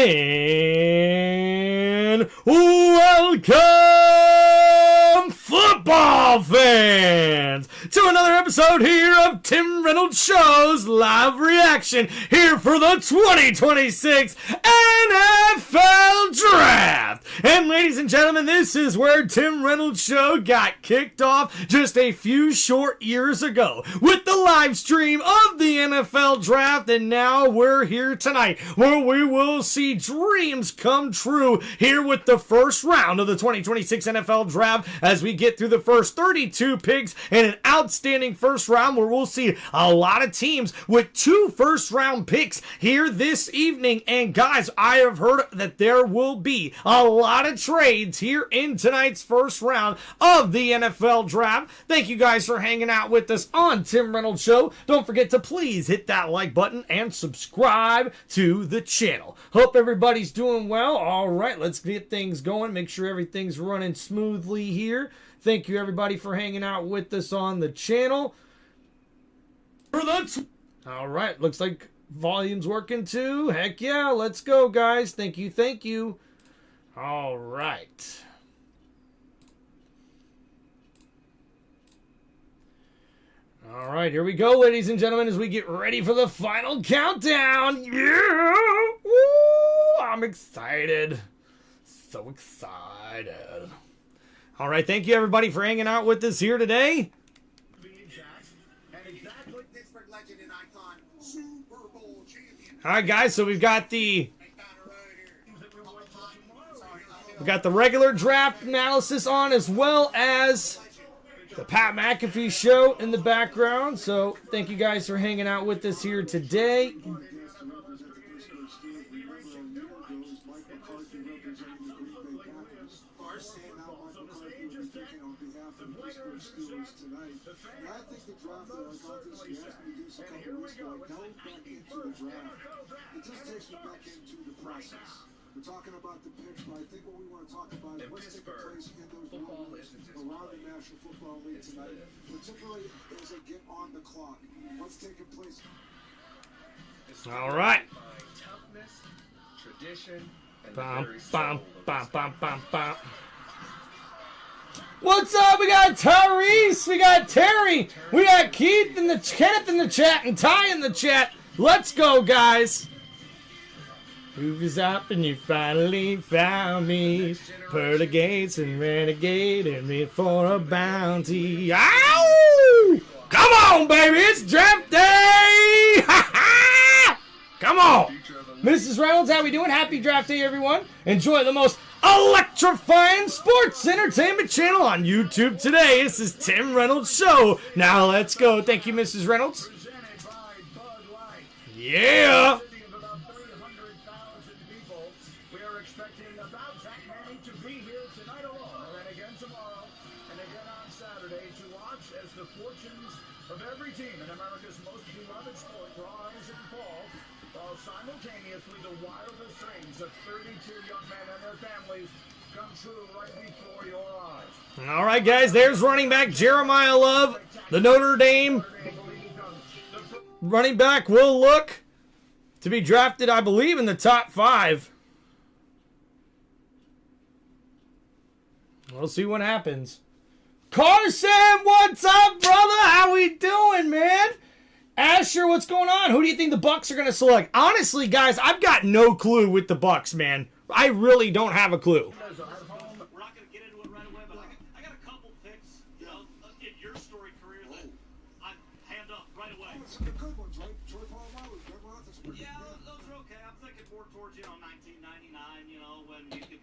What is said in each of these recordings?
And welcome, football fans, to another episode here of Tim Reynolds Show's live reaction here for the 2026 NFL Draft. And ladies and gentlemen, this is where Tim Reynolds Show got kicked off just a few short years ago with the live stream of the NFL Draft, and now we're here tonight where we will see dreams come true here with the first round of the 2026 NFL Draft as we get through the first 32 picks in an outstanding first round where we'll see a lot of teams with 2 first-round picks here this evening. And guys, I have heard that there will be a lot of trades here in tonight's first round of the NFL Draft. Thank you guys for hanging out with us on Tim Reynolds Show. Don't forget to please hit that like button and subscribe to the channel. Hope everybody's doing well. All right, let's get things going. Make sure everything's running smoothly here. Thank you everybody for hanging out with us on the channel. All right, looks like volume's working too. Heck yeah, let's go guys. Thank you, thank you. All right. All right, here we go, ladies and gentlemen, as we get ready for the final countdown. Yeah! Woo! I'm excited. So excited. All right, thank you, everybody, for hanging out with us here today. All right, guys, so we've got the regular draft analysis on, as well as the Pat McAfee show in the background. So thank you guys for hanging out with us here today. We're talking about the picks, but I think what we want to talk about is what's taking place in those rooms around the National Football League tonight, particularly as they get on the clock. What's taking place? All right. Toughness, tradition, and What's up? We got Tyrese, we got Terry, we got Keith and Kenneth in the chat, and Ty in the chat. Let's go, guys. Move is up and you finally found me. Per the gates and renegaded me for a bounty. Ow! Come on, baby, it's draft day! Come on! Mrs. Reynolds, how we doing? Happy draft day, everyone. Enjoy the most electrifying sports entertainment channel on YouTube today. This is Tim Reynolds Show. Now let's go. Thank you, Mrs. Reynolds. Yeah! Simultaneously, the wireless dreams of 32 young men and their families come true right before your eyes. All right, guys, there's running back Jeremiah Love. The Notre Dame running back will look to be drafted, I believe, in the top 5. We'll see what happens. Carson, what's up, brother? How we doing, man? Asher, what's going on? Who do you think the Bucks are going to select? Honestly, guys, I've got no clue with the Bucks, man. I really don't have a clue. We're not going to get into it right away, but I got a couple picks, you know, in your story career that I'm hand up right away. The good ones, right? Troy Polamalu, Greg Roethlisberger. Yeah, those are okay. I'm thinking more towards, 1999, when you could...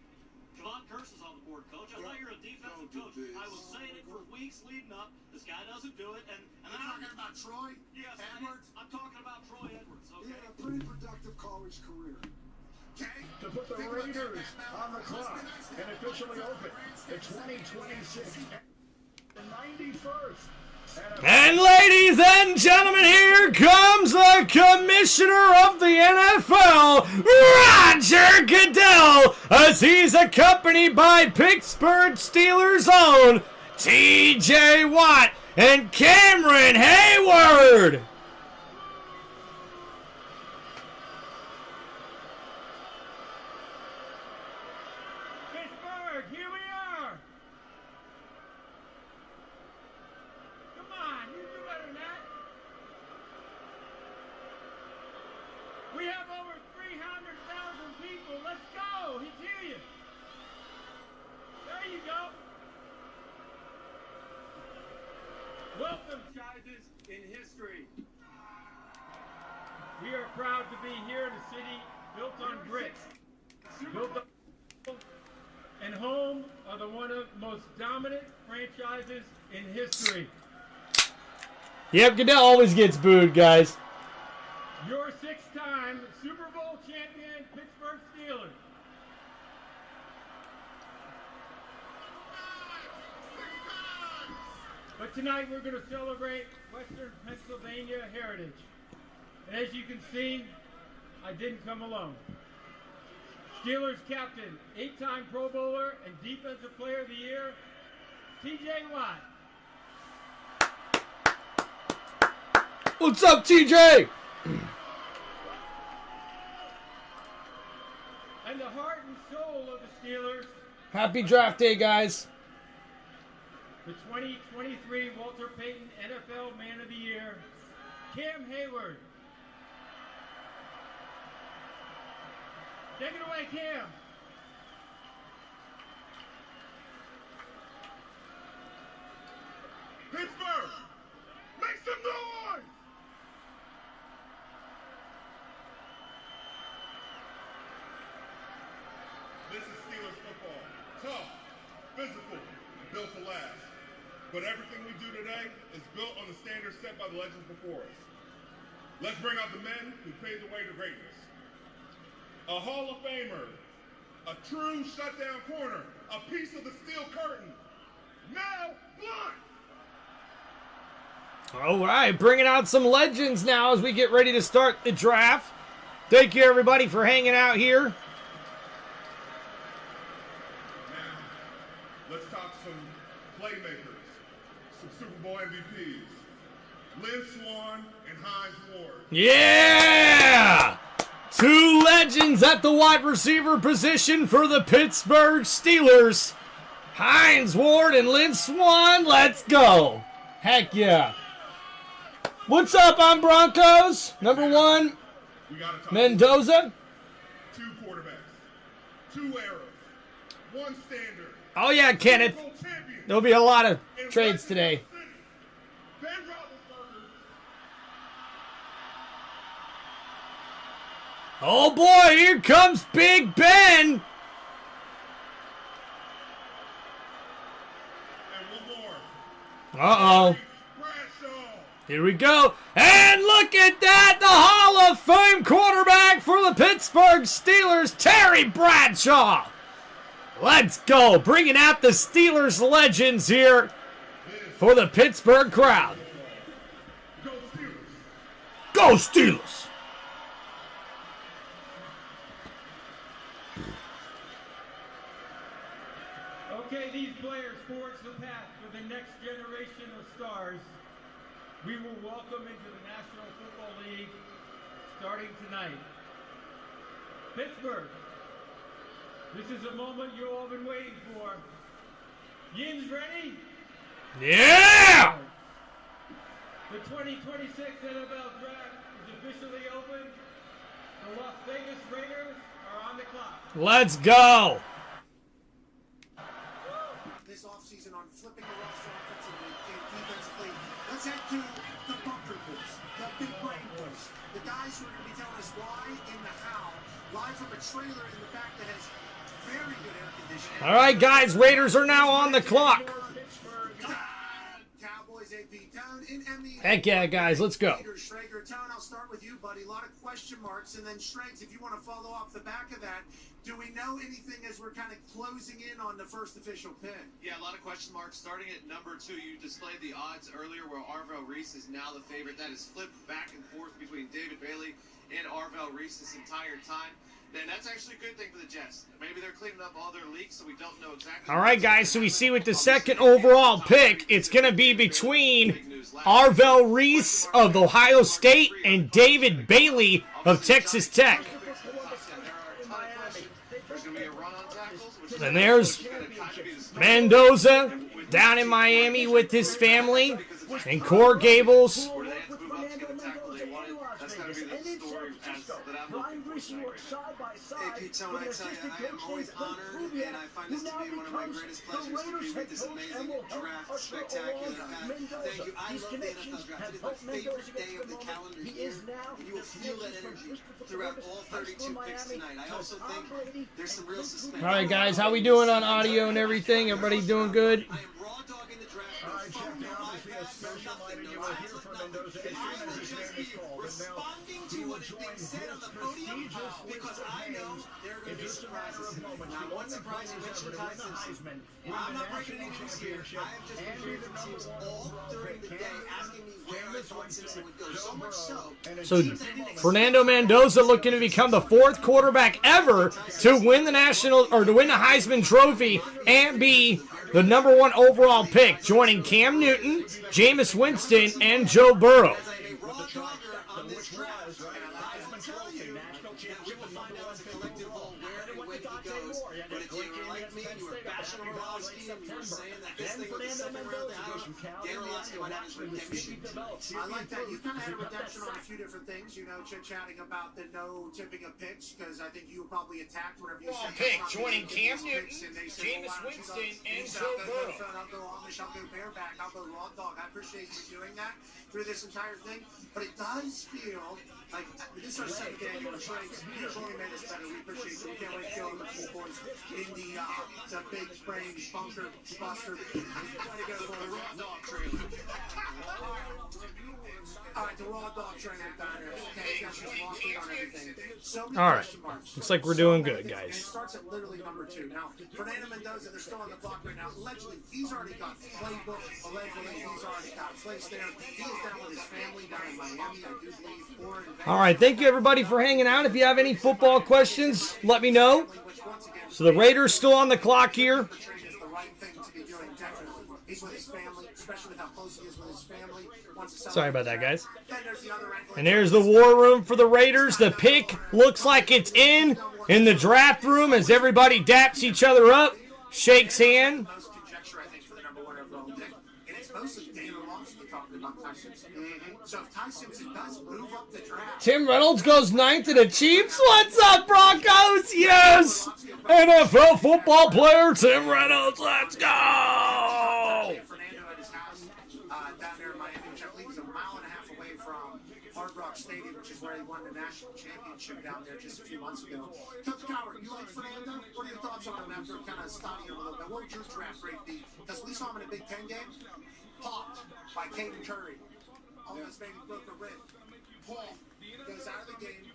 Javon Curse is on the board, Coach. I thought you were a defensive coach. I was saying it for weeks leading up. This guy doesn't do it, and You're talking about Troy? Yes, Edwards? I'm talking about Troy Edwards, He okay? had a pretty productive college career. Okay? To put the Raiders on the clock and officially open the 2026 and 91st. And ladies and gentlemen, here comes the commissioner of the NFL, Roger Goodell, as he's accompanied by Pittsburgh Steelers' own T.J. Watt and Cameron here we are. Come on, you do better than that. We have over 300,000 people. Let's go. He's hear you. There you go. Welcome, franchises in history. We are proud to be here in a city built on bricks, built on and home of the one of the most dominant franchises in history. Yep, Goodell always gets booed, guys. Your six-time Super Bowl champion Pittsburgh Steelers. But tonight we're going to celebrate Western Pennsylvania heritage. And as you can see, I didn't come alone. Steelers captain, 8-time Pro Bowler and Defensive Player of the Year, TJ Watt. What's up, TJ? And the heart and soul of the Steelers, Happy draft day, guys. the 2023 Walter Payton NFL Man of the Year, Cam Hayward. Take it away, Cam. Pittsburgh, make some noise! This is Steelers football. Tough, physical, built to last. But everything we do today is built on the standards set by the legends before us. Let's bring out the men who paved the way to greatness. A Hall of Famer, a true shutdown corner, a piece of the steel curtain. Now, Blunt! All right, bringing out some legends now as we get ready to start the draft. Thank you, everybody, for hanging out here. Now, let's talk some playmakers, some Super Bowl MVPs. Lynn Swann and Hines Ward. Yeah! Two legends at the wide receiver position for the Pittsburgh Steelers. Hines Ward and Lynn Swann, let's go. Heck yeah. What's up, I'm Broncos. Number 1, We gotta talk Mendoza. 2 quarterbacks, 2 eras, 1 standard. Oh yeah, Kenneth. Super Bowl champion. There'll be a lot of in trades Washington today. City. Ben Roethlisberger. Oh boy, here comes Big Ben. And one more. Uh-oh. Bradshaw. Here we go. And look at that. The Hall of Fame quarterback for the Pittsburgh Steelers, Terry Bradshaw. Let's go. Bringing out the Steelers legends here for the Pittsburgh crowd. Go Steelers. Go Steelers. Okay, these players forge the path for the next generation of stars we will welcome into the National Football League starting tonight. Pittsburgh, this is a moment you've all been waiting for. Yins ready? Yeah! The 2026 NFL Draft is officially open. The Las Vegas Raiders are on the clock. Let's go. This offseason on flipping the roster offensively and defensively. Let's head to the bunker boost, the big brain boost. The guys who are going to be telling us why and the how. Live from a trailer in the back that has very good air conditioning. All right, guys, Raiders are now on the clock. Cowboys AP Town in ME. Heck yeah, guys, let's go. Peter Schrager Town, I'll start with you, buddy. A lot of question marks. And then Schrags, if you want to follow off the back of that, do we know anything as we're kind of closing in on the first official pin? Yeah, a lot of question marks. Starting at number 2, you displayed the odds earlier where Arvell Reese is now the favorite. That is flipped back and forth between David Bailey and Arvell Reese this entire time. Then that's actually a good thing for the Jets. Maybe they're cleaning up all their leaks, so we don't know exactly. All right, guys, so we see with the second overall pick, it's going to be between Arvell Reese of Ohio State and David Bailey of Texas Tech. ton of pressure. There's going to be a run on tackles. Which And there's is going to kind of be the story. Mendoza down in Miami with his family and Coral Gables. Where they had to move up to get the tackle they wanted. That's going to be the story that I'm looking for tonight. Hey, Pete Tone, I tell you, I am always honored, and I find this to be one of my greatest pleasures to be with this amazing draft spectacular. Thank you. I love the NFL draft. It is my favorite day of the calendar year, and you will feel that energy throughout all 32 picks tonight. I also think there's some real suspense. All right, guys, how we doing on audio and everything? Everybody doing good? I am raw dogging the draft. All right, Jeff, now obviously a special line, and you will hear from Mendoza as soon as his name is called. And now Responding he to will what is join being his said on the podium prestigious list because of I know names there are going in to be just a matter surprises. of moments. Now, He won one the surprise you mentioned Heisman, Ty won the Simpson. Heisman, I'm won the not breaking national any news here. championship, I have just been and hearing the from number teams one all overall during pick. the day asking me where I thought Simpson would go. So much so. So Fernando Mendoza looking to become the 4th quarterback ever to win the national or to win the Heisman Trophy and be the number 1 overall pick, joining Cam Newton, Jameis Winston, and Joe Burrow. As a raw dogger on this draft, and I can tell you that we will find out as a collective whole where and when he goes. But if you were like me and you were bashing Orlovsky and you were saying that this thing was a second-round talent, Dan Orlovsky might have his redemption tonight. I like that. You kind of had redemption on a few different things, you know, chit-chatting about the no tipping of picks, because I think you were probably attacked whenever you said pick, that's not joining the Cam picks, Newton, and they said, Jameis well, why don't you go Winston, and east, Joe I'll go Burrow. North, I'll go Amish, I'll go bareback, I'll go raw dog. I appreciate you doing that through this entire thing, but it does feel like this is our second annual trades. You've only made us better. We appreciate you. We can't wait to go to the full boys in the big brain bunker buster. Way to go, boys. Raw dog trailer. All right, the raw dog training banner. Okay, you guys just lost me on everything. So many All right. question marks. Looks like we're doing So many good, things. And it guys. starts at literally number 2. Now, Fernando Mendoza, they're still on the clock right now. Allegedly, he's already got playbook. Allegedly, he's already got a place there. He is down with his family down in Miami, I do believe, or in Vegas. All right, thank you everybody for hanging out. If you have any football questions, let me know. Which, once again, So the Raiders still on the clock here. the trade is the right thing to be doing, definitely. He's with his family, especially with how close he is with his family. Sorry about that, guys. Then there's the other angle. And there's the war room for the Raiders. The pick looks like it's in the draft room as everybody daps each other up, shakes hand. Most conjecture, I think, for the number 1 overall pick. And it's mostly Dan Orlovsky talking about Ty Simpson. So if Ty Simpson does move up the draft, Tim Reynolds goes 9th to the Chiefs. What's up, Broncos? Yes! NFL football player Tim Reynolds. Let's go! Fernando at his house down there in Miami, which I believe is a mile and a half away from Hard Rock Stadium, which is where he won the national championship down there just a few months ago. Coach Coward, you like Fernando? What are your thoughts on him after kind of studying him a little bit? What would your draft grade be? Because we saw him in a Big Ten game, popped by Caden Curry. Almost maybe broke a rib. Paul goes out of the game.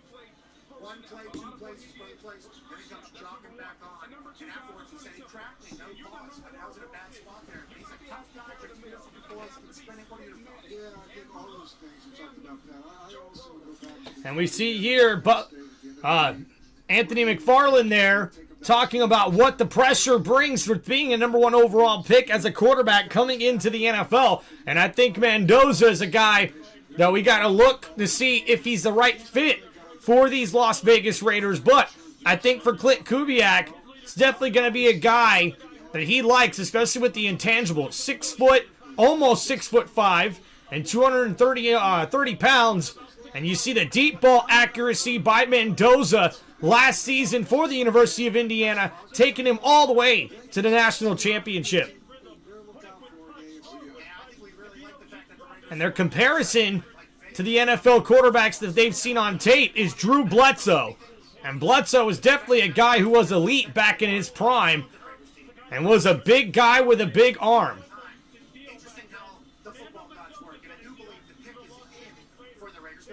1 play, 2 plays, 3 plays, then he comes jogging back on. And afterwards he said he cracked me, no pause. But I was in a bad spot there. He's a tough guy, but he doesn't do boys, can spin it. What are your thoughts? Yeah, I think all those things you talked about that. I also go back to And we see here, Anthony McFarland there talking about what the pressure brings for being a number 1 overall pick as a quarterback coming into the NFL. And I think Mendoza is a guy that we got to look to see if he's the right fit for these Las Vegas Raiders. But I think for Clint Kubiak, it's definitely going to be a guy that he likes, especially with the intangible. 6 foot, almost 6'5", and 230 pounds. And you see the deep ball accuracy by Mendoza last season for the University of Indiana, taking him all the way to the national championship. And their comparison to the NFL quarterbacks that they've seen on tape is Drew Bledsoe. And Bledsoe is definitely a guy who was elite back in his prime and was a big guy with a big arm. Interesting how the football gods work. And I do believe the pick is in for the Raiders.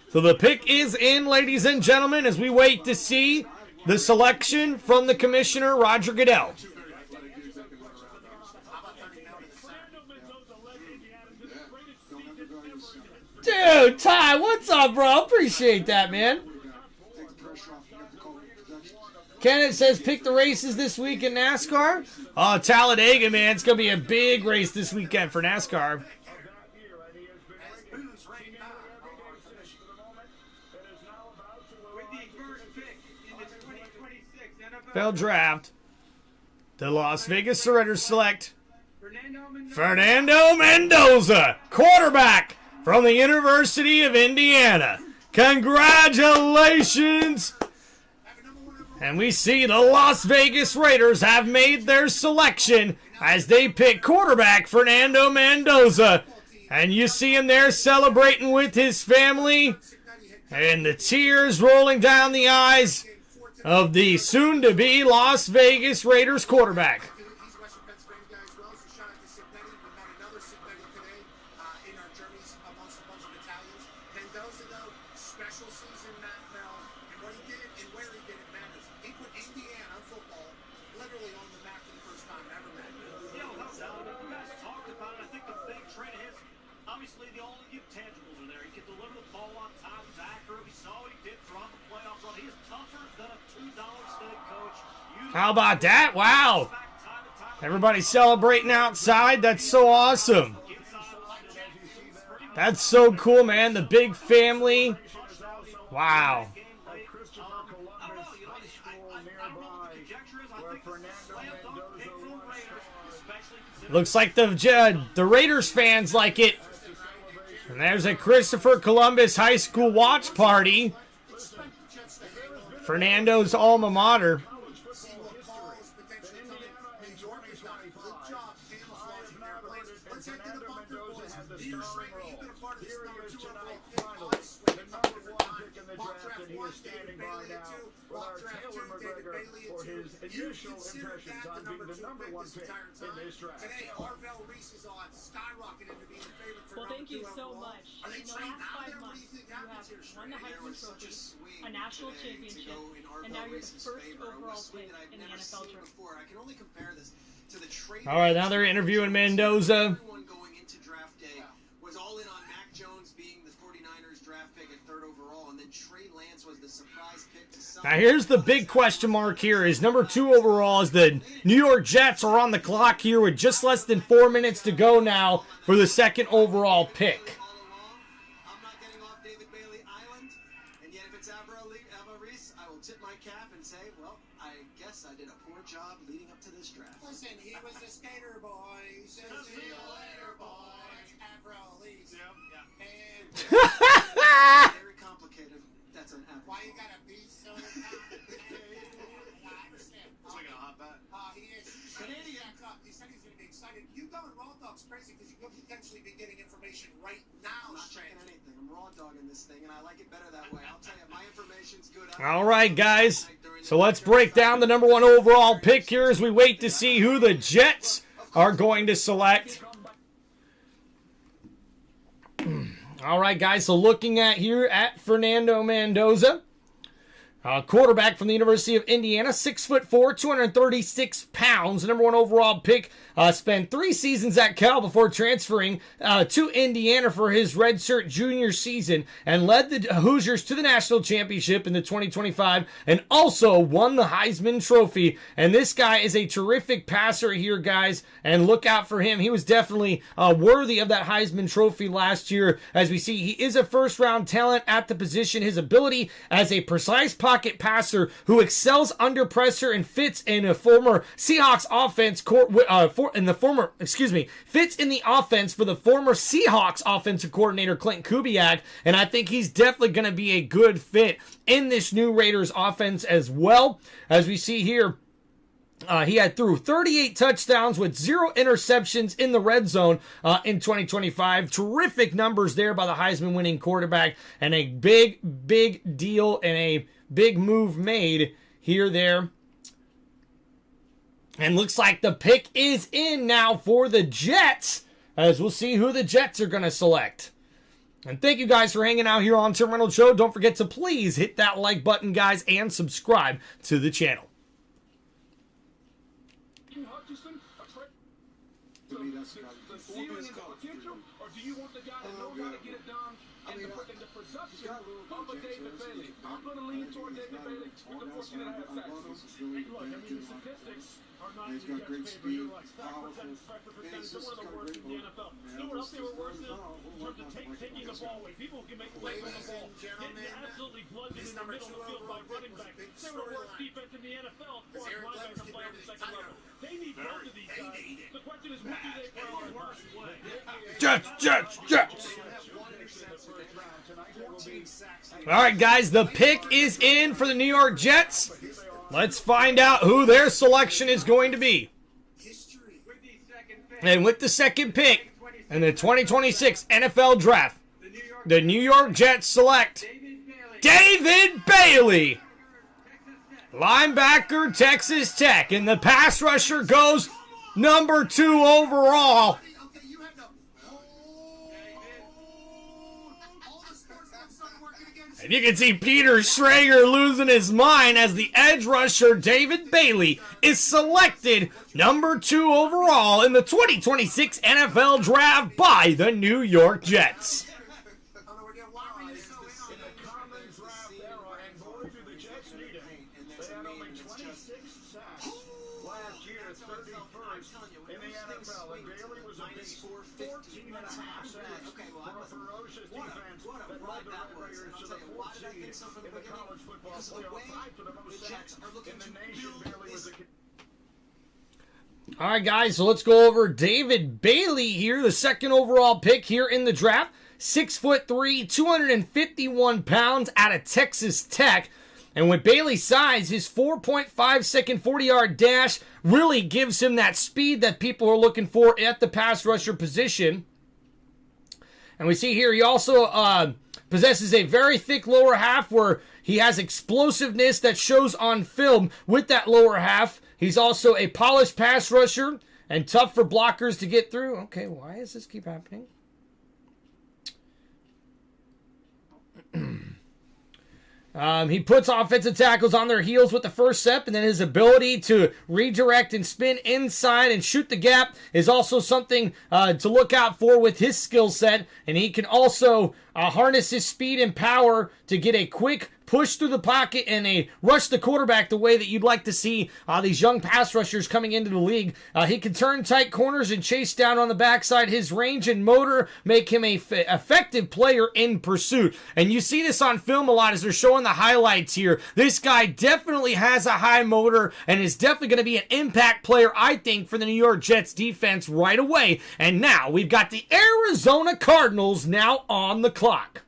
So the pick is in, ladies and gentlemen, as we wait to see the selection from the commissioner, Roger Goodell. Dude, Ty, what's up, bro? Appreciate that, man. take the pressure off. You got the call protection. Kenneth says pick the races this week in NASCAR. Oh, Talladega, man. It's going to be a big race this weekend for NASCAR. Who's right now? With the NFL Draft, the Las Vegas Raiders select Fernando Mendoza, quarterback from the University of Indiana. Congratulations! And we see the Las Vegas Raiders have made their selection as they pick quarterback Fernando Mendoza. And you see him there celebrating with his family. And the tears rolling down the eyes of the soon-to-be Las Vegas Raiders quarterback. He's Western Pennsylvania guy as well, so shout out to Signetti. We met another Signetti today in our journeys amongst a bunch of Italians. Mendoza, though, special season, Matt Mel, and what he did and where he did it matters. He put Indiana football literally on the map for the first time ever, Matt. Yeah, no doubt. You guys talked about it. I think the big trait of his, obviously the all the intangibles are there. He can deliver the ball on time. He's accurate. We saw what he did throughout the playoffs. He is tougher than a $2 steak coach. How about that? Wow. Everybody celebrating outside. That's so awesome. That's so cool, man. The big family. Wow. Looks like the Raiders fans like it. And there's a Christopher Columbus High School watch party. Fernando's alma mater. Initial impressions on being the number one pick in this draft. Today, Arvell Reese is on, skyrocketed to be the favorite for Well, thank you so overall. much. Are they In the trained last now? 5 months, What do you think you happens have here, won the Sheree? Heisman Trophy, a national championship, and now you're the first overall pick in the NFL draft. I can only compare this to the trade. All right, now they're interviewing Mendoza. Everyone going into draft day was all in on Mac Jones being the 49ers draft pick at 3rd overall, and then Trey Lance was the surprise pick to some. Now here's the big question mark here is number 2 overall is the New York Jets are on the clock here with just less than 4 minutes to go now for the 2nd overall pick. All along, I'm not getting off David Bailey Island, and yet if it's Alvaro Reese, I will tip my cap and say, well, I guess I did a poor job leading up to this draft. Listen, he was a skater boy. He says, see you later, boys. Avril Reese. And Very complicated. That's an apple. why you gotta be so I understand. Swinging a hot bat. He is. Canadian. He said he's going to be excited. You going Raw Dog's crazy because you could potentially be getting information right now. I'm not checking anything. I'm raw dogging this thing, and I like it better that way. I'll tell you, my information's good. All right, guys. So let's break down the number 1 overall pick here as we wait to see who the Jets are going to select. All right, guys. So looking at here at Fernando Mendoza. Quarterback from the University of Indiana, 6'4", 236 pounds, the number 1 overall pick. Spent 3 seasons at Cal before transferring to Indiana for his redshirt junior season and led the Hoosiers to the national championship in the 2025 and also won the Heisman Trophy. And this guy is a terrific passer here, guys, and look out for him. He was definitely worthy of that Heisman Trophy last year. As we see, he is a first-round talent at the position. His ability as a precise pocket passer who excels under pressure and fits in a former Seahawks offense fits in the offense for the former Seahawks offensive coordinator Clint Kubiak, and I think he's definitely going to be a good fit in this new Raiders offense as well. As we see here, he had threw 38 touchdowns with 0 interceptions in the red zone in 2025. Terrific numbers there by the Heisman winning quarterback, and a big deal and a big move made here, there. And looks like the pick is in now for the Jets, as we'll see who the Jets are going to select. And thank you guys for hanging out here on Tim Reynolds Show. Don't forget to please hit that like button, guys, and subscribe to the channel. To me, that's got The ceiling and the potential, or do you want the guy that knows how to get it done I mean, and the presumption of a David Bailey. I'm going to lean toward David Bailey with the 14.5 sacks. Look, I mean, the statistics are not in the Jets' favor. You're like sack percentage, pressure percentage. They're one of the worst in the NFL. You know what else they were worse in? In terms of taking the ball away. People can make plays on the ball. Getting absolutely bludgeoned in the middle of the field by running backs. They were the worst defense in the NFL as far as linebackers play on the second level. They need both of these guys. The question is, what do they prioritize? Jets. All right, guys, the pick is in for the New York Jets. Let's find out who their selection is going to be. And with the second pick in the 2026 NFL Draft, the New York Jets select David Bailey, linebacker, Texas Tech, and the pass rusher goes number 2 overall. And you can see Peter Schrager losing his mind as the edge rusher David Bailey is selected number 2 overall in the 2026 NFL Draft by the New York Jets. All right, guys, so let's go over David Bailey here, the second overall pick here in the draft. 6'3", 251 pounds out of Texas Tech. And with Bailey's size, his 4.5 second 40-yard dash really gives him that speed that people are looking for at the pass rusher position. And we see here he also possesses a very thick lower half where he has explosiveness that shows on film with that lower half. He's also a polished pass rusher and tough for blockers to get through. Okay, why does this keep happening? He puts offensive tackles on their heels with the first step, and then his ability to redirect and spin inside and shoot the gap is also something to look out for with his skill set. And he can also harness his speed and power to get a quick push through the pocket and a rush the quarterback the way that you'd like to see these young pass rushers coming into the league. He can turn tight corners and chase down on the backside. His range and motor make him a effective player in pursuit. And you see this on film a lot as they're showing the highlights here. This guy definitely has a high motor and is definitely going to be an impact player, I think, for the New York Jets defense right away. And now we've got the Arizona Cardinals now on the clock.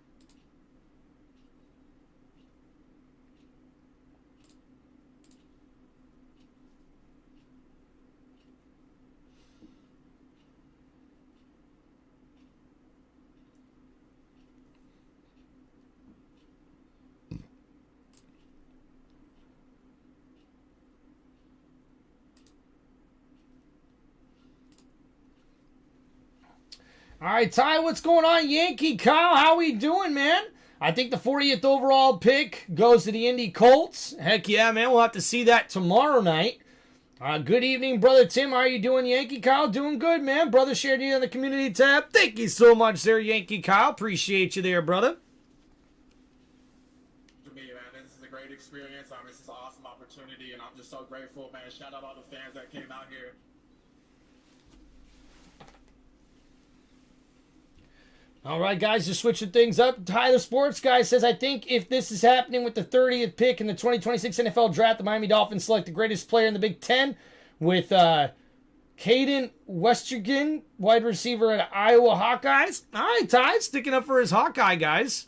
All right, Ty, what's going on? Yankee Kyle, how we doing, man? I think the 40th overall pick goes to the Indy Colts. Heck yeah, man. We'll have to see that tomorrow night. Good evening, Brother Tim. How are you doing, Yankee Kyle? Doing good, man. Brother shared you on the community tab. Thank you so much there, Yankee Kyle. Appreciate you there, brother. For me, man, this is a great experience. This is an awesome opportunity, and I'm just so grateful, man. Shout out all the fans that came out here. All right, guys, just switching things up. Tyler Sports Guy says, I think if this is happening with the 30th pick in the 2026 NFL Draft, the Miami Dolphins select the greatest player in the Big Ten with Caden Westergen, wide receiver at Iowa Hawkeyes. All right, Ty, sticking up for his Hawkeye guys.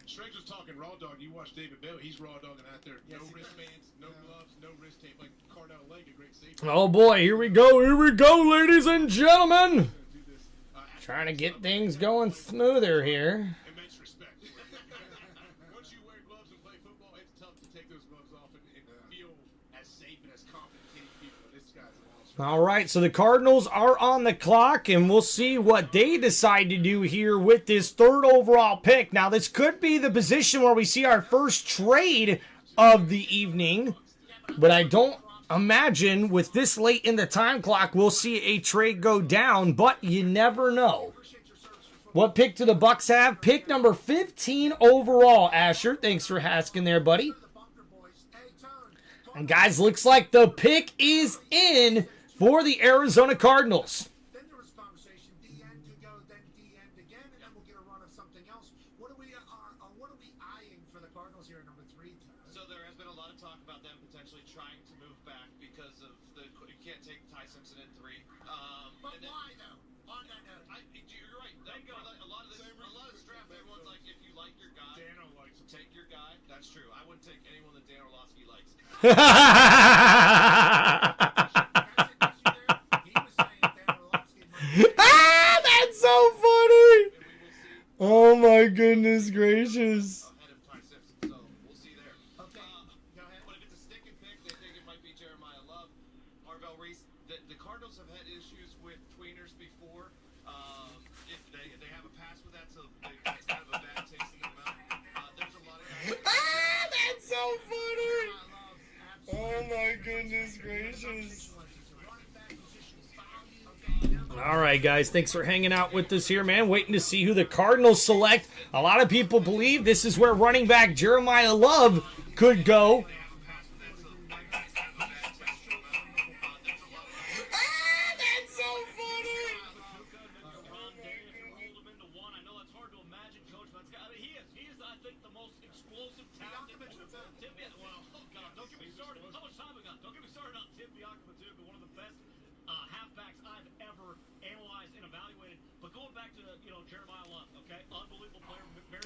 Stranger's talking raw dog. You watch David Bell. He's raw dogging out there. No wristbands, no gloves, no wrist tape. Like Cardell Lake, a great safety. Oh boy, here we go, ladies and gentlemen. Trying to get things going smoother here. Immense respect. Once you wear gloves and play football, deep and as confident hitting people. This guy's a monster. All right, so the Cardinals are on the clock, and we'll see what they decide to do here with this third overall pick. Now, this could be the position where we see our first trade of the evening, but I don't imagine with this late in the time clock we'll see a trade go down, but you never know. What pick do the Bucks have? Pick number 15 overall, Asher. Thanks for asking there, buddy. And guys, looks like the pick is in for the Arizona Cardinals. Then there was conversation, DN to go, then DN again, and then we'll get a run of something else. What are we eyeing for the Cardinals here at number 3? So there has been a lot of talk about them potentially trying to move back because of you can't take Ty Simpson at 3. But why though? On that note, you're right. A lot of this draft, everyone's like, if you like your guy, Dano likes him. take your guy. That's true. I wouldn't take anyone that Dan Orlovsky likes. Ah, that's so funny. Oh my goodness gracious. Ahead of Ty Simpson, so we'll see there. okay, go ahead. But if it's a stick and pick, they think it might be Jeremiah Love, Arvell Reese. The Cardinals have had issues with tweeners before. If they have a pass with that, so it's kind of a bad taste in their mouth. There's a lot of guys. Ah, that's so funny. Oh my goodness gracious. All right, guys, thanks for hanging out with us here, man. Waiting to see who the Cardinals select. A lot of people believe this is where running back Jeremiah Love could go.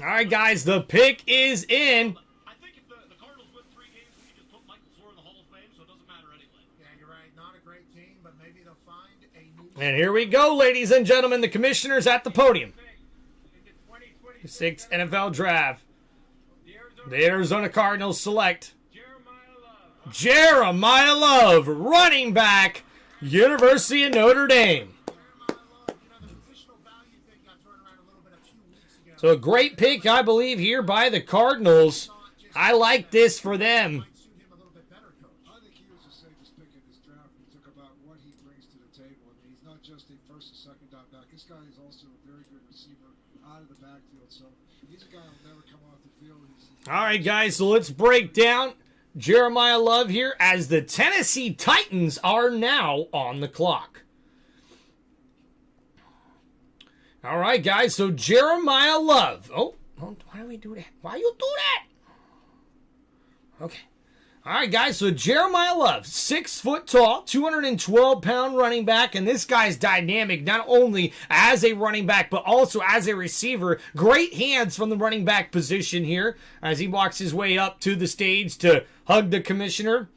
All right, guys, the pick is in. I think if the Cardinals win 3 games, we can just put Michael Zorn in the Hall of Fame, so it doesn't matter anyway. Yeah, you're right. Not a great team, but maybe they'll find a new. And here we go, ladies and gentlemen, the commissioners at the podium. 6th NFL draft. The Arizona Cardinals select Jeremiah Love, running back, University of Notre Dame. So a great pick, I believe, here by the Cardinals. I like this for them. I think he was the safest pick in this draft. He took about what he brings to the table. I mean, he's not just a first and second down back. This guy is also a very good receiver out of the backfield. So he's a guy who'll never come off the field. All right, guys, so let's break down Jeremiah Love here as the Tennessee Titans are now on the clock. All right, guys, so Jeremiah Love. Oh, why do we do that? Why you do that? Okay. All right, guys, so Jeremiah Love, 6 foot tall, 212-pound running back, and this guy's dynamic not only as a running back, but also as a receiver. Great hands from the running back position here as he walks his way up to the stage to hug the commissioner.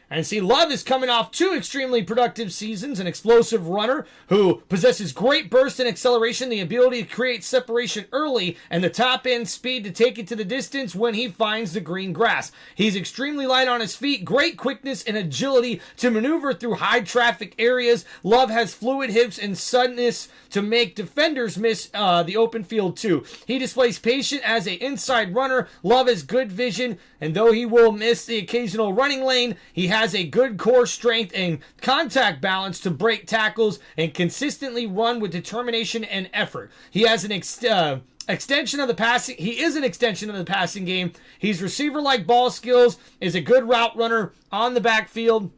And see, Love is coming off 2 extremely productive seasons, an explosive runner who possesses great burst and acceleration, the ability to create separation early, and the top-end speed to take it to the distance when he finds the green grass. He's extremely light on his feet, great quickness and agility to maneuver through high-traffic areas. Love has fluid hips and suddenness to make defenders miss the open field too. He displays patience as an inside runner. Love has good vision, and though he will miss the occasional running lane, he has a good core strength and contact balance to break tackles and consistently run with determination and effort. He has an extension of the passing. He is an extension of the passing game. He's receiver-like ball skills, is a good route runner on the backfield.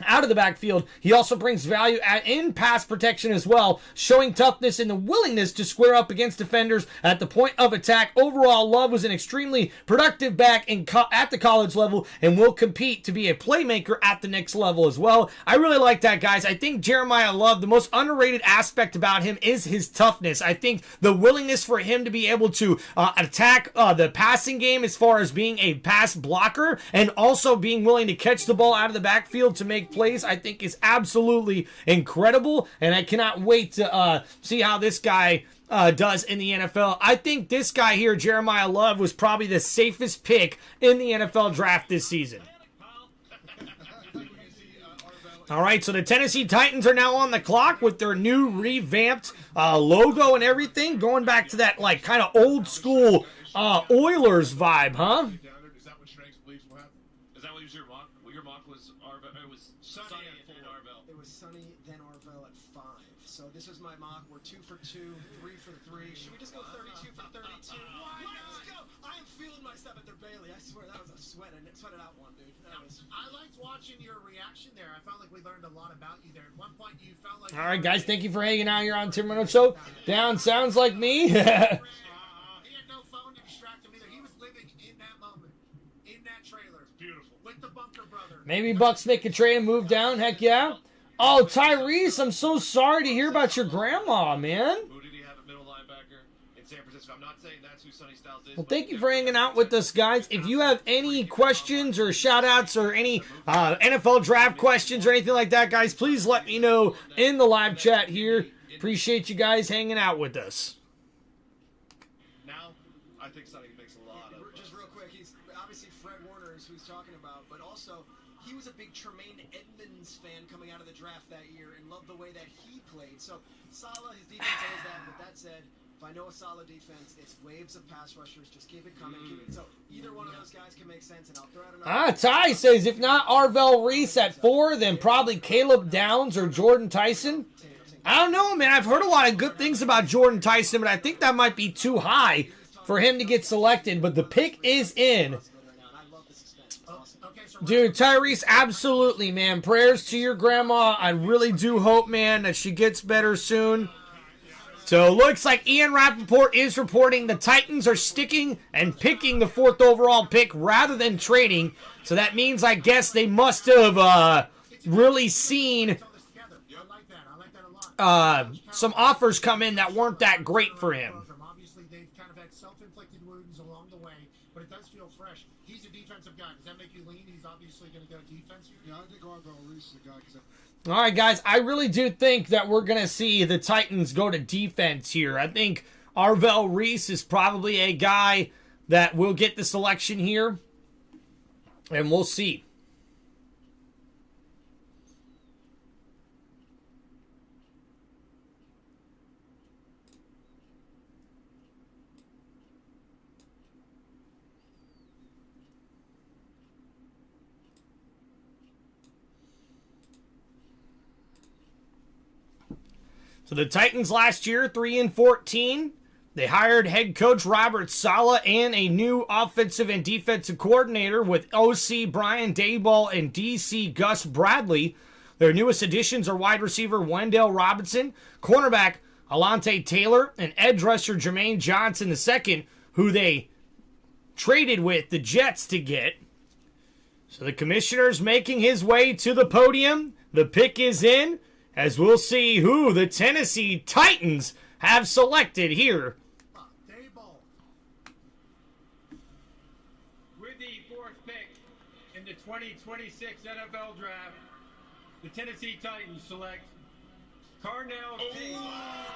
Out of the backfield, he also brings value in pass protection as well, showing toughness and the willingness to square up against defenders at the point of attack. Overall, Love was an extremely productive back at the college level and will compete to be a playmaker at the next level as well. I really like that, guys. I think Jeremiah Love, the most underrated aspect about him is his toughness. I think the willingness for him to be able to attack the passing game as far as being a pass blocker and also being willing to catch the ball out of the backfield to make plays, I think is absolutely incredible, and I cannot wait to see how this guy does in the NFL. I think this guy here, Jeremiah Love, was probably the safest pick in the NFL draft this season. All right, so the Tennessee Titans are now on the clock with their new revamped logo and everything, going back to that like kind of old school Oilers vibe, huh? Is that what Shranks believes will happen? Is that what your mock? Well, your mock was Arvell. It was Sunny and Arvell. It was Sunny, then Arvell at 5. So this is my mock. We're 2 for 2, 3 for 3. Should we just go 32 for 32? Why not? Let's go! I am feeling myself at the Bailey. I swear that was a sweated out one, dude. I liked watching your reaction there. I felt like we learned a lot about you there. At one point, you felt like... All right, guys, thank you for hanging out here on Tim Reynolds Show. Down sounds like me. He had no phone to distract him either. He was living in that moment, in that trailer. Beautiful. With the Bunker brother. Maybe Bucks make a trade and move down. Heck yeah. Oh, Tyrese, I'm so sorry to hear about your grandma, man. Who did he have at middle linebacker in San Francisco? I'm not saying that's who Sonny Styles is. Well, thank you for hanging out with us, guys. If you have any questions or shout-outs or any NFL draft questions or anything like that, guys, please let me know in the live chat here. Appreciate you guys hanging out with us. Now, I think Sonny makes a lot of... Just real quick, he's obviously Fred Warner is who he's talking about, but also he was a big Tremaine Edmonds fan coming out of the draft that year and loved the way that he played. So Saleh, his defense is that, but that said, if I know a solid defense, it's waves of pass rushers. Just keep it coming. Keep it. So either one of those guys can make sense, and I'll throw out another. Ty says, if not Arvell Reese at 4, then probably Caleb Downs or Jordan Tyson. I don't know, man. I've heard a lot of good things about Jordan Tyson, but I think that might be too high for him to get selected. But the pick is in. Dude, Tyrese, absolutely, man. Prayers to your grandma. I really do hope, man, that she gets better soon. So, looks like Ian Rappaport is reporting the Titans are sticking and picking the 4th overall pick rather than trading. So, that means, I guess, they must have really seen some offers come in that weren't that great for him. Obviously, they've kind of had self-inflicted wounds along the way, but it does feel fresh. He's a defensive guy. Does that make you lean? He's obviously going to go defense here. Yeah, I think Arvell Reese is the guy. All right, guys, I really do think that we're going to see the Titans go to defense here. I think Arvell Reese is probably a guy that will get the selection here, and we'll see. So the Titans last year, 3-14. They hired head coach Robert Saleh and a new offensive and defensive coordinator with OC Brian Daboll and DC Gus Bradley. Their newest additions are wide receiver Wendell Robinson, cornerback Alontae Taylor, and edge rusher Jermaine Johnson II, who they traded with the Jets to get. So the commissioner's making his way to the podium. The pick is in, as we'll see who the Tennessee Titans have selected here. With the 4th pick in the 2026 NFL Draft, the Tennessee Titans select Carnell Tate.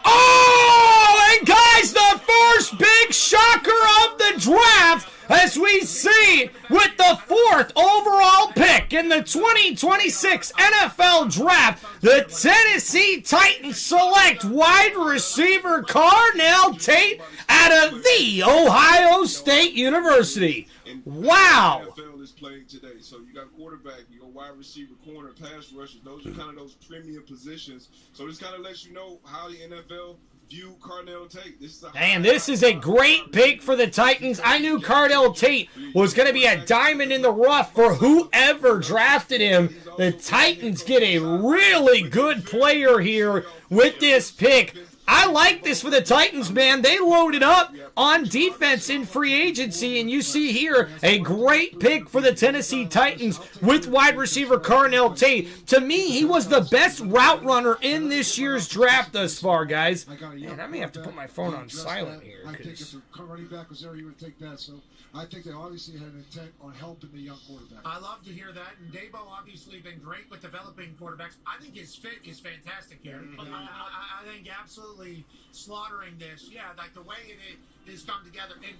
Oh, and guys, the first big shocker of the draft, as we see with the 4th overall pick in the 2026 NFL Draft, the Tennessee Titans select wide receiver Carnell Tate out of The Ohio State University. Wow. NFL is playing today. So you got quarterback, you got wide receiver, corner, pass rushers. Those are kind of those premium positions. So this kind of lets you know how the NFL view Carnell Tate. This is a great pick for the Titans. I knew Carnell Tate was going to be a diamond in the rough for whoever drafted him. The Titans get a really good player here with this pick. I like this for the Titans, man. They loaded up on defense in free agency, and you see here a great pick for the Tennessee Titans with wide receiver Carnell Tate. To me, he was the best route runner in this year's draft thus far, guys. Man, I may have to put my phone on silent here. I think if the running back was there, he would take that. So I think they obviously had an intent on helping the young quarterback. I love to hear that. And Daboll obviously been great with developing quarterbacks. I think his fit is fantastic here. I think absolutely slaughtering this. Yeah, like the way it is come together. And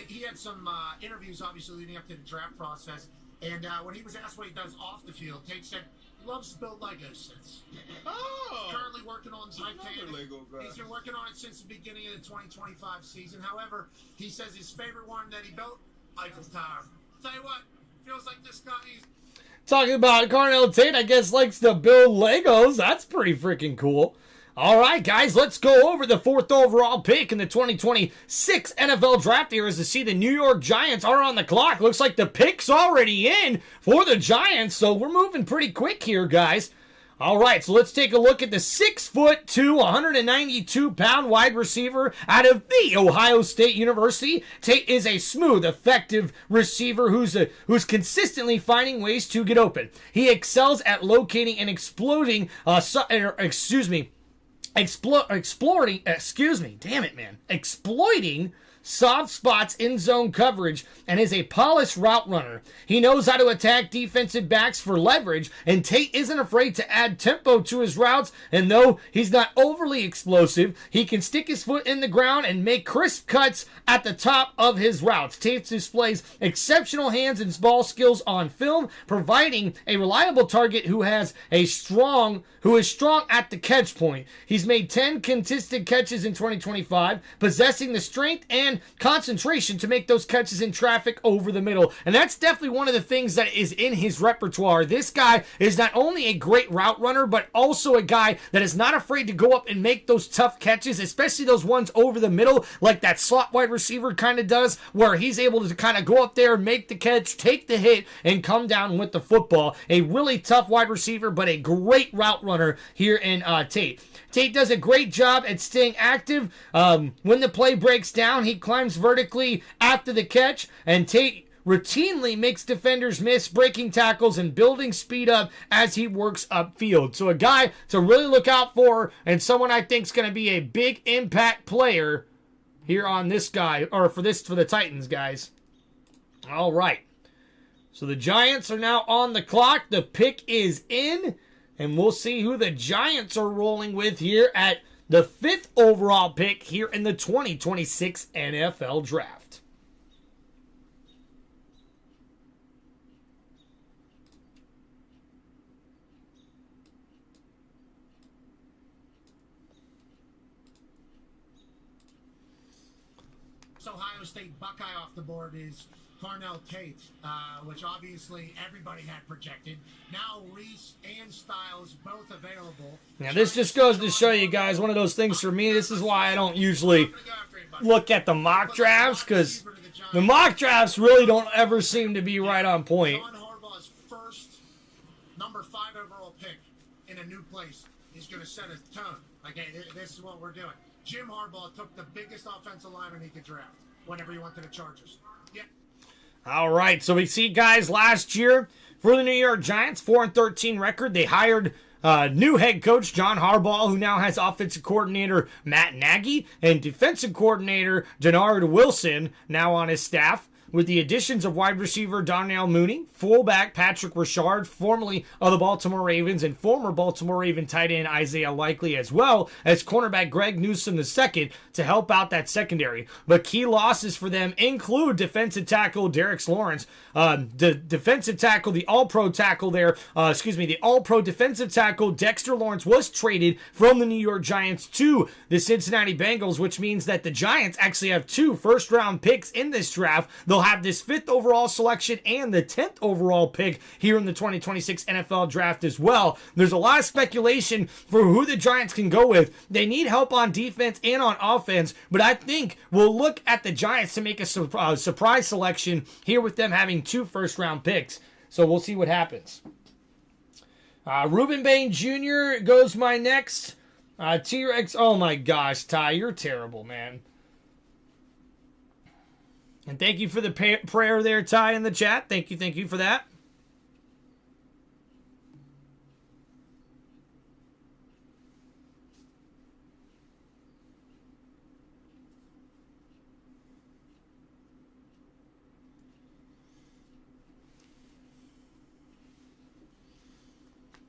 he had some interviews obviously leading up to the draft process. And when he was asked what he does off the field, Tate said, loves to build Lego sets. Oh, Currently working on Titanic. Lego guy. He's been working on it since the beginning of the 2025 season. However, he says his favorite one that he built, Eiffel Tower. Tell you what, feels like this guy is. Talking about Carnell Tate, I guess likes to build Legos. That's pretty freaking cool. All right, guys, let's go over the 4th overall pick in the 2026 NFL Draft here as to see the New York Giants are on the clock. Looks like the pick's already in for the Giants, so we're moving pretty quick here, guys. All right, so let's take a look at the 6'2", 192-pound wide receiver out of The Ohio State University. Tate is a smooth, effective receiver who's consistently finding ways to get open. He excels at locating and exploiting soft spots in zone coverage and is a polished route runner. He knows how to attack defensive backs for leverage, and Tate isn't afraid to add tempo to his routes, and though he's not overly explosive, he can stick his foot in the ground and make crisp cuts at the top of his routes. Tate displays exceptional hands and ball skills on film, providing a reliable target who is strong at the catch point. He's made 10 contested catches in 2025, possessing the strength and concentration to make those catches in traffic over the middle. And that's definitely one of the things that is in his repertoire. This guy is not only a great route runner, but also a guy that is not afraid to go up and make those tough catches, especially those ones over the middle, like that slot wide receiver kind of does, where he's able to kind of go up there, make the catch, take the hit, and come down with the football. A really tough wide receiver, but a great route runner here in Tate. Tate does a great job at staying active. When the play breaks down, he climbs vertically after the catch, and Tate routinely makes defenders miss, breaking tackles and building speed up as he works upfield. So a guy to really look out for, and someone I think is going to be a big impact player here on this guy, or for the Titans, guys. All right. So the Giants are now on the clock. The pick is in. And we'll see who the Giants are rolling with here at the 5th overall pick here in the 2026 NFL Draft. Ohio State Buckeye off the board is Carnell Tate, which obviously everybody had projected. Now Reese and Styles both available. Now this just goes to show you guys one of those things for me. This is why I don't usually look at the mock drafts, because the mock drafts really don't ever seem to be right on point. John Harbaugh's first number 5 overall pick in a new place is going to set a tone. Okay, this is what we're doing. Jim Harbaugh took the biggest offensive lineman he could draft whenever he went to the Chargers. Yeah. All right, so we see, guys, last year for the New York Giants, 4-13 record. They hired new head coach John Harbaugh, who now has offensive coordinator Matt Nagy and defensive coordinator Denard Wilson now on his staff. With the additions of wide receiver Darnell Mooney, fullback Patrick Richard, formerly of the Baltimore Ravens, and former Baltimore Raven tight end Isaiah Likely, as well as cornerback Greg Newsome II to help out that secondary. But key losses for them include defensive tackle Derek Lawrence, the defensive tackle, the all-pro tackle there, the all-pro defensive tackle Dexter Lawrence was traded from the New York Giants to the Cincinnati Bengals, which means that the Giants actually have 2 first-round picks in this draft. They'll have this 5th overall selection and the 10th overall pick here in the 2026 NFL Draft as well. There's a lot of speculation for who the Giants can go with. They need help on defense and on offense, but I think we'll look at the Giants to make a surprise selection here with them having 2 first-round picks. So we'll see what happens. Ruben Bain Jr. goes my next. T-Rex, oh my gosh, Ty, you're terrible, man. And thank you for the prayer there, Ty, in the chat. Thank you for that.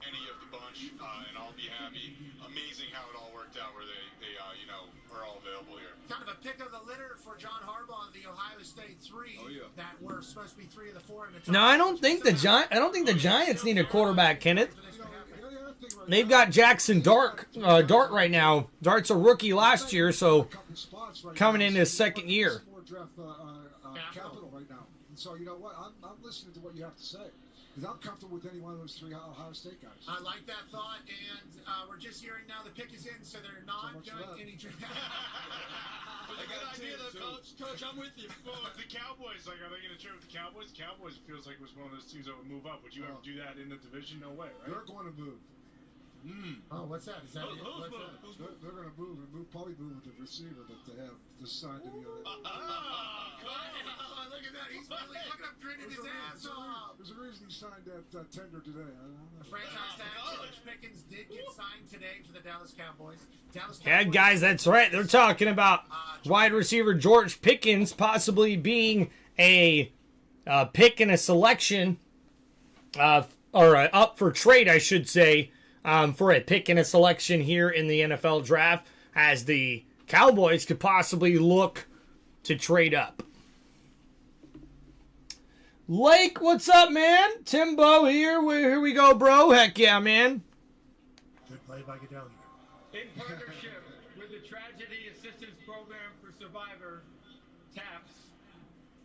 Any of the bunch, and I'll be happy. Amazing how it all worked out where they are all available here. Kind of a pick of the litter for John Harbaugh and the Ohio State 3 that were supposed to be 3 of the 4 in the No, I don't think the Giants need a quarterback, Kenneth. they've got Jackson Dart right now. Dart's a rookie last year, so coming in his second year. Capital right now. And so, you know what? I'm listening to what you have to say. Because I'm comfortable with any one of those 3 Ohio State guys. I like that thought, and we're just hearing now the pick is in, so they're not doing any draft. But a good idea, though, Coach. I'm with you. Well, if the Cowboys, like, are they going to trade with the Cowboys? Cowboys feels like was one of those teams that would move up. Would you ever do that in the division? No way, right? They're going to move. Oh, what's that? Is that it? What's that? They're going to move and probably move with the receiver that they have decided to be on. Look at that. He's really looking up, grinning his ass off. There's a reason he signed that tender today. The franchise tag, George Pickens did get signed today for the Dallas Cowboys. Yeah, guys, that's right. They're talking about wide receiver George Pickens possibly being a pick in a selection, or up for trade, I should say, for a pick in a selection here in the NFL draft, as the Cowboys could possibly look to trade up. Lake, what's up, man? Timbo here. Here we go, bro. Heck yeah, man. Good play by Goodell here. In partnership with the Tragedy Assistance Program for Survivor, TAPS,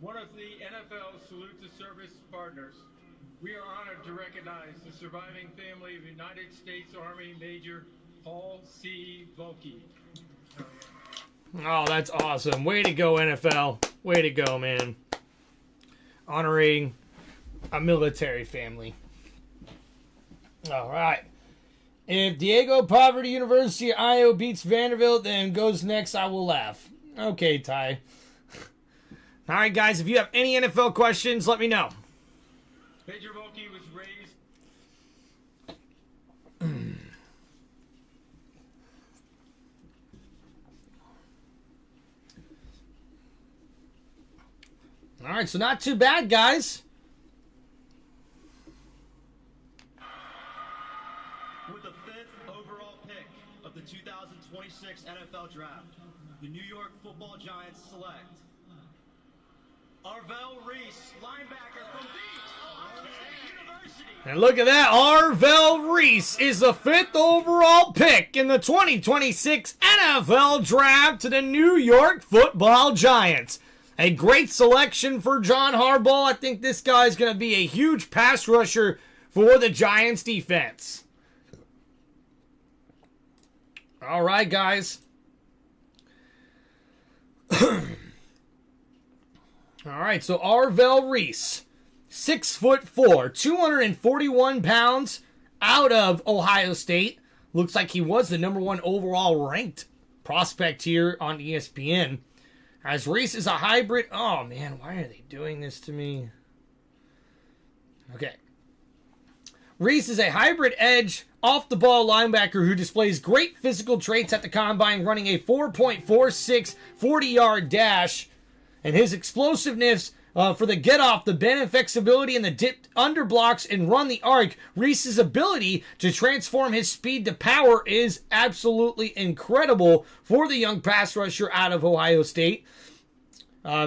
one of the NFL Salute to Service partners, we are honored to recognize the surviving family of United States Army Major Paul C. Volke. Oh, that's awesome. Way to go, NFL. Way to go, man. Honoring a military family. All right. If Diego Poverty University Iowa beats Vanderbilt, then goes next, I will laugh. Okay, Ty. All right, guys, if you have any NFL questions, let me know. Major Volke was raised. All right, so not too bad, guys. With the 5th overall pick of the 2026 NFL Draft, the New York Football Giants select Arvell Reese, linebacker from Ohio State University. And look at that. Arvell Reese is the 5th overall pick in the 2026 NFL Draft to the New York Football Giants. A great selection for John Harbaugh. I think this guy's going to be a huge pass rusher for the Giants defense. All right, guys. All right, so Arvell Reese, 6'4", 241 pounds, out of Ohio State. Looks like he was the #1 overall ranked prospect here on ESPN. As Reese is a hybrid. Oh, man, why are they doing this to me? Okay. Reese is a hybrid edge, off-the-ball linebacker who displays great physical traits at the combine, running a 4.46 40-yard dash. And his explosiveness for the get-off, the bend and flexibility, and the dipped underblocks and run the arc. Reese's ability to transform his speed to power is absolutely incredible for the young pass rusher out of Ohio State.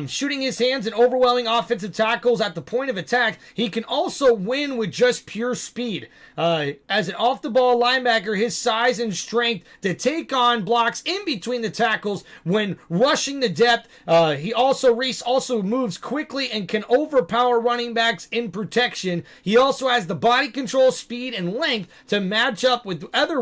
Shooting his hands and overwhelming offensive tackles at the point of attack, he can also win with just pure speed. As an off-the-ball linebacker, his size and strength to take on blocks in between the tackles when rushing the depth. Reese also moves quickly and can overpower running backs in protection. He also has the body control, speed, and length to match up with other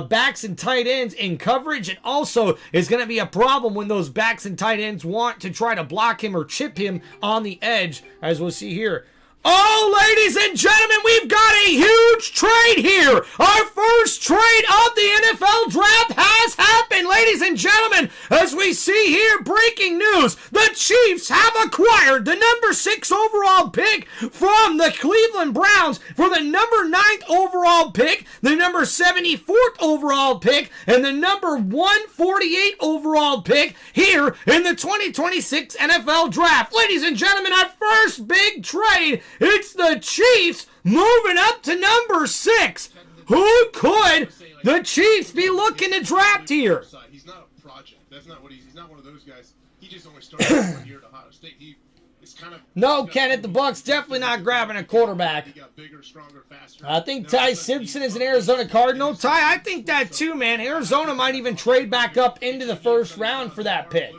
backs and tight ends in coverage, and also is going to be a problem when those backs and tight ends want to try to block him or chip him on the edge, as we'll see here. Oh, ladies and gentlemen, we've got a huge trade here. Our first trade of the NFL Draft has happened, ladies and gentlemen. As we see here, breaking news, the Chiefs have acquired the #6 overall pick from the Cleveland Browns for the #9 overall pick, the #74th overall pick, and the #148 overall pick here in the 2026 NFL Draft. Ladies and gentlemen, our first big trade. It's the Chiefs moving up to #6. Who could the Chiefs be looking to draft here? He's not a project. That's not what he's not one of those guys. He just only started 1 year at Ohio State. It No, Kenneth, the Bucs definitely not grabbing a quarterback. He got bigger, stronger, faster. I think Ty Simpson is an Arizona Cardinal. Ty, I think that too, man. Arizona might even trade back up into the first round for that pick.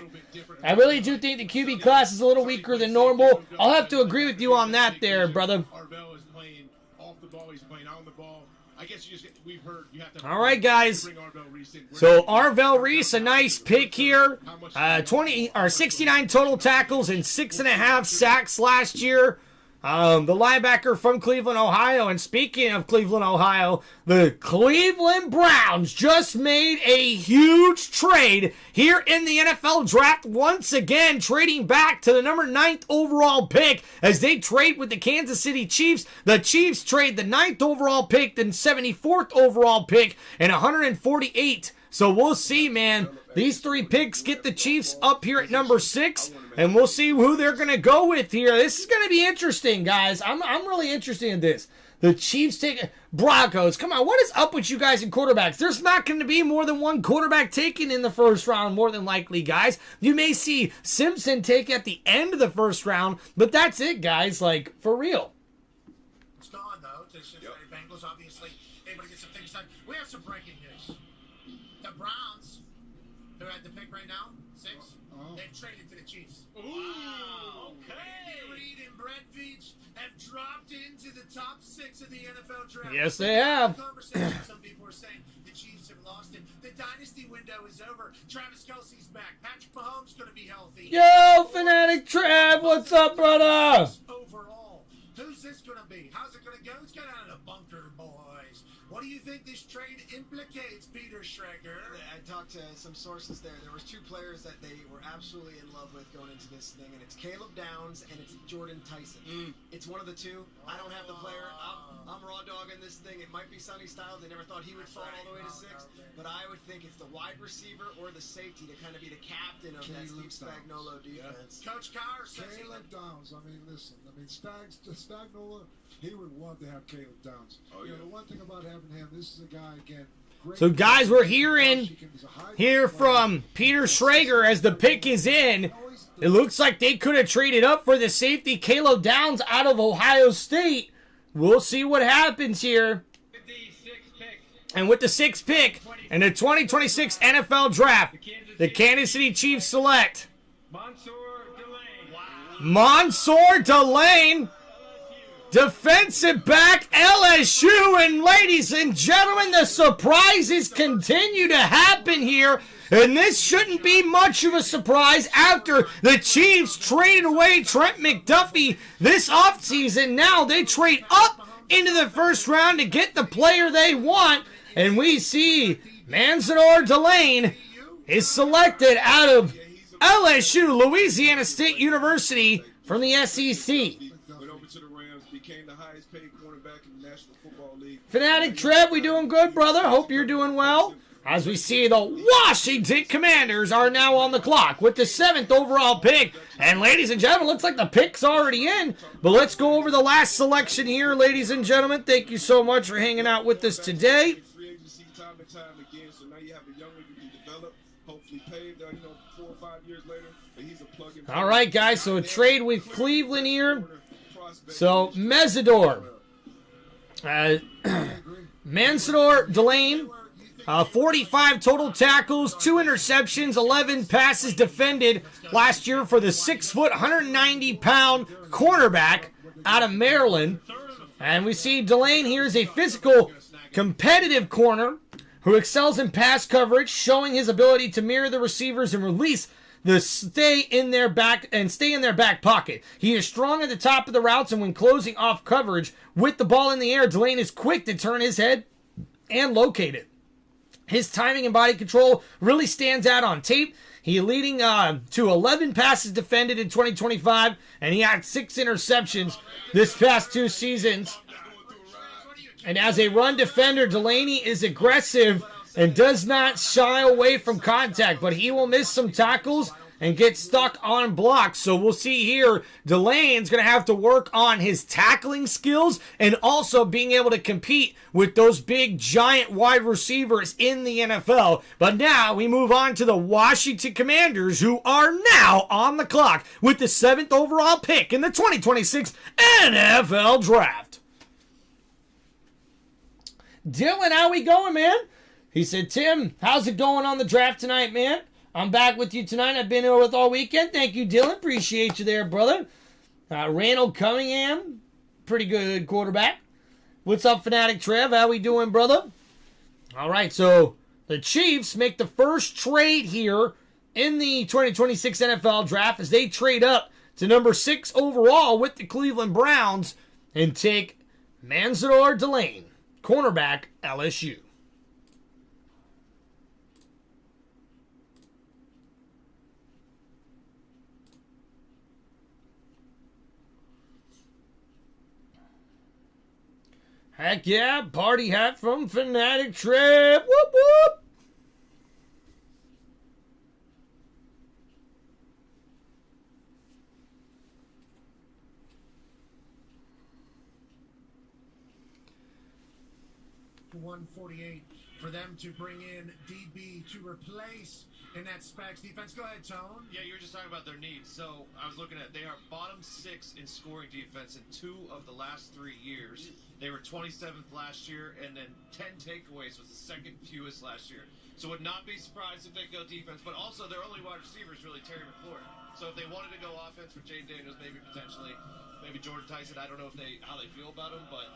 I really do think the QB class is a little weaker than normal. I'll have to agree with you on that there, brother. Arvell is playing off the ball. He's playing on the ball. I guess we've heard you have to. All right, guys. So Arvell Reese, a nice pick here. 69 total tackles and 6.5 sacks last year. The linebacker from Cleveland, Ohio. And speaking of Cleveland, Ohio, the Cleveland Browns just made a huge trade here in the NFL draft once again, trading back to the number 9th overall pick as they trade with the Kansas City Chiefs. The Chiefs trade the 9th overall pick, then 74th overall pick, and 148. So we'll see, man. These 3 picks get the Chiefs up here at number 6, and we'll see who they're going to go with here. This is going to be interesting, guys. I'm really interested in this. The Chiefs take Broncos. Come on, what is up with you guys in quarterbacks? There's not going to be more than one quarterback taken in the first round, more than likely, guys. You may see Simpson take at the end of the first round, but that's it, guys. Like, for real. It's gone, though. The Cincinnati Bengals obviously able to get some things done. We have some breaking news. The Browns, who had the pick right now, 6, they've traded to the Chiefs. Wow. Okay. Andy Reid and Brett Veach have dropped into the top 6 of the NFL draft. Yes, they have. Some people are saying the Chiefs have lost it. The dynasty window is over. Travis Kelce's back. Patrick Mahomes going to be healthy. Yo, Fanatic Trav, what's up, brother? Overall, who's this going to be? How's it going to go? It's going out of the bunker, boys. What do you think this trade implicates, Peter Schrager? I talked to some sources there. There was 2 players that they were absolutely in love with going into this thing, and it's Caleb Downs and it's Jordan Tyson. It's one of the 2. I don't have the player. I'm raw dogging this thing. It might be Sonny Styles. They never thought he would fall all the way to 6, but I would think it's the wide receiver or the safety to kind of be the captain of that Steve Spagnuolo defense. Coach Carr says Caleb Downs. I mean, listen. I mean, Spagnuolo, he would love to have Caleb Downs. You know, the one thing about having him, this is a guy, again, So, guys, we're hearing here from Peter Schrager as the pick is in. It looks like they could have traded up for the safety Caleb Downs out of Ohio State. We'll see what happens here. And with the 6th pick in the 2026 NFL Draft, the Kansas City Chiefs select Mansour Delane, defensive back, LSU. And ladies and gentlemen, the surprises continue to happen here. And this shouldn't be much of a surprise after the Chiefs traded away Trent McDuffie this offseason. Now they trade up into the first round to get the player they want. And we see Mansour Delane is selected out of LSU, Louisiana State University, from the SEC. Went over to the Rams, became the highest paid cornerback in the National Football League. Fanatic Trev, we doing good, brother? Hope you're doing well. As we see, the Washington Commanders are now on the clock with the 7th overall pick. And ladies and gentlemen, looks like the pick's already in. But let's go over the last selection here, ladies and gentlemen. Thank you so much for hanging out with us today. Free agency time and time again, so now you have a young one you can develop, hopefully paid, 4 or 5 years later. But he's a plug-in. All right, guys, so a trade with Cleveland here. So, Mesidor. Mansour Delane. 45 total tackles, 2 interceptions, 11 passes defended last year for the 6-foot, 190-pound cornerback out of Maryland. And we see Delane here is a physical, competitive corner who excels in pass coverage, showing his ability to mirror the receivers and release the stay in their back pocket. He is strong at the top of the routes, and when closing off coverage with the ball in the air, Delane is quick to turn his head and locate it. His timing and body control really stands out on tape. He leading to 11 passes defended in 2025, and he had 6 interceptions this past 2 seasons. And as a run defender, Delaney is aggressive and does not shy away from contact, but he will miss some tackles and get stuck on blocks. So we'll see here, Delane's going to have to work on his tackling skills and also being able to compete with those big, giant wide receivers in the NFL. But now we move on to the Washington Commanders, who are now on the clock with the 7th overall pick in the 2026 NFL Draft. Dylan, how we going, man? He said, Tim, how's it going on the draft tonight, man? I'm back with you tonight. I've been here with all weekend. Thank you, Dylan. Appreciate you there, brother. Randall Cunningham, pretty good quarterback. What's up, Fanatic Trev? How we doing, brother? All right, so the Chiefs make the first trade here in the 2026 NFL Draft as they trade up to number 6 overall with the Cleveland Browns and take Mansour Delane, cornerback, LSU. Heck yeah, party hat from Fanatic Trip. Whoop whoop. $148 for them to bring in DB to replace in that Spags defense. Go ahead, Tone. Yeah, you were just talking about their needs. So I was looking at, they are bottom 6 in scoring defense in 2 of the last 3 years. They were 27th last year, and then 10 takeaways was the second fewest last year. So would not be surprised if they go defense, but also their only wide receiver is really Terry McLaurin. So if they wanted to go offense with Jay Daniels, maybe potentially, maybe Jordan Tyson, I don't know how they feel about him, but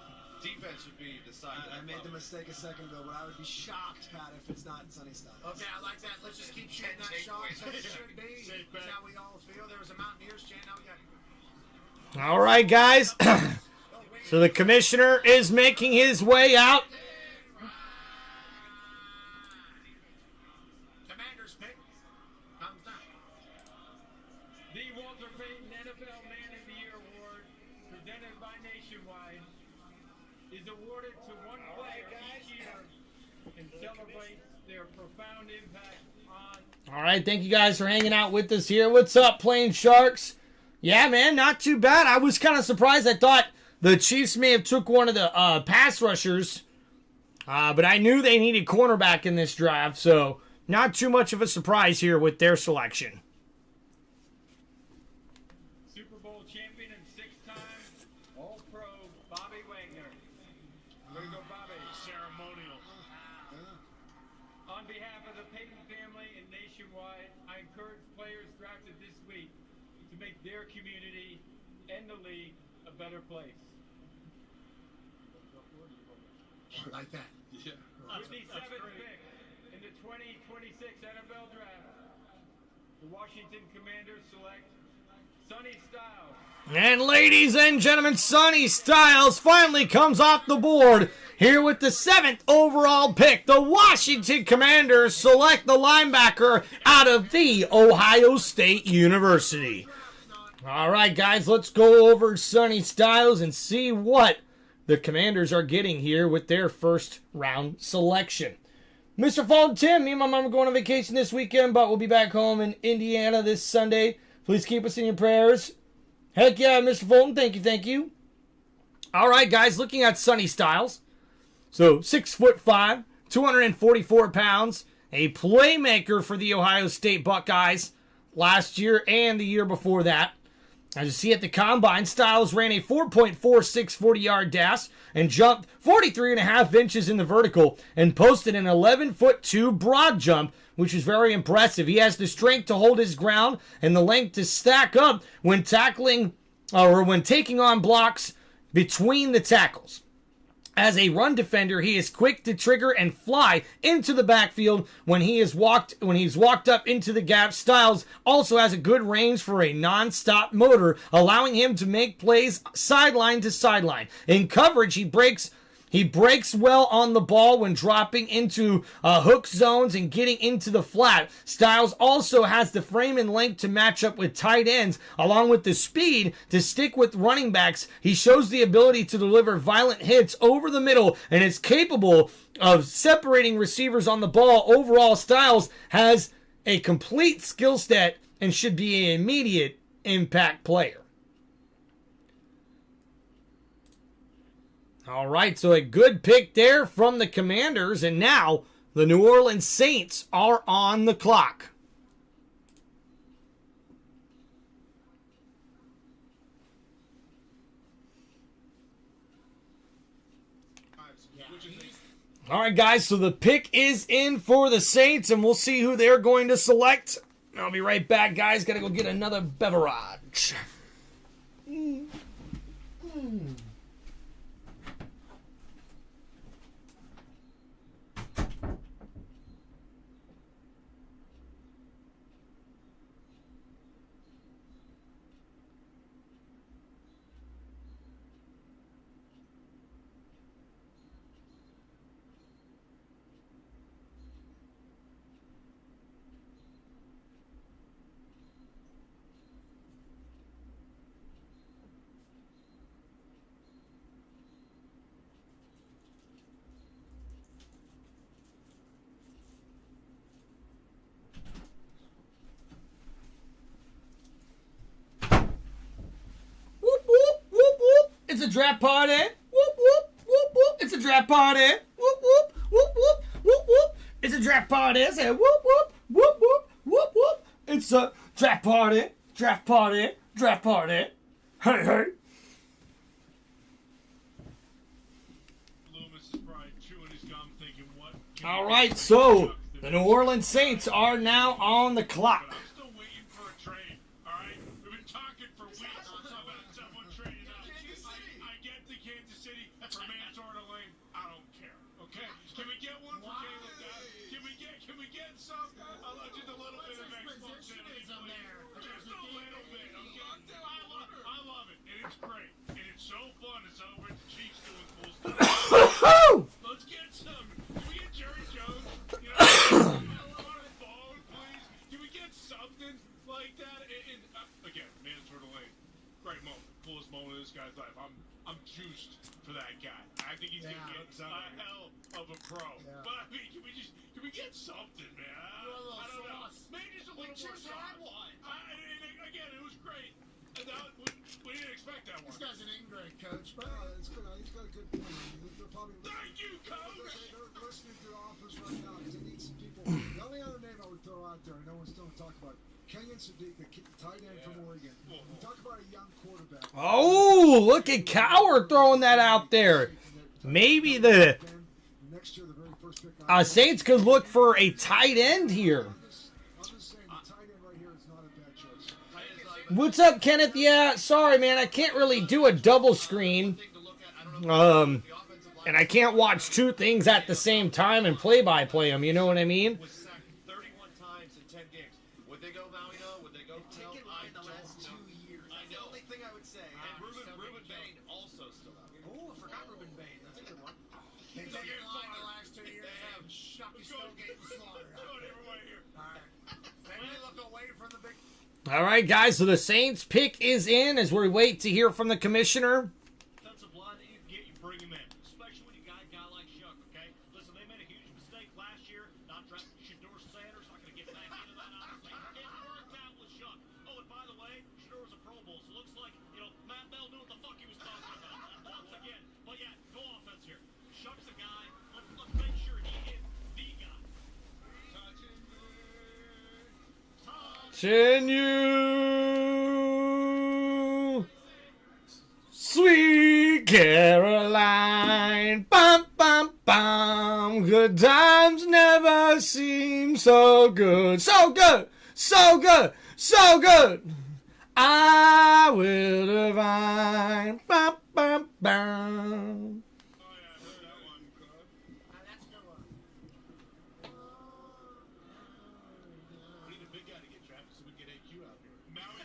defense would be the side. I made the mistake a second ago, but I would be shocked, Pat, if it's not Sunny Styles. Okay, I like that. Let's just keep shooting that shot. That should be. That's how we all feel. There was a Mountaineers chant. Now we got. All right, guys. So the commissioner is making his way out. Commanders pick comes down. The Walter Payton NFL Man of the Year Award, presented by Nationwide, is awarded to one player each year and celebrates their profound impact on. All right, thank you guys for hanging out with us here. What's up, Plain Sharks? Yeah, man, not too bad. I was kind of surprised. I thought the Chiefs may have took one of the pass rushers, but I knew they needed cornerback in this draft, so not too much of a surprise here with their selection. Super Bowl champion and 6-time All-Pro Bobby Wagner. Way to go, Bobby. Ceremonial. On behalf of the Payton family and Nationwide, I encourage players drafted this week to make their community and the league a better place. I like that. Yeah. With the 7th pick in the 2026 NFL Draft, the Washington Commanders select Sonny Styles. And ladies and gentlemen, Sonny Styles finally comes off the board here with the 7th overall pick. The Washington Commanders select the linebacker out of the Ohio State University. All right, guys, let's go over Sonny Styles and see what the Commanders are getting here with their first round selection. Mr. Fulton Tim, me and my mom are going on vacation this weekend, but we'll be back home in Indiana this Sunday. Please keep us in your prayers. Heck yeah, Mr. Fulton, thank you. All right, guys, looking at Sonny Styles. So 6'5", 244 pounds, a playmaker for the Ohio State Buckeyes last year and the year before that. As you see at the Combine, Styles ran a 4.46 40-yard dash and jumped 43.5 inches in the vertical and posted an 11'2" broad jump, which is very impressive. He has the strength to hold his ground and the length to stack up when tackling or when taking on blocks between the tackles. As a run defender, he is quick to trigger and fly into the backfield when he's walked up into the gap. Styles also has a good range for a non-stop motor, allowing him to make plays sideline to sideline. In coverage, he breaks well on the ball when dropping into hook zones and getting into the flat. Styles also has the frame and length to match up with tight ends, along with the speed to stick with running backs. He shows the ability to deliver violent hits over the middle and is capable of separating receivers on the ball. Overall, Styles has a complete skill set and should be an immediate impact player. All right, so a good pick there from the Commanders, and now the New Orleans Saints are on the clock. All right, guys, so the pick is in for the Saints, and we'll see who they're going to select. I'll be right back, guys. Got to go get another beverage. It's a draft party. Whoop, whoop, whoop, whoop. It's a draft party. Whoop, whoop, whoop, whoop, whoop, whoop. It's a draft party. I said whoop, whoop, whoop, whoop, whoop, whoop. It's a draft party. Draft party. Draft party. Hey, hey. Loomis is probably chewing his gum thinking, what? All right, so the New Orleans Saints are now on the clock. I'm still waiting for a trade, all right? We've been talking for weeks about someone trading up. I get the Kansas City for Mansour Lane. I don't care, okay? Can we get one for Caleb Dowd? Can we get some? Just a little bit of exclusivity there. Just a little bit, okay? I love it, and it's great. And it's so fun to celebrate the Chiefs doing cool stuff. Let's get some. Can we get Jerry Jones? You know, on his phone, please. Can we get something like that? And again, Mansour Lane, great moment, coolest moment of this guy's life. I'm juiced for that guy. I think he's gonna get a hell of a pro. Yeah. But I mean, can we get something, man? I don't know. Maybe just a little more sauce. Again, it was great. We didn't expect that one. This guy's an in-grade coach, but he's got a good point. They're probably Thank you, coach. They're listening to the office right now because they need some people. The only other name I would throw out there, no one's still talking about, Kenyon Sadiq, the tight end from Oregon. We talk about a young quarterback. Oh, look at Coward throwing that out there. Maybe the Saints could look for a tight end here. What's up, Kenneth? Yeah, sorry, man. I can't really do a double screen. And I can't watch two things at the same time and play-by-play them. You know what I mean? 31 times in 10 games. Would they go Maui? Would they go Taken in the last 2 years. That's the only thing I would say. And Ruben Bain also still out. Oh, I forgot Ruben Bain. That's a good one. They took it far the last 2 years. They have Shucky Stogate and Slaughter. All right. Maybe look away from the big. All right, guys. So the Saints pick is in as we wait to hear from the commissioner. Defensive line that you can get, you bring him in. Especially when you got a guy like Shuck, okay? Listen, they made a huge mistake last year, not drafting Shedeur Sanders. Not going to get back into that, obviously. It worked out with Shuck. Oh, and by the way, Shedeur was a Pro Bowl, so it looks like, Matt Bell knew what the fuck he was talking about. Once again. But yeah, no offense here. Shuck's a guy. Let's make sure he is the guy. Continue, sweet Caroline, bum, bum, bum. Good times never seem so good. So good, so good, so good. I will divine, bum, bum, bum. We need a big guy to get drafted so we can get AQ out here. Maui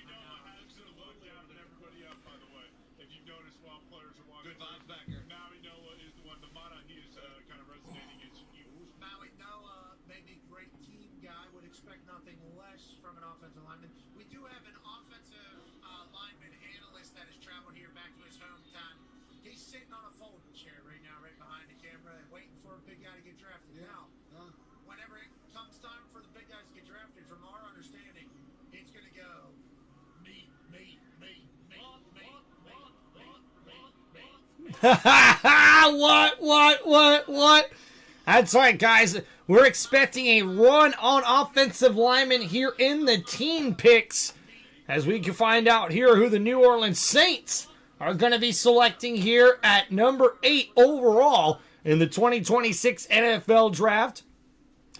Noah has looked out and everybody up, by the way. If you've noticed while players are walking. Good vibes back here. Maui Noah is the one. The mana he is kind of resonating is huge. Maui Noah, maybe great team guy, would expect nothing less from an offensive lineman. We do have an offensive lineman analyst that has traveled here back to his hometown. He's sitting on a folding chair right now, right behind the camera, waiting for a big guy to get drafted. Now, whenever it comes time for the What? That's right, guys. We're expecting a run on offensive linemen here in the team picks, as we can find out here who the New Orleans Saints are going to be selecting here at number 8 overall in the 2026 NFL Draft.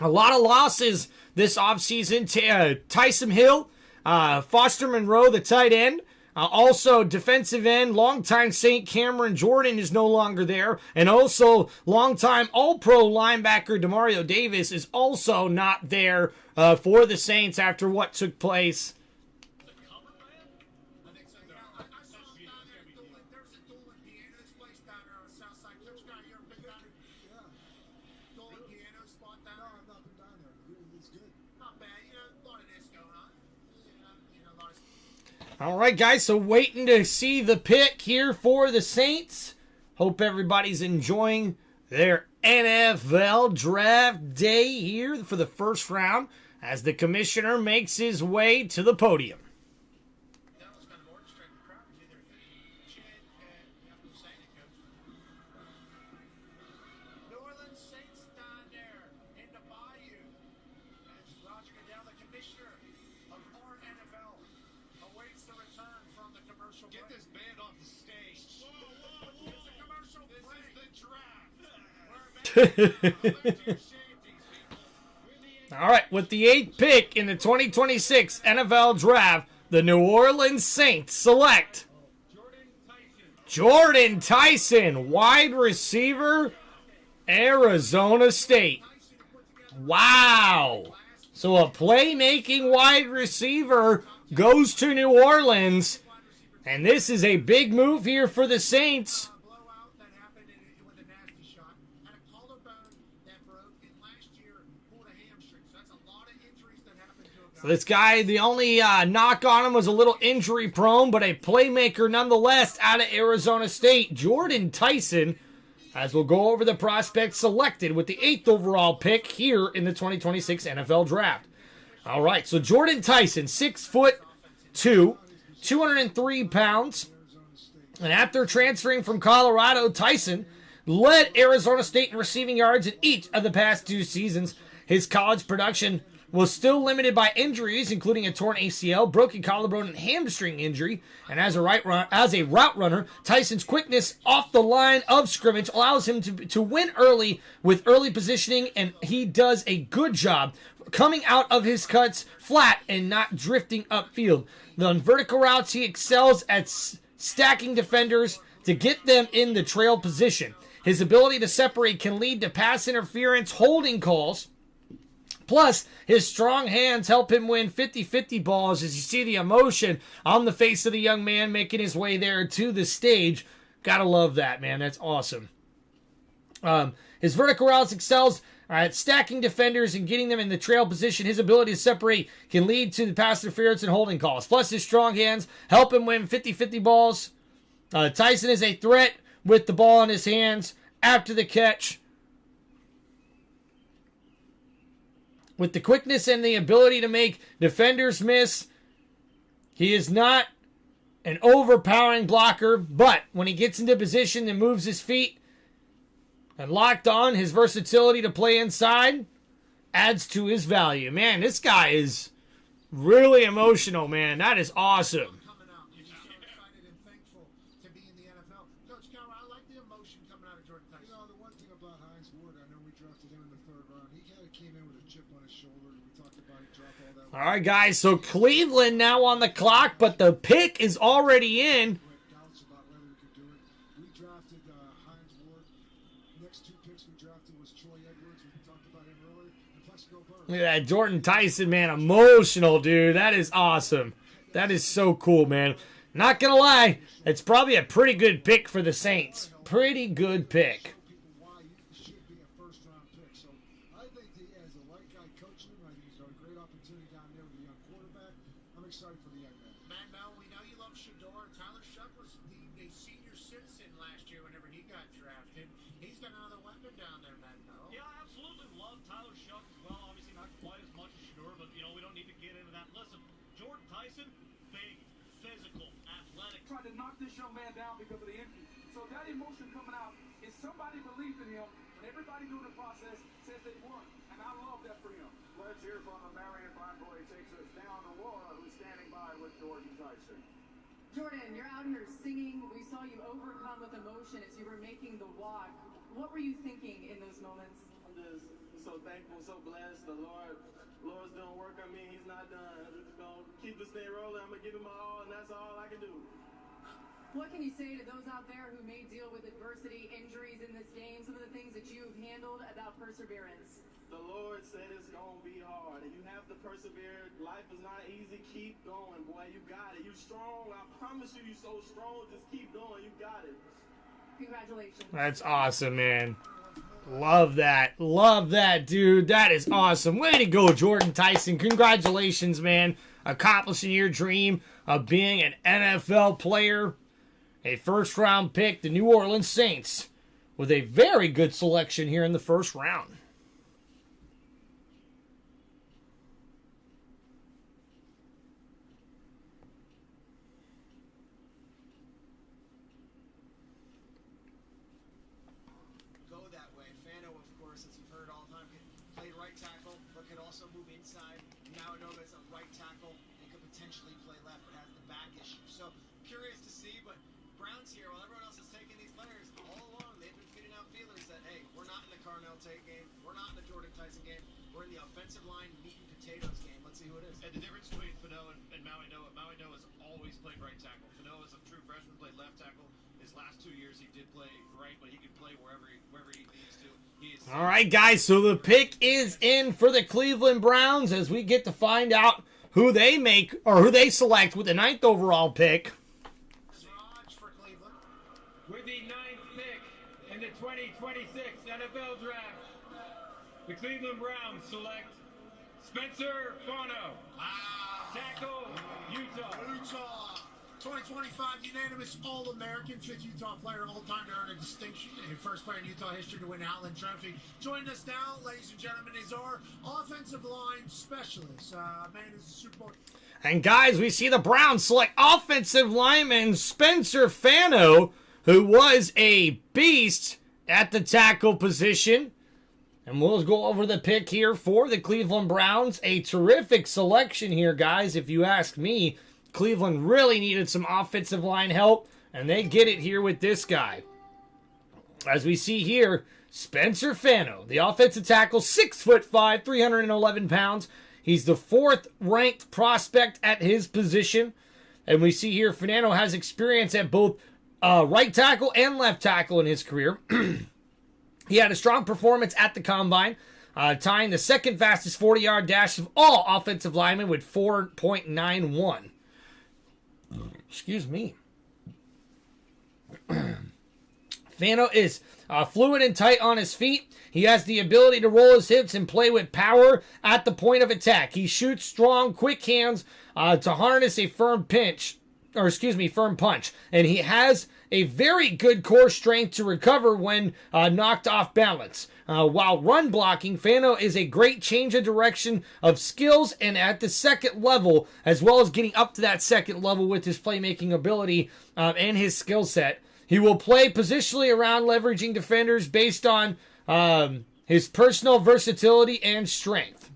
A lot of losses this offseason to Tyson Hill, Foster Monroe, the tight end. Also, defensive end, longtime Saint Cameron Jordan is no longer there. And also, longtime All-Pro linebacker Demario Davis is also not there for the Saints after what took place. All right, guys, so waiting to see the pick here for the Saints. Hope everybody's enjoying their NFL Draft Day here for the first round as the commissioner makes his way to the podium. Get this band off the stage. This is the draft. All right, with the 8th pick in the 2026 NFL Draft, the New Orleans Saints select Jordan Tyson, wide receiver, Arizona State. Wow. So a playmaking wide receiver goes to New Orleans. And this is a big move here for the Saints. So this guy, the only knock on him was a little injury prone, but a playmaker nonetheless out of Arizona State. Jordan Tyson, as we'll go over the prospects selected with the 8th overall pick here in the 2026 NFL Draft. All right, so Jordan Tyson, 6'2", 203 pounds. And after transferring from Colorado, Tyson led Arizona State in receiving yards in each of the past 2 seasons. His college production was still limited by injuries, including a torn ACL, broken collarbone, and hamstring injury. And as a route runner, Tyson's quickness off the line of scrimmage allows him to win early with early positioning, and he does a good job coming out of his cuts flat and not drifting upfield. On vertical routes, he excels at stacking defenders to get them in the trail position. His ability to separate can lead to pass interference holding calls. Plus, his strong hands help him win 50-50 balls as you see the emotion on the face of the young man making his way there to the stage. Gotta love that, man. That's awesome. His vertical routes excels at stacking defenders and getting them in the trail position. His ability to separate can lead to the pass interference and holding calls. Plus, his strong hands help him win 50-50 balls. Tyson is a threat with the ball in his hands after the catch. With the quickness and the ability to make defenders miss, he is not an overpowering blocker, but when he gets into position and moves his feet and locked on, his versatility to play inside adds to his value. Man, this guy is really emotional, man. That is awesome. All right, guys, so Cleveland now on the clock, but the pick is already in. Look at that, Jordan Tyson, man, emotional, dude. That is awesome. That is so cool, man. Not going to lie, it's probably a pretty good pick for the Saints. Pretty good pick. Tried to knock this young man down because of the injury. So that emotion coming out is somebody believed in him when everybody during the process says they won. And I love that for him. Let's hear from the Marion Fine Boy. Takes us down to Laura, who's standing by with Jordan Tyson. Jordan, you're out here singing. We saw you overcome with emotion as you were making the walk. What were you thinking in those moments? I'm just so thankful, so blessed. The Lord's doing work on me. He's not done. I'm just gonna keep this thing rolling. I'm gonna give it my all, and that's all I can do. What can you say to those out there who may deal with adversity, injuries in this game, some of the things that you've handled about perseverance? The Lord said it's gonna be hard, and you have to persevere. Life is not easy. Keep going, boy. You got it. You strong. I promise you, you're so strong. Just keep going. You got it. Congratulations. That's awesome, man. Love that. Love that, dude. That is awesome. Way to go, Jordan Tyson. Congratulations, man. Accomplishing your dream of being an NFL player. A first-round pick, the New Orleans Saints, with a very good selection here in the first round. Go that way. Fano, of course, as you've heard all the time, played right tackle, but can also move inside. Now I know that's a right tackle and could potentially play left, but has the back issue. So curious to see, but Browns here, while everyone else is taking these players, all along they've been feeding out feelers that, hey, we're not in the Carnell Tate game, we're not in the Jordan Tyson game, we're in the offensive line meat and potatoes game. Let's see who it is. And the difference between Fano and Maui Noah has always played right tackle. Fano is a true freshman, played left tackle. His last 2 years he did play right, but he could play wherever he needs to. All right, guys, so the pick is in for the Cleveland Browns as we get to find out who they make or who they select with the 9th overall pick. With the 9th pick in the 2026 NFL Draft, the Cleveland Browns select Spencer Fano, tackle, Utah. 2025 unanimous All-American, 5th Utah player all-time to earn a distinction, and first player in Utah history to win Outland Trophy. Joining us now, ladies and gentlemen, is our offensive line specialist. Man who's a Super Bowl. And guys, we see the Browns select offensive lineman Spencer Fano, who was a beast at the tackle position. And we'll go over the pick here for the Cleveland Browns. A terrific selection here, guys, if you ask me. Cleveland really needed some offensive line help, and they get it here with this guy. As we see here, Spencer Fano, the offensive tackle, 6'5", 311 pounds. He's the 4th ranked prospect at his position. And we see here Fano has experience at both right tackle and left tackle in his career. He had a strong performance at the Combine, tying the 2nd fastest 40-yard dash of all offensive linemen with 4.91. Excuse me. Fano is fluid and tight on his feet. He has the ability to roll his hips and play with power at the point of attack. He shoots strong, quick hands to harness a firm punch. And he has a very good core strength to recover when knocked off balance. While run blocking, Fano is a great change of direction of skills and at the 2nd level, as well as getting up to that 2nd level with his playmaking ability and his skill set. He will play positionally around leveraging defenders based on his personal versatility and strength.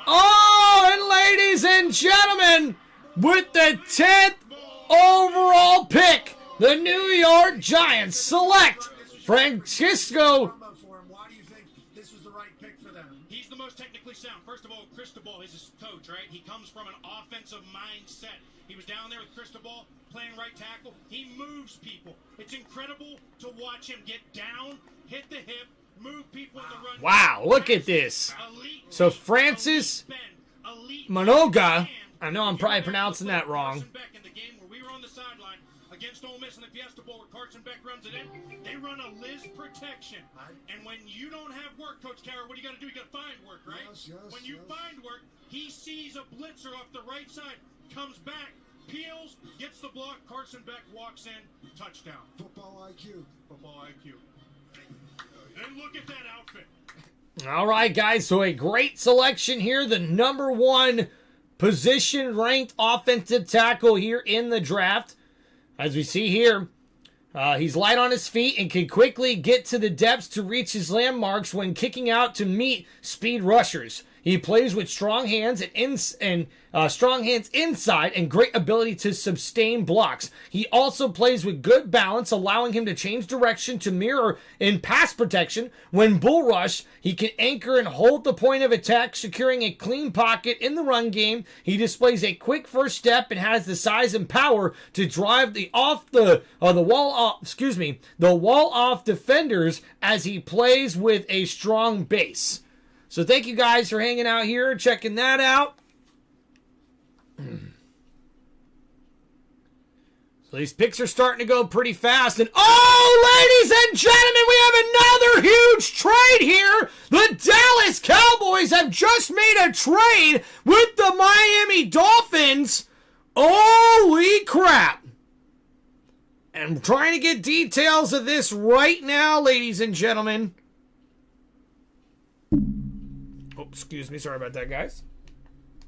Oh, and ladies and gentlemen, with the 10th overall pick, the New York Giants select Francisco. Why do you think this was the right pick for them? He's the most technically sound. First of all, Cristobal is his coach, right? He comes from an offensive mindset. He was down there with Cristobal playing right tackle. He moves people. It's incredible to watch him get down, hit the hip, move people in the run. Wow, look at this. So Francis Manoga, I know I'm probably pronouncing that wrong. In the game where we were on the sideline against Ole Miss in the Fiesta Bowl where Carson Beck runs it in, they run a Liz protection. And when you don't have work, Coach Carroll, what do you got to do? You got to find work, right? When you find work, he sees a blitzer off the right side, comes back, peels, gets the block, Carson Beck walks in, touchdown. Football IQ. Football IQ. And look at that outfit. All right, guys, so a great selection here. The number 1 position-ranked offensive tackle here in the draft. As we see here, he's light on his feet and can quickly get to the depths to reach his landmarks when kicking out to meet speed rushers. He plays with strong hands and strong hands inside and great ability to sustain blocks. He also plays with good balance, allowing him to change direction to mirror in pass protection. When bull rush, he can anchor and hold the point of attack, securing a clean pocket in the run game. He displays a quick first step and has the size and power to drive the wall off defenders as he plays with a strong base. So thank you guys for hanging out here, checking that out. So these picks are starting to go pretty fast. And oh, ladies and gentlemen, we have another huge trade here. The Dallas Cowboys have just made a trade with the Miami Dolphins. Holy crap. And I'm trying to get details of this right now, ladies and gentlemen. Oh, excuse me. Sorry about that, guys.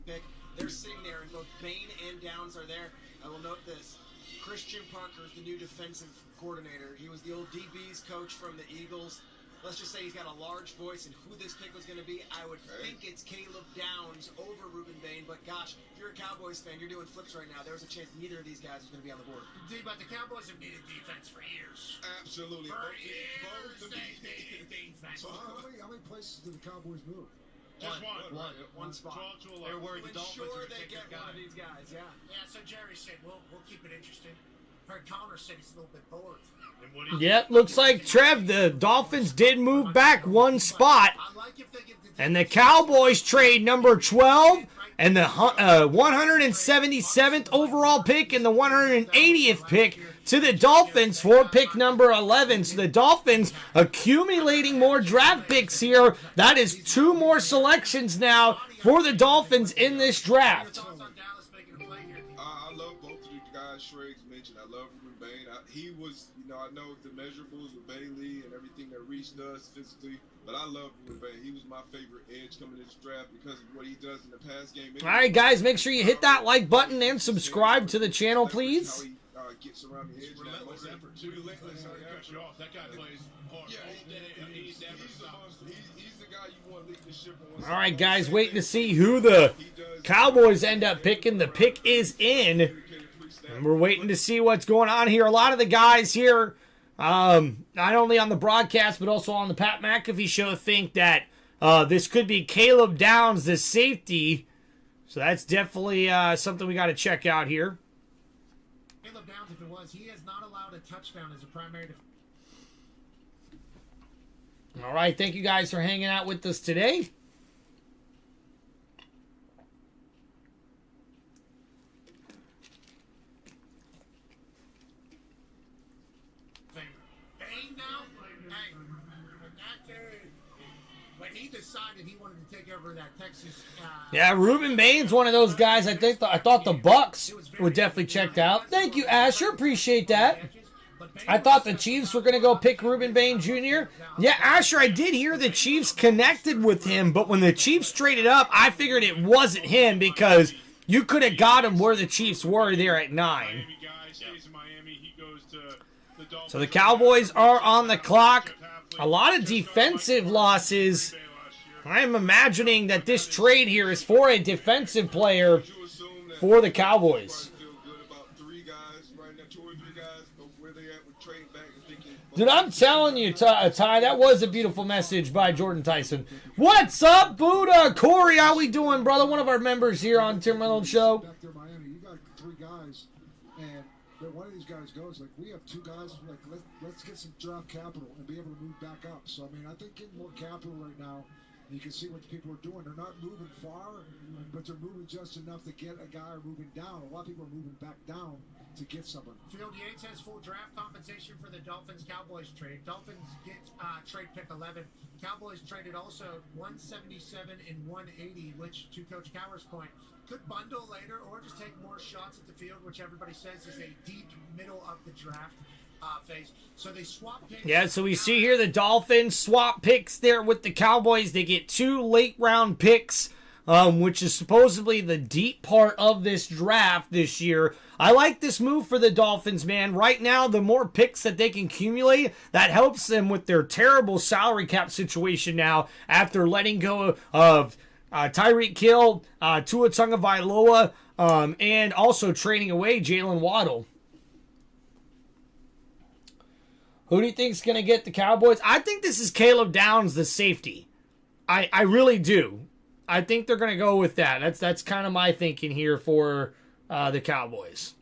They're sitting there, and both Bain and Downs are there. I will note this. Christian Parker is the new defensive coordinator. He was the old DB's coach from the Eagles. Let's just say he's got a large voice, and who this pick was going to be, I would think it's Caleb Downs over Ruben Bain. But gosh, if you're a Cowboys fan, you're doing flips right now. There's a chance neither of these guys is going to be on the board. But the Cowboys have needed defense for years. Absolutely. For years they needed defense. So how many places did the Cowboys move? Just One spot. 12 to 11. They're worried the Dolphins are going to they take get their one guy. of these guys, yeah. Yeah, so Jerry said, we'll keep it interesting. Heard Connor said he's a little bit bored. Yep, looks like, Trev, the Dolphins did move back one spot. And the Cowboys trade number 12 and the 177th overall pick and the 180th pick to the Dolphins for pick number 11. So the Dolphins accumulating more draft picks here. That is 2 more selections now for the Dolphins in this draft. I love both of the guys Schrags mentioned. I love Ruben Bain. He was, I know the measurables with Bailey and everything that Reese does physically, but I love Ruben Bain. He was my favorite edge coming into this draft because of what he does in the pass game. All right, guys, make sure you hit that like button and subscribe to the channel, please. Gets around the edge. Relentless effort. Relentless. Cut you off. That guy plays hard. Yeah, he's the guy you want to lead the ship on. All right, guys, waiting to see who the Cowboys end up picking. The pick is in, and we're waiting to see what's going on here. A lot of the guys here, not only on the broadcast but also on the Pat McAfee show, think that this could be Caleb Downs, the safety. So that's definitely something we got to check out here. Caleb Downs, if it was, he has not allowed a touchdown as a primary defense. All right, thank you guys for hanging out with us today. Bain now? Hey, when he decided he wanted to take over that Texas... Yeah, Ruben Bain's one of those guys. I thought the Bucks would definitely check out. Thank you, Asher. Appreciate that. I thought the Chiefs were going to go pick Ruben Bain Jr. Yeah, Asher, I did hear the Chiefs connected with him, but when the Chiefs traded up, I figured it wasn't him because you could have got him where the Chiefs were there at 9. So the Cowboys are on the clock. A lot of defensive losses. I'm imagining that this trade here is for a defensive player for the Cowboys. Dude, I'm telling you, Ty, that was a beautiful message by Jordan Tyson. What's up, Buddha? Corey, how we doing, brother? One of our members here on Tim Reynolds Show. Back there, Miami, you got 3 guys, and one of these guys goes, like, we have 2 guys, like, let's get some draft capital and be able to move back up. So, I mean, I think getting more capital right now, you can see what people are doing. They're not moving far, but they're moving just enough to get a guy moving down. A lot of people are moving back down to get someone. Field Yates has full draft compensation for the Dolphins-Cowboys trade. Dolphins get trade pick 11. Cowboys traded also 177 and 180, which, to Coach Cowher's point, could bundle later or just take more shots at the field, which everybody says is a deep middle of the draft phase. So they swap picks. Yeah, so we see here the Dolphins swap picks there with the Cowboys. They get 2 late-round picks which is supposedly the deep part of this draft this year. I like this move for the Dolphins, man. Right now, the more picks that they can accumulate, that helps them with their terrible salary cap situation now after letting go of Tyreek Hill, Tua Tagovailoa, and also trading away Jalen Waddle. Who do you think is going to get the Cowboys? I think this is Caleb Downs, the safety. I really do. I think they're going to go with that. That's kind of my thinking here for the Cowboys.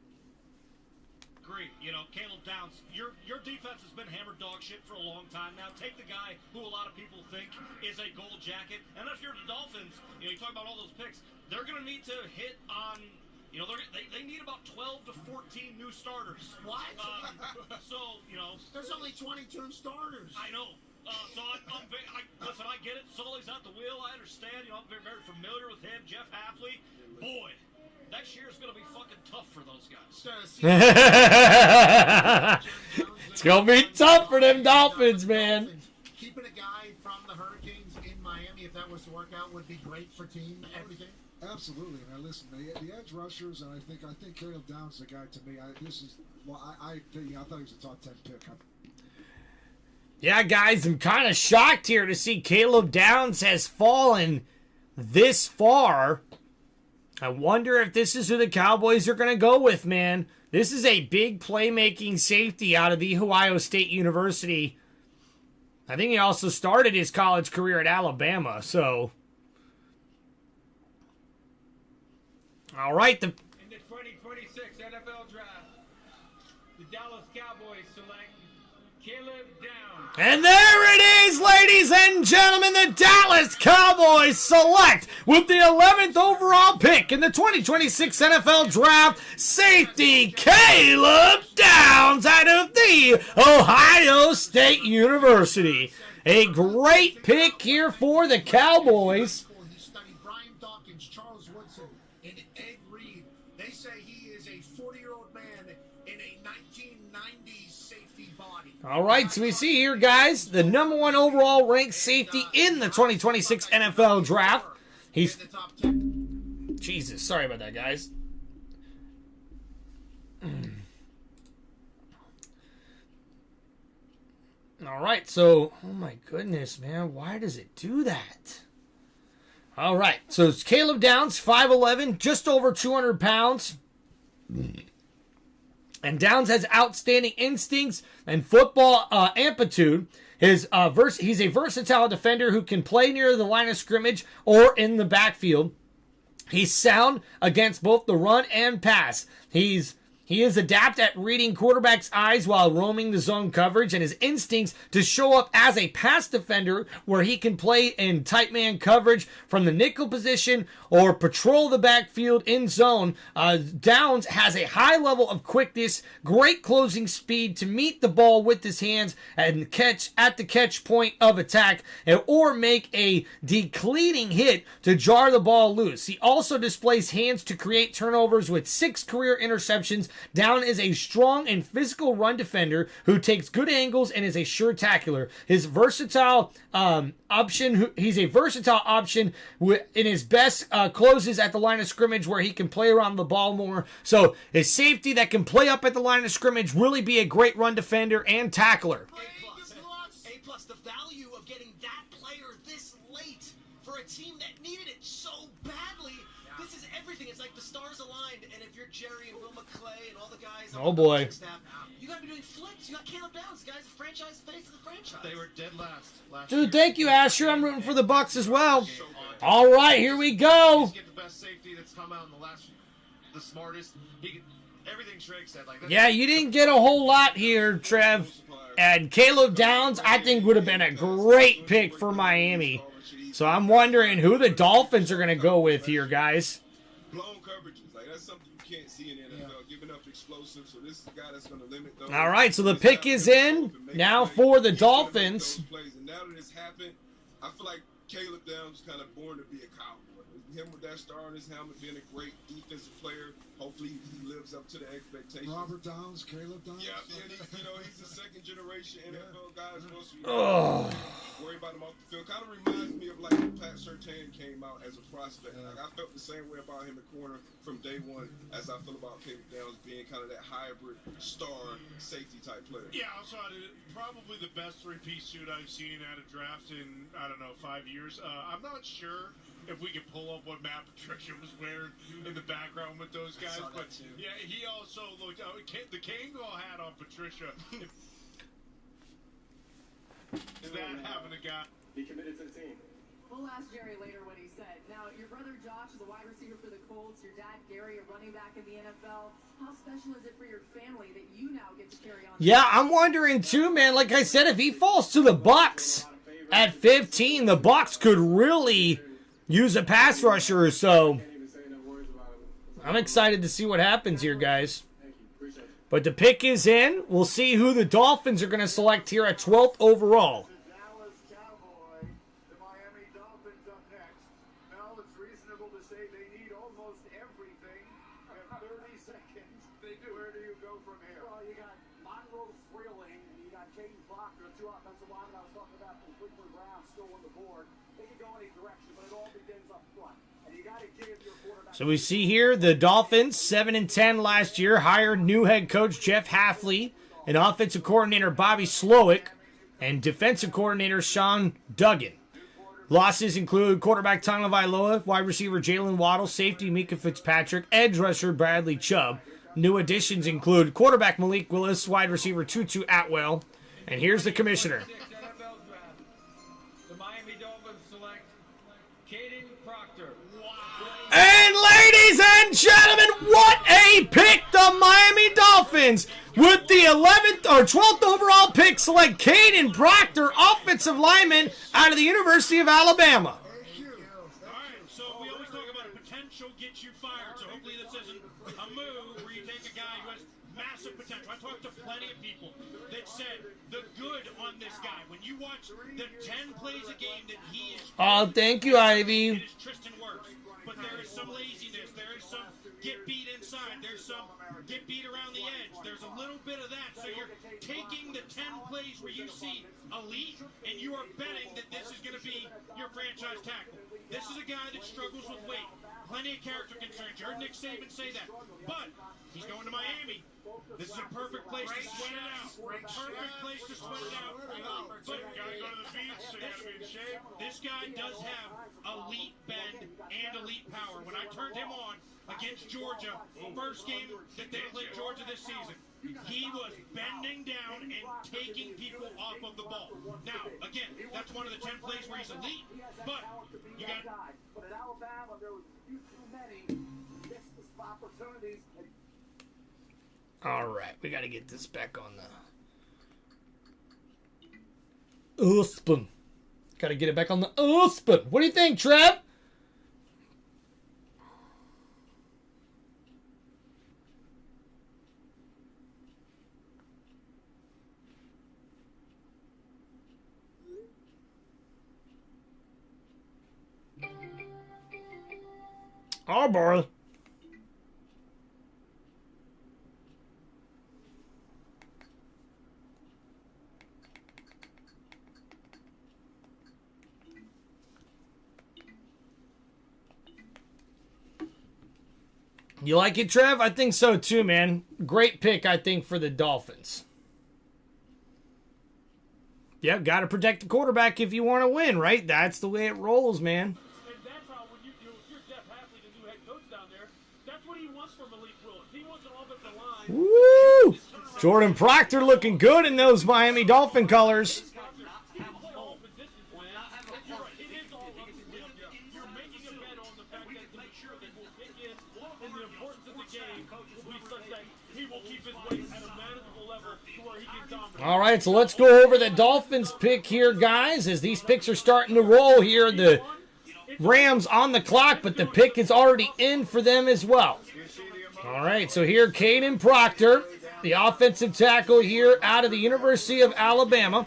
Agree. You know, Caleb Downs, your defense has been hammered dog shit for a long time now. Take the guy who a lot of people think is a gold jacket. And if you're the Dolphins, you know, you talk about all those picks, they're going to need to hit on, you know, they need about 12 to 14 new starters. What? So, you know. There's only 22 starters. I know. So listen, I get it. Sully's at the wheel. I understand. You know, I'm very, very familiar with him. Jeff Hafley. Boy, next year's going to be fucking tough for those guys. It's going to be tough for them Dolphins, man. Keeping a guy from the Hurricanes in Miami, if that was to work out, would be great for team everything. Absolutely. Now listen, the edge rushers, and I think Caleb Downs is the guy to me. I thought he was a top 10 pick. Yeah, guys, I'm kind of shocked here to see Caleb Downs has fallen this far. I wonder if this is who the Cowboys are going to go with, man. This is a big playmaking safety out of the Ohio State University. I think he also started his college career at Alabama, so. All right. In the 2026 NFL Draft, the Dallas Cowboys select Caleb Downs. And there it is, ladies and gentlemen. The Dallas Cowboys select with the 11th overall pick in the 2026 NFL Draft, safety Caleb Downs out of the Ohio State University. A great pick here for the Cowboys. He studied Brian Dawkins, Charles Woodson, and Ed Reed. They say he is a 40-year-old man in a 1990s safety body. All right, so we see here, guys, the number 1 overall ranked safety in the 2026 NFL Draft. He's... Jesus, sorry about that, guys. All right, so, oh my goodness, man, why does it do that? All right, so it's Caleb Downs, 5'11", just over 200 pounds. And Downs has outstanding instincts and football amplitude. He's a versatile defender who can play near the line of scrimmage or in the backfield. He's sound against both the run and pass. He is adept at reading quarterbacks' eyes while roaming the zone coverage, and his instincts to show up as a pass defender where he can play in tight man coverage from the nickel position or patrol the backfield in zone. Downs has a high level of quickness, great closing speed to meet the ball with his hands and catch at the catch point of attack, or make a decleating hit to jar the ball loose. He also displays hands to create turnovers with 6 career interceptions. Down is a strong and physical run defender who takes good angles and is a sure tackler. His versatile option, he's a versatile option in his best closes at the line of scrimmage where he can play around the ball more. So his safety that can play up at the line of scrimmage, really be a great run defender and tackler. A+, the value of getting that player this late for a team that needed it so badly. This is everything. It's like the stars aligned, and if you're Jerry and Will McClay and all the guys on the staff, you gotta be doing flips. You got Caleb Downs, guys, the franchise face of the franchise. They were dead last Dude, thank you, Asher. I'm rooting for the Bucks as well. All right, here we go. Get the best safety that's come out in the smartest. Everything Shrek said. Yeah, you didn't get a whole lot here, Trev. And Caleb Downs, I think, would have been a great pick for Miami. So I'm wondering who the Dolphins are going to go with here, guys. Blown coverages, like that's something you can't see in the NFL. Giving up explosives, so this is a guy that's going to limit those. All right, so the pick is in now for the Dolphins. And now that it's happened, I feel like Caleb Downs is kind of born to be a Cowboy. him with that star on his helmet, being a great defensive player. Hopefully he lives up to the expectations. Robert Downs, Caleb Downs. Yeah, and he's a second generation NFL guy as well. So worry about him off the field. Kind of reminds me of like when Pat Surtain came out as a prospect. Like I felt the same way about him at corner from day one as I feel about Caleb Downs being kind of that hybrid star safety type player. Yeah, also probably the best three-piece suit I've seen at a draft in, I don't know, 5 years. I'm not sure if we could pull up what Matt Patricia was wearing in the background with those guys, but yeah, he also looked the Kangol hat on Patricia. Is that having a guy? He committed to the team. We'll ask Jerry later what he said. Now, your brother Josh is a wide receiver for the Colts. Your dad Gary, a running back in the NFL. How special is it for your family that you now get to carry on? Yeah, I'm wondering too, man. Like I said, if he falls to the Bucks at 15, the Bucks could really use a pass rusher. So I'm excited to see what happens here, guys. But the pick is in. We'll see who the Dolphins are going to select here at 12th overall. So we see here the Dolphins, 7-10 last year, hired new head coach Jeff Hafley, and offensive coordinator Bobby Slowick, and defensive coordinator Sean Duggan. Losses include quarterback Tagovailoa, wide receiver Jalen Waddle, safety Mika Fitzpatrick, edge rusher Bradley Chubb. New additions include quarterback Malik Willis, wide receiver Tutu Atwell, and here's the commissioner. And ladies and gentlemen, what a pick! The Miami Dolphins with the 11th or 12th overall pick select Caden Proctor, offensive lineman out of the University of Alabama. Alright, so we always talk about a potential gets you fired, so hopefully this isn't a move where you take a guy who has massive potential. I talked to plenty of people that said the good on this guy. When you watch the 10 plays a game that he is... Oh, thank you, Ivy. It is Tristan Wirfs. But there is some laziness. There is some get beat inside. There's some get beat around the edge. There's a little bit of that. So you're taking the 10 plays where you see elite, and you are betting that this is going to be your franchise tackle. This is a guy that struggles with weight. Plenty of character concerns. You heard Nick Saban say that. But he's going to Miami. This is a perfect place to sweat it out. Perfect place to sweat it out. But you gotta go to the beach, so you gotta be in shape. This guy does have elite bend and elite power. When I turned him on against Georgia, first game that they played Georgia this season, he was bending down and taking people off of the ball. Now, again, that's one of the 10 plays where he's elite, but you got... But at Alabama, there was too many missed opportunities. All right, we got to get this back on the Uspen. Got to get it back on the Uspen. What do you think, Trev? Oh, boy. You like it, Trev? I think so too, man. Great pick, I think, for the Dolphins. Yeah, got to protect the quarterback if you want to win, right? That's the way it rolls, man. And that's how, when if you're Jeff Hafley, the new head coach down there, that's what he wants from Malik Willis. He wants an offensive line. Woo! Jordan Proctor looking good in those Miami Dolphin colors. All right, so let's go over the Dolphins pick here, guys, as these picks are starting to roll here. The Rams on the clock, but the pick is already in for them as well. All right, so here, Caden Proctor, the offensive tackle here out of the University of Alabama.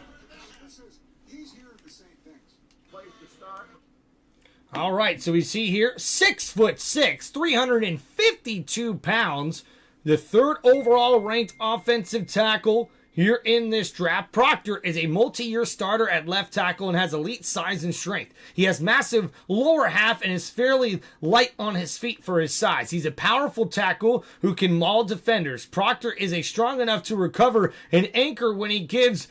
All right, so we see here 6'6", 352 pounds, the third overall ranked offensive tackle here in this draft. Proctor is a multi-year starter at left tackle and has elite size and strength. He has massive lower half and is fairly light on his feet for his size. He's a powerful tackle who can maul defenders. Proctor is strong enough to recover and anchor when he gives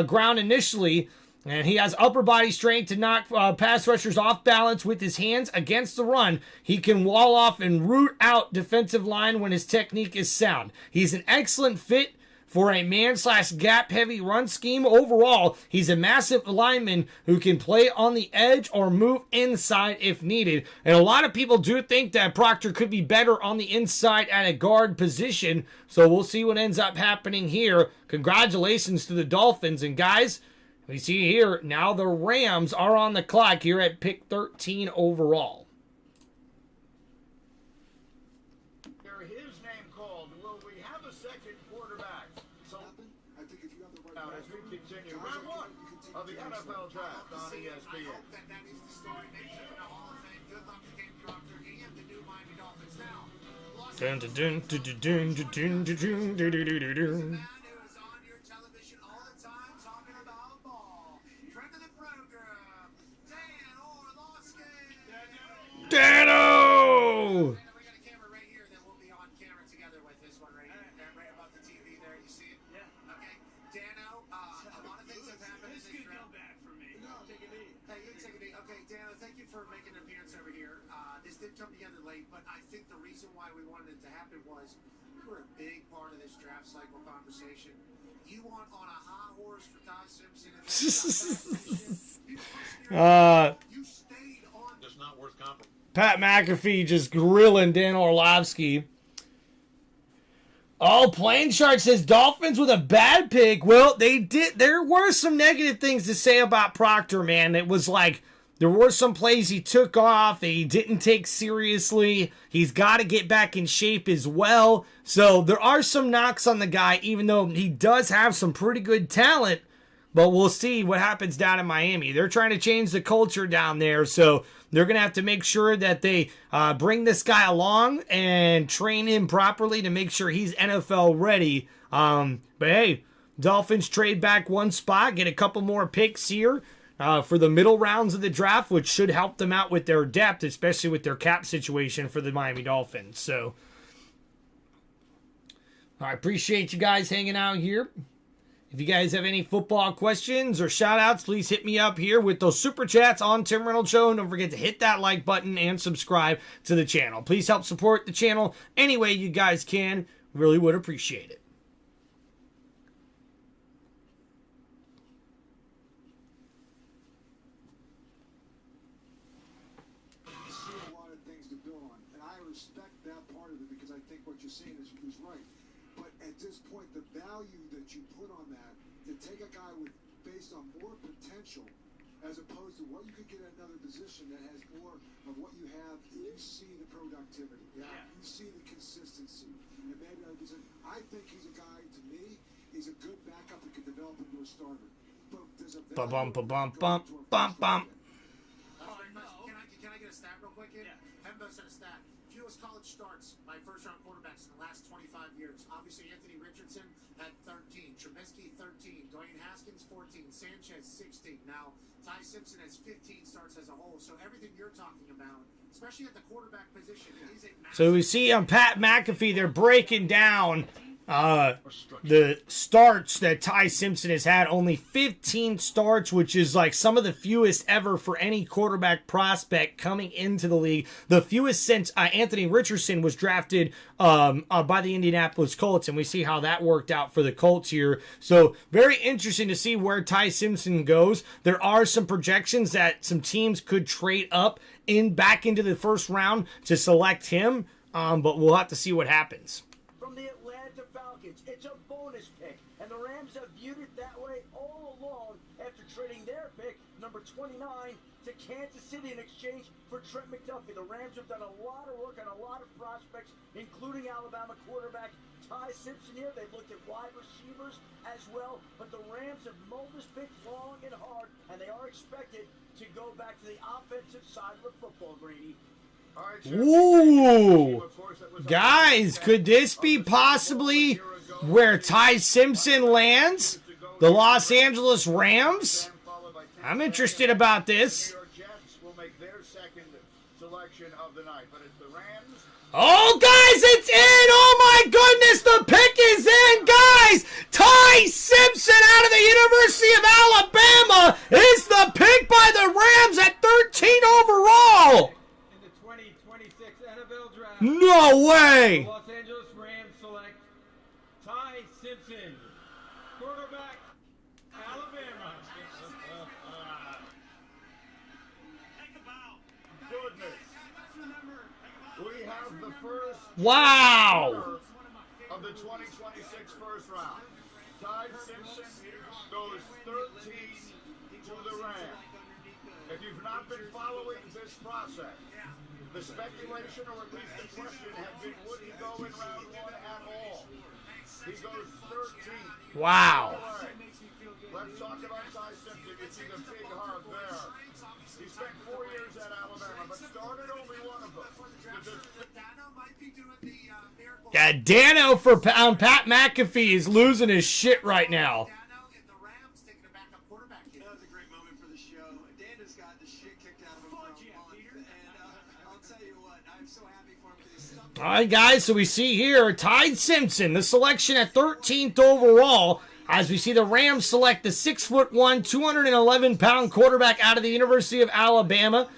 ground initially. And he has upper body strength to knock pass rushers off balance with his hands against the run. He can wall off and root out defensive line when his technique is sound. He's an excellent fit for a man/gap heavy run scheme. Overall, he's a massive lineman who can play on the edge or move inside if needed. And a lot of people do think that Proctor could be better on the inside at a guard position. So we'll see what ends up happening here. Congratulations to the Dolphins. And guys, we see here, now the Rams are on the clock here at pick 13 overall. His name called. Will we have a second quarterback? So, I think if you have the right now as we continue, round one of the NFL Draft on ESPN. I hope that is the story. They keep in the Hall of Fame. Good luck to Dave Proctor and the new Miami Dolphins. Now, Dun, dun, dun, dun, dun, dun, dun, dun, dun, dun, dun, dun. Dano! We got a camera right here that will be on camera together with this one right here. Right above the TV there. You see it? Yeah. Okay. Dano, a lot of things have happened. This could come back for me. No, take a knee. Hey, you take a knee. Okay, Dano, thank you for making an appearance over here. This did come together late, but I think the reason why we wanted it to happen was you were a big part of this draft cycle conversation. You went on a high horse for Ty Simpson. You stayed on. Just not worth compromising. Pat McAfee just grilling Dan Orlovsky. Oh, Plain Shark says Dolphins with a bad pick. Well, they did. There were some negative things to say about Proctor, man. It was like there were some plays he took off that he didn't take seriously. He's got to get back in shape as well. So there are some knocks on the guy, even though he does have some pretty good talent. But we'll see what happens down in Miami. They're trying to change the culture down there, so they're going to have to make sure that they bring this guy along and train him properly to make sure he's NFL ready. But hey, Dolphins trade back one spot, get a couple more picks here for the middle rounds of the draft, which should help them out with their depth, especially with their cap situation for the Miami Dolphins. So I appreciate you guys hanging out here. If you guys have any football questions or shout-outs, please hit me up here with those super chats on Tim Reynolds Show. And don't forget to hit that like button and subscribe to the channel. Please help support the channel any way you guys can. Really would appreciate it. You see a lot of things to build on, and I respect that part of it because I think what you're saying is right. But at this point, the value that you put on that, to take a guy with based on more potential as opposed to what you could get at another position that has more of what you have, you see the productivity, you see the consistency, and maybe I think he's a guy, to me, he's a good backup that could develop into a starter. But there's a Bum, bum, bum, bum, bum, bum. Can I get a stat real quick here? Hembo said a stat. Fewest college starts by first-round quarterbacks in the last 25 years. Obviously, Anthony Richardson had 13, Trubisky 13, Dwayne Haskins 14, Sanchez 16. Now, Ty Simpson has 15 starts as a whole. So everything you're talking about, especially at the quarterback position, is a massive. So we see on Pat McAfee, they're breaking down the starts that Ty Simpson has had. Only 15 starts, which is like some of the fewest ever for any quarterback prospect coming into the league. The fewest since Anthony Richardson was drafted by the Indianapolis Colts, and we see how that worked out for the Colts here. So very interesting to see where Ty Simpson goes. There are some projections that some teams could trade up back into the first round to select him, but we'll have to see what happens. From the Atlanta Falcons, it's a bonus pick. and the Rams have viewed it that way all along after trading their pick, number 29, to Kansas City in exchange for Trent McDuffie. The Rams have done a lot of work on a lot of prospects, including Alabama quarterback Ty Simpson here. They've looked at wide receivers as well, but the Rams have mulled this pick long and hard, and they are expected to go back to the offensive side of the football, Greeny. Ooh. Guys, could this be possibly where Ty Simpson lands? The Los Angeles Rams? I'm interested about this. Oh, guys, it's in! Oh, my goodness, the pick is in, guys! Ty Simpson out of the University of Alabama is the pick by the Rams at 13 overall! In the 2026 NFL Draft, no way! the Los Angeles Rams select Ty Simpson, quarterback, Alabama. Goodness. We have the first Wow! of the 2026 first round. Ty Simpson goes 13 to the Rams. If you've not been following this process, the speculation, or at least the question, had been, would he go in round one at all? He goes 13. Wow. Let's talk about Ty Simpson. You see the big hug there. He spent 4 years at Alabama, but started only one of them. Yeah, Dano for Pat McAfee is losing his shit right now. All right, guys, so we see here Ty Simpson, the selection at 13th overall, as we see the Rams select the 6'1", 211-pound quarterback out of the University of Alabama.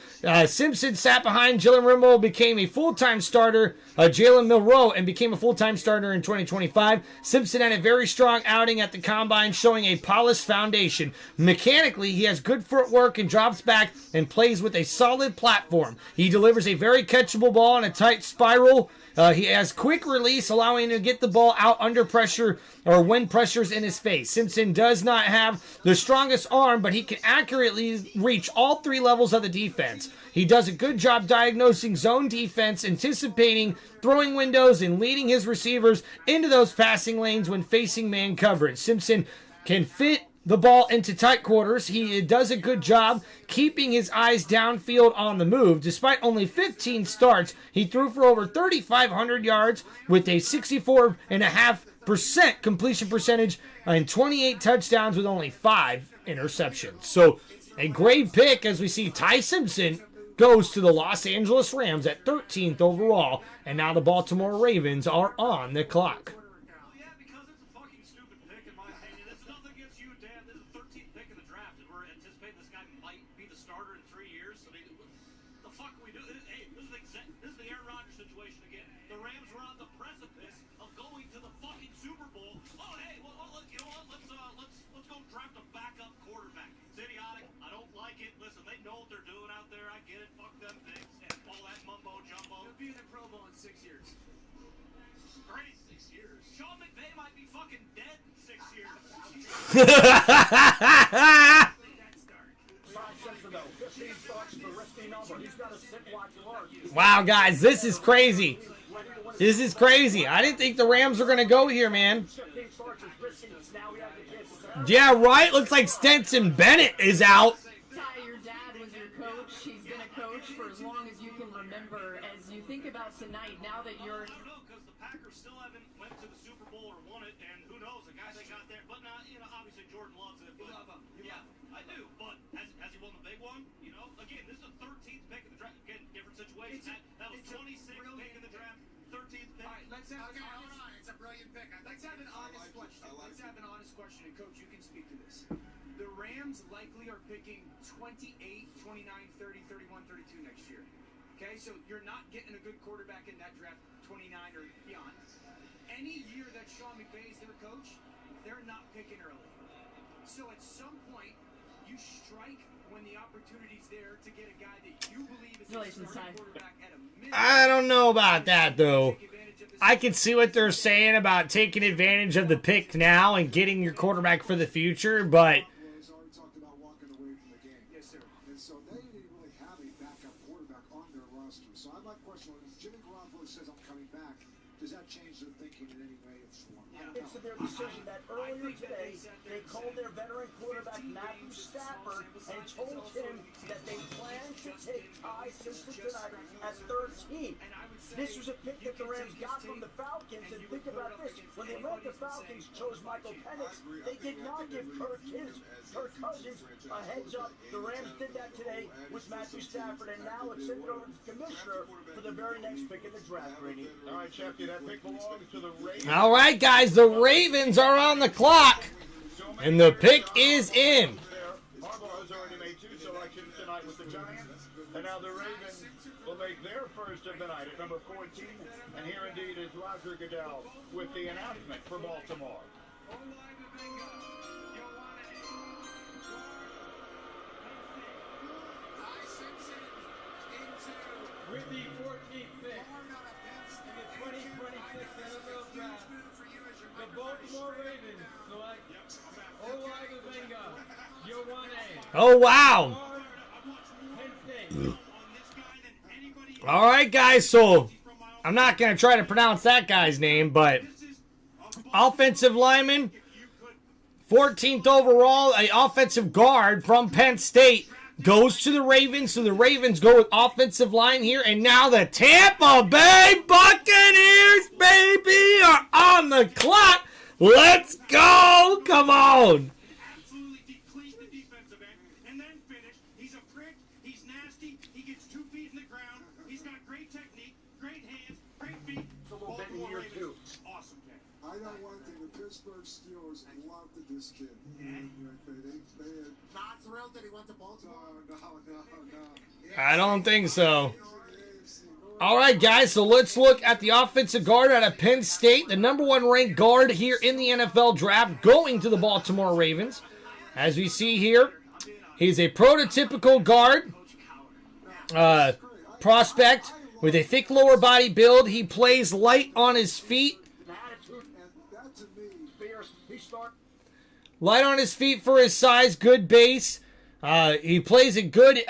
Simpson sat behind Jalen Milroe, became a full-time starter, Jalen Milroe, and became a full-time starter in 2025. Simpson had a very strong outing at the Combine, showing a polished foundation. Mechanically, he has good footwork and drops back and plays with a solid platform. He delivers a very catchable ball in a tight spiral. He has quick release, allowing him to get the ball out under pressure or when pressure's in his face. Simpson does not have the strongest arm, but he can accurately reach all three levels of the defense. He does a good job diagnosing zone defense, anticipating throwing windows, and leading his receivers into those passing lanes when facing man coverage. Simpson can fit the ball into tight quarters. He does a good job keeping his eyes downfield on the move. Despite only 15 starts, he threw for over 3,500 yards with a 64.5% completion percentage and 28 touchdowns with only 5 interceptions. So a great pick as we see Ty Simpson goes to the Los Angeles Rams at 13th overall, and now the Baltimore Ravens are on the clock. Wow, guys, this is crazy. This is crazy. I didn't think the Rams were going to go here, man. Yeah, right? Looks like Stetson Bennett is out. Ty, your dad was your coach. He's been a coach for as long as you can remember. As you think about tonight, now that you're... It's a brilliant pick. Let's have an honest question. Let's have an honest question, and Coach, you can speak to this. The Rams likely are picking 28, 29, 30, 31, 32 next year. Okay, so you're not getting a good quarterback in that draft, 29 or beyond. Any year that Sean McVay is their coach, they're not picking early. So at some point, you strike when the opportunity's there to get a guy that you believe is a starting quarterback at a minimum. I don't know about that, though. I can see what they're saying about taking advantage of the pick now and getting your quarterback for the future, but He's already talked about walking away from the game. Yes, sir. And so they didn't really have a backup quarterback on their roster. So I might question when Jimmy Garoppolo says I'm coming back, does that change their thinking in any way? It's their decision that earlier today they called their veteran quarterback Matthew Stafford and told him that they plan to take Ty Simpson tonight as third team. This was a pick that the Rams got from the Falcons, and think about this. When the Atlanta Falcons chose Michael Penix, they did not give Kirk Cousins a heads up. The Rams did that today with Matthew Stafford, and now let's send it over to the commissioner for the very next pick in the draft, Brady. All right, Shefty, that pick belongs to the Ravens. all right, guys, the Ravens are on the clock, and the pick is in. Harbaugh has already made 2 selections tonight with the Giants, and now the Ravens will make their first of the night at number 14. And here indeed is Roger Goodell with the announcement for Baltimore. With the 14th pick in the 2026 NFL Draft, the Baltimore Ravens select Olajuwonga Ioane. Oh, wow. Penn State. All right, guys, so I'm not going to try to pronounce that guy's name, but offensive lineman, 14th overall, an offensive guard from Penn State, goes to the Ravens, so the Ravens go with offensive line here, and now the Tampa Bay Buccaneers, baby, are on the clock. Let's go. Come on. Absolutely deplete the defensive end and then finish. He's a prick. He's nasty. He gets 2 feet in the ground. He's got great technique, great hands, great feet. It's a little bit here, too. Awesome game. I know one thing, the Pittsburgh Steelers loved this kid. They had Not thrilled that he went to Baltimore. no. I don't think so. All right, guys, so let's look at the offensive guard out of Penn State, the number 1 ranked guard here in the NFL draft, going to the Baltimore Ravens. As we see here, he's a prototypical guard prospect with a thick lower body build. He plays light on his feet. Light on his feet for his size, good base. He plays a good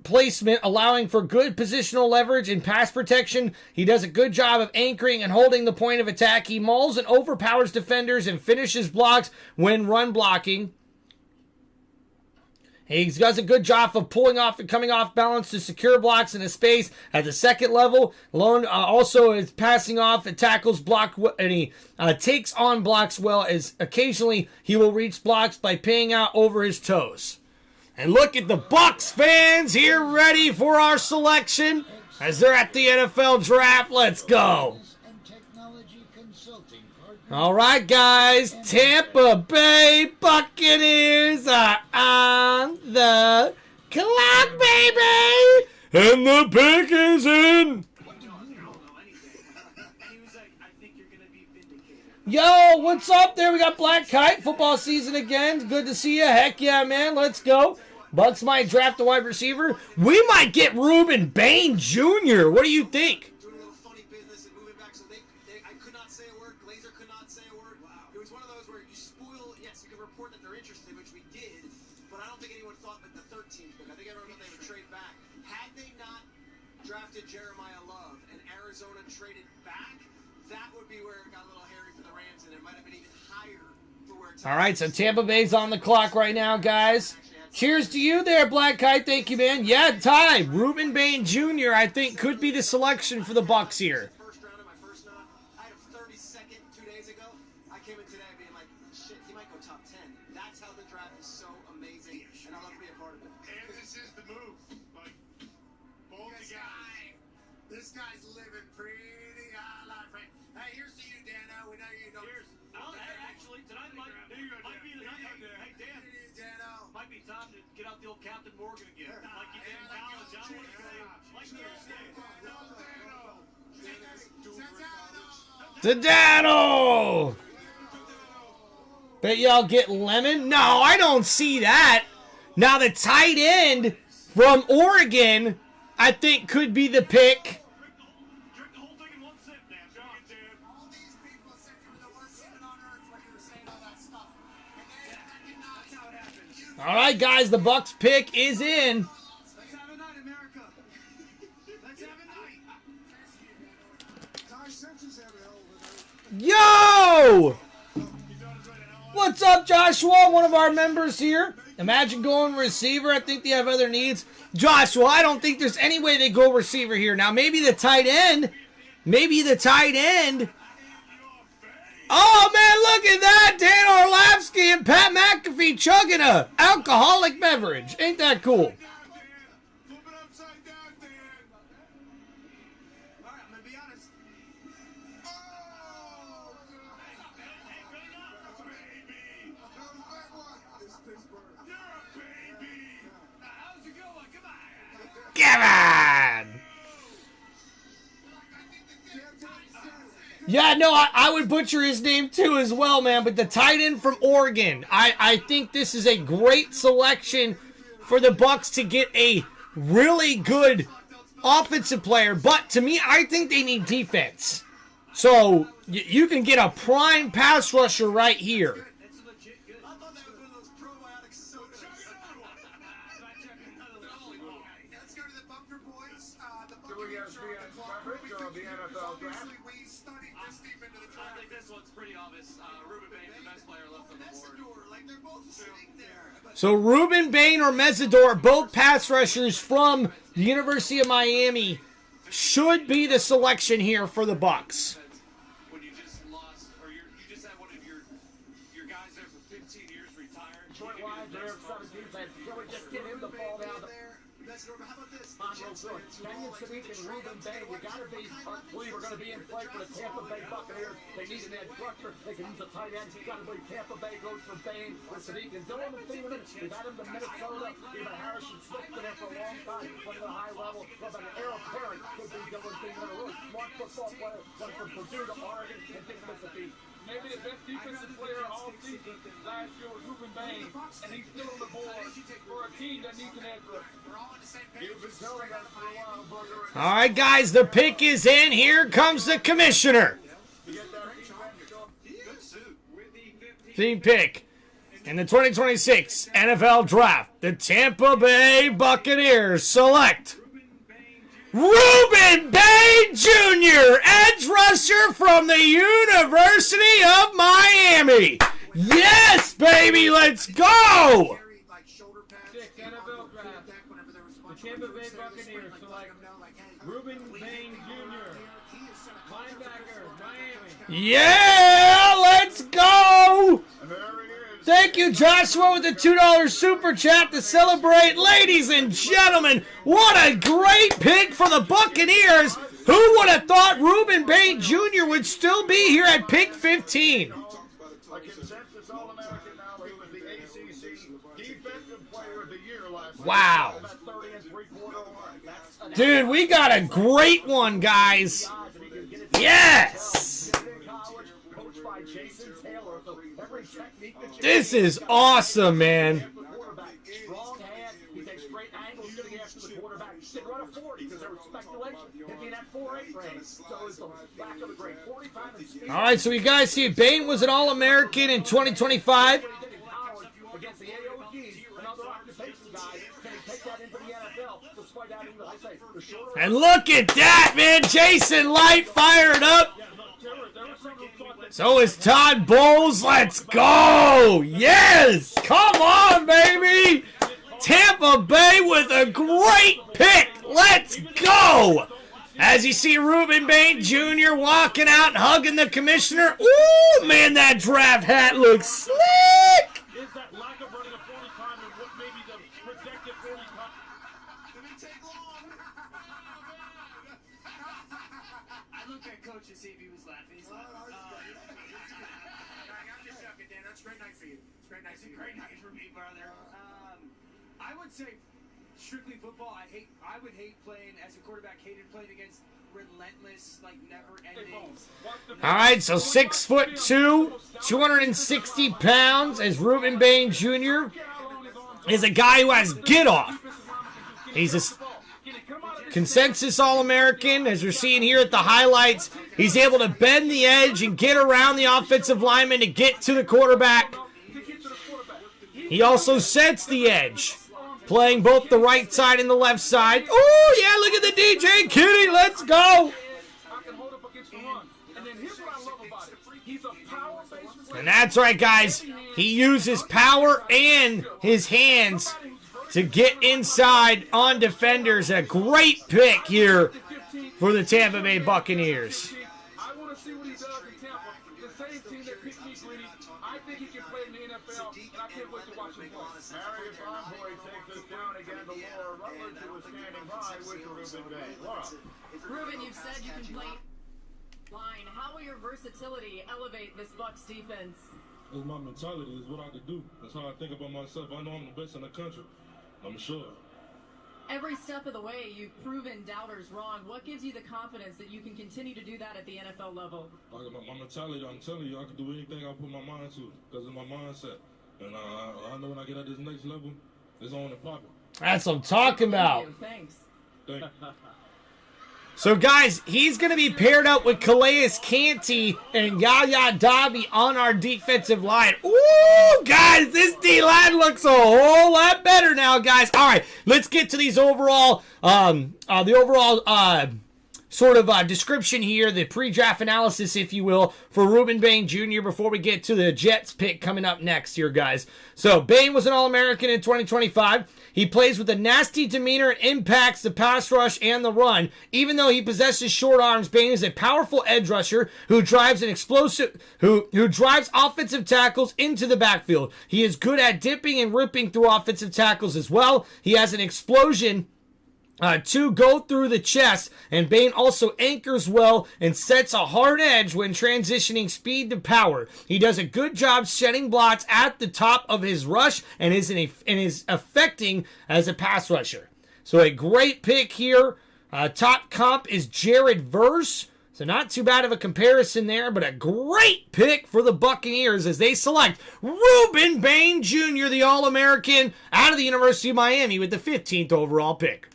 placement, allowing for good positional leverage and pass protection. He does a good job of anchoring and holding the point of attack. He mauls and overpowers defenders and finishes blocks when run blocking. He does a good job of pulling off and coming off balance to secure blocks in a space at the second level. Lone also is passing off and tackles block, and he takes on blocks well, as occasionally he will reach blocks by paying out over his toes. And look at the Bucs fans here ready for our selection as they're at the NFL draft. Let's go. All right, guys, Tampa Bay Buccaneers are on the clock, baby! And the pick is in! Yo, what's up there? We got Black Kite, football season again. Good to see you. Heck yeah, man, let's go. Bucks might draft a wide receiver. We might get Ruben Bain Jr. What do you think? Jeremiah Love and Arizona traded back, that would be where it got a little hairy for the Rams, and it might have been even higher for where it's All right, so Tampa Bay's on the clock right now, guys. Cheers to you there, Black Kite. Thank you, man. Yeah, Ty. Ruben Bain Jr., I think, could be the selection for the Bucs here. first round in my first round. I had him 32nd 2 days ago. I came in today being like, shit, he might go top 10. That's how the draft is so amazing, and I'd love to be a part of it. And this is the move. Like, both together. This guy's living pretty high life, right? Hey, here's to you, Dano. We know you don't. Cheers. Oh, hey, actually, tonight might be the night. Hey, Dan. Might be time to get out the old Captain Morgan again. Like you did in college. I want to say, like Dano! Bet y'all get Lemon? No, I don't see that. Now, the tight end from Oregon, I think, could be the pick. All right, guys, the Bucks pick is in. Let's have a night, America. Let's have a night. Ty Simpson's having a hell of a night. Yo! What's up, Joshua? One of our members here. Imagine going receiver. I think they have other needs. Joshua, I don't think there's any way they go receiver here. Now, maybe the tight end. Maybe the tight end. Oh, man, look at that. Dan Orlovsky and Pat McAfee chugging a alcoholic beverage. Ain't that cool? Kevin! Yeah, no, I would butcher his name too as well, man. But the tight end from Oregon, I think this is a great selection for the Bucks to get a really good offensive player. But to me, I think they need defense. So you can get a prime pass rusher right here. So Ruben Bain or Mesidor, both pass rushers from the University of Miami, should be the selection here for the Bucks. When you just lost, or you just had one of your guys there for 15 years retired. Short line there, 17 said, can we just get him to fall down? How about this? Kenyon Sadiq and Ruben Bain, you gotta be, we were gonna be in play for the Tampa Bay Buccaneers. They need an edge rusher. They can use a tight end. You gotta believe Tampa Bay goes for Bain or Sadiq. And Dylan McPherson, we've had him to Minnesota. Even Harrison Smith been there for a long time. Playing at a high level. But Aaron Perry could be Dylan McPherson, a really smart football player. Went from Purdue to Oregon and picked Mississippi. Maybe the best defensive player all season last year was Ruben Bain, and he's still on the board for a team that needs an edge rusher. All right, guys, the pick is in. Here comes the commissioner. Team pick in the 2026 NFL Draft. The Tampa Bay Buccaneers select Ruben Bain Jr., edge rusher from the University of Miami. Yes, baby, let's go. NFL Draft. The Tampa Bay Buccaneers select Ruben Bain Jr., linebacker, Miami. Yeah, let's go. Thank you, Joshua, with the $2 super chat to celebrate. Ladies and gentlemen, what a great pick for the Buccaneers. Who would have thought Ruben Bain Jr. would still be here at pick 15? A consensus All-American now. He was the ACC Defensive Player of the Year last year. Wow. Dude, we got a great one, guys. Yes. This is awesome, man. Strong hand. He takes great angles getting after the quarterback. He can run a 40 because there was speculation. He'd be in that 4.8 range. So it's the back of the grade. 45 and speed. All right, so you guys see Bain was an All-American in 2025. Against the AOGs, another occupation guy. Can he take that into the NFL? Despite having, I say, the shorter. And look at that, man. Jason Light fired up. So is Todd Bowles. Let's go. Yes. Come on, baby. Tampa Bay with a great pick. Let's go. As you see Ruben Bain Jr. walking out and hugging the commissioner. Ooh, man, that draft hat looks slick. Is that lack of running a 40 time and what maybe the projected 40 time? Didn't take long. I looked at Coach to see if he was laughing. He's laughing. I'm just joking, Dan. That's a great night for you. It's a great night. It's a great night for me, brother. I would say strictly football. I would hate playing as a quarterback. Hated playing against relentless, like never-ending. All right, so 6'2", 260 pounds as Ruben Bain Jr. is a guy who has get off. He's a consensus All-American, as you're seeing here at the highlights. He's able to bend the edge and get around the offensive lineman to get to the quarterback. He also sets the edge, playing both the right side and the left side. Oh, yeah, look at the DJ Kitty. Let's go. And that's right, guys. He uses power and his hands to get inside on defenders. A great pick here for the Tampa Bay Buccaneers. I want to see what he does in Tampa. The same team that picked me, Greedy. I think he can play in the NFL, and I can't wait to watch him play. Marius Envoy takes us down again to Laura Rutledge, who is standing by with Ruben Bay. Laura. Ruben, you've said you can play line. How will your versatility elevate this Bucs defense? It's my mentality. It's what I can do. That's how I think about myself. I know I'm the best in the country. I'm sure. Every step of the way, you've proven doubters wrong. What gives you the confidence that you can continue to do that at the NFL level? My mentality, I'm telling you, I can do anything I put my mind to because of my mindset. And I know when I get at this next level, it's on and popping. That's what I'm talking about. Thanks. Thank you. So, guys, he's going to be paired up with Calais Canty and Yaya Dobby on our defensive line. Ooh, guys, this D-line looks a whole lot better now, guys. All right, let's get to these overall, description here, the pre-draft analysis, if you will, for Ruben Bain Jr. before we get to the Jets pick coming up next here, guys. So, Bain was an All-American in 2025. He plays with a nasty demeanor and impacts the pass rush and the run. Even though he possesses short arms, Bain is a powerful edge rusher who drives who drives offensive tackles into the backfield. He is good at dipping and ripping through offensive tackles as well. He has an explosion to go through the chest, and Bain also anchors well and sets a hard edge when transitioning speed to power. He does a good job shedding blocks at the top of his rush and is affecting as a pass rusher. So a great pick here. Top comp is Jared Verse. So not too bad of a comparison there, but a great pick for the Buccaneers as they select Ruben Bain Jr., the All-American out of the University of Miami with the 15th overall pick.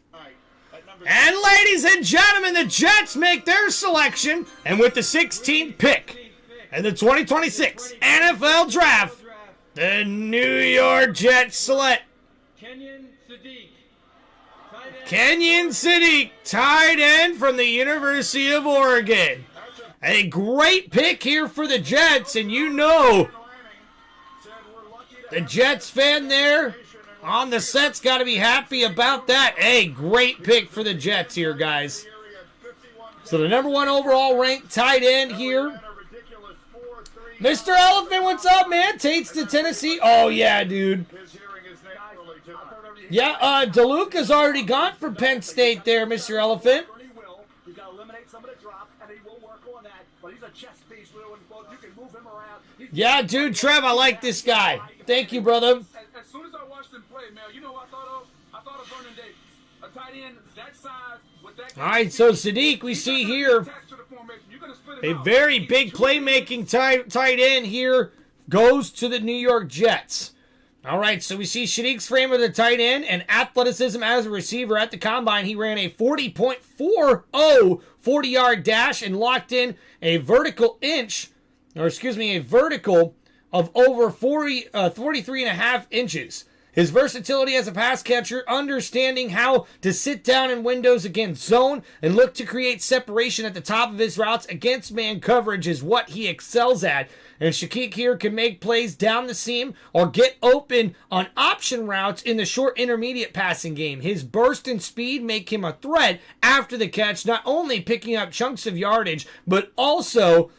And ladies and gentlemen, the Jets make their selection, and with the 16th pick in the 2026 NFL Draft, the New York Jets select Kenyon Sadiq. Kenyon Sadiq, tight end from the University of Oregon. A great pick here for the Jets, and you know the Jets fan there on the set's got to be happy about that. Hey, great pick for the Jets here, guys. So the number 1 overall ranked tight end here. Mr. Elephant, what's up, man? Tate's to Tennessee. Oh, yeah, dude. Yeah, DeLuca's already gone for Penn State there, Mr. Elephant. He's got to eliminate some of the drop, and he will work on that. But he's a chess piece, Will, and you can move him around. Yeah, dude, Trev, I like this guy. Thank you, brother. As soon as I watched him play, Mel, you know what I thought of? I thought of Vernon Davis. A tight end that size with that. All right, so Sadiq, we see here a very big playmaking tight end here goes to the New York Jets. All right, so we see Sadiq's frame of the tight end and athleticism as a receiver at the combine. He ran a 40.40 40-yard dash and locked in a vertical of over 43.5 inches. His versatility as a pass catcher, understanding how to sit down in windows against zone and look to create separation at the top of his routes against man coverage is what he excels at. And Shaquille here can make plays down the seam or get open on option routes in the short intermediate passing game. His burst and speed make him a threat after the catch, not only picking up chunks of yardage, but also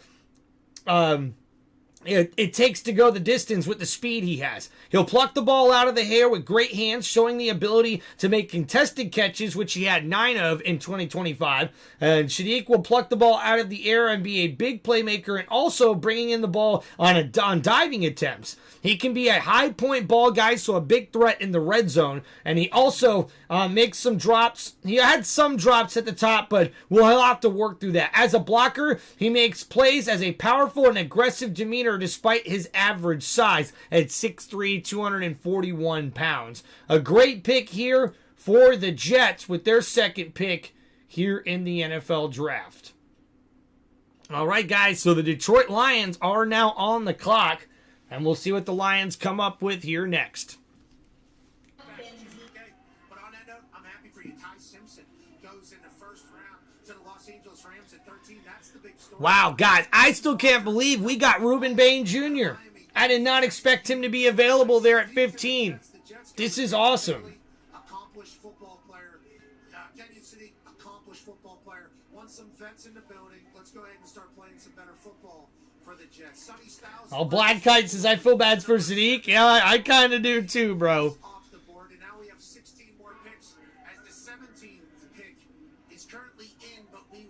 it takes to go the distance with the speed he has. He'll pluck the ball out of the air with great hands, showing the ability to make contested catches, which he had 9 of in 2025. And Sadiq will pluck the ball out of the air and be a big playmaker, and also bringing in the ball on diving attempts. He can be a high point ball guy, so a big threat in the red zone. And he also makes some drops. He had some drops at the top, but he'll have to work through that. As a blocker, he makes plays as a powerful and aggressive demeanor despite his average size at 6'3", 241 pounds. A great pick here for the Jets with their second pick here in the NFL Draft. All right, guys, so the Detroit Lions are now on the clock. And we'll see what the Lions come up with here next. But on that note, I'm happy for you. Ty Simpson goes in the first round to the Los Angeles Rams at 13. That's the big story. Wow, guys, I still can't believe we got Ruben Bain Jr. I did not expect him to be available there at 15. This is awesome. Accomplished football player. Canyon City, accomplished football player. Want some vets in the building. Let's go ahead and start playing some better football for the Jets. Sonny Styles. Oh, Black Kite says, I feel bad for Sadiq. Yeah, I kind of do too, bro. Off the board, and now we have 16 more picks as the 17th pick is currently in, but we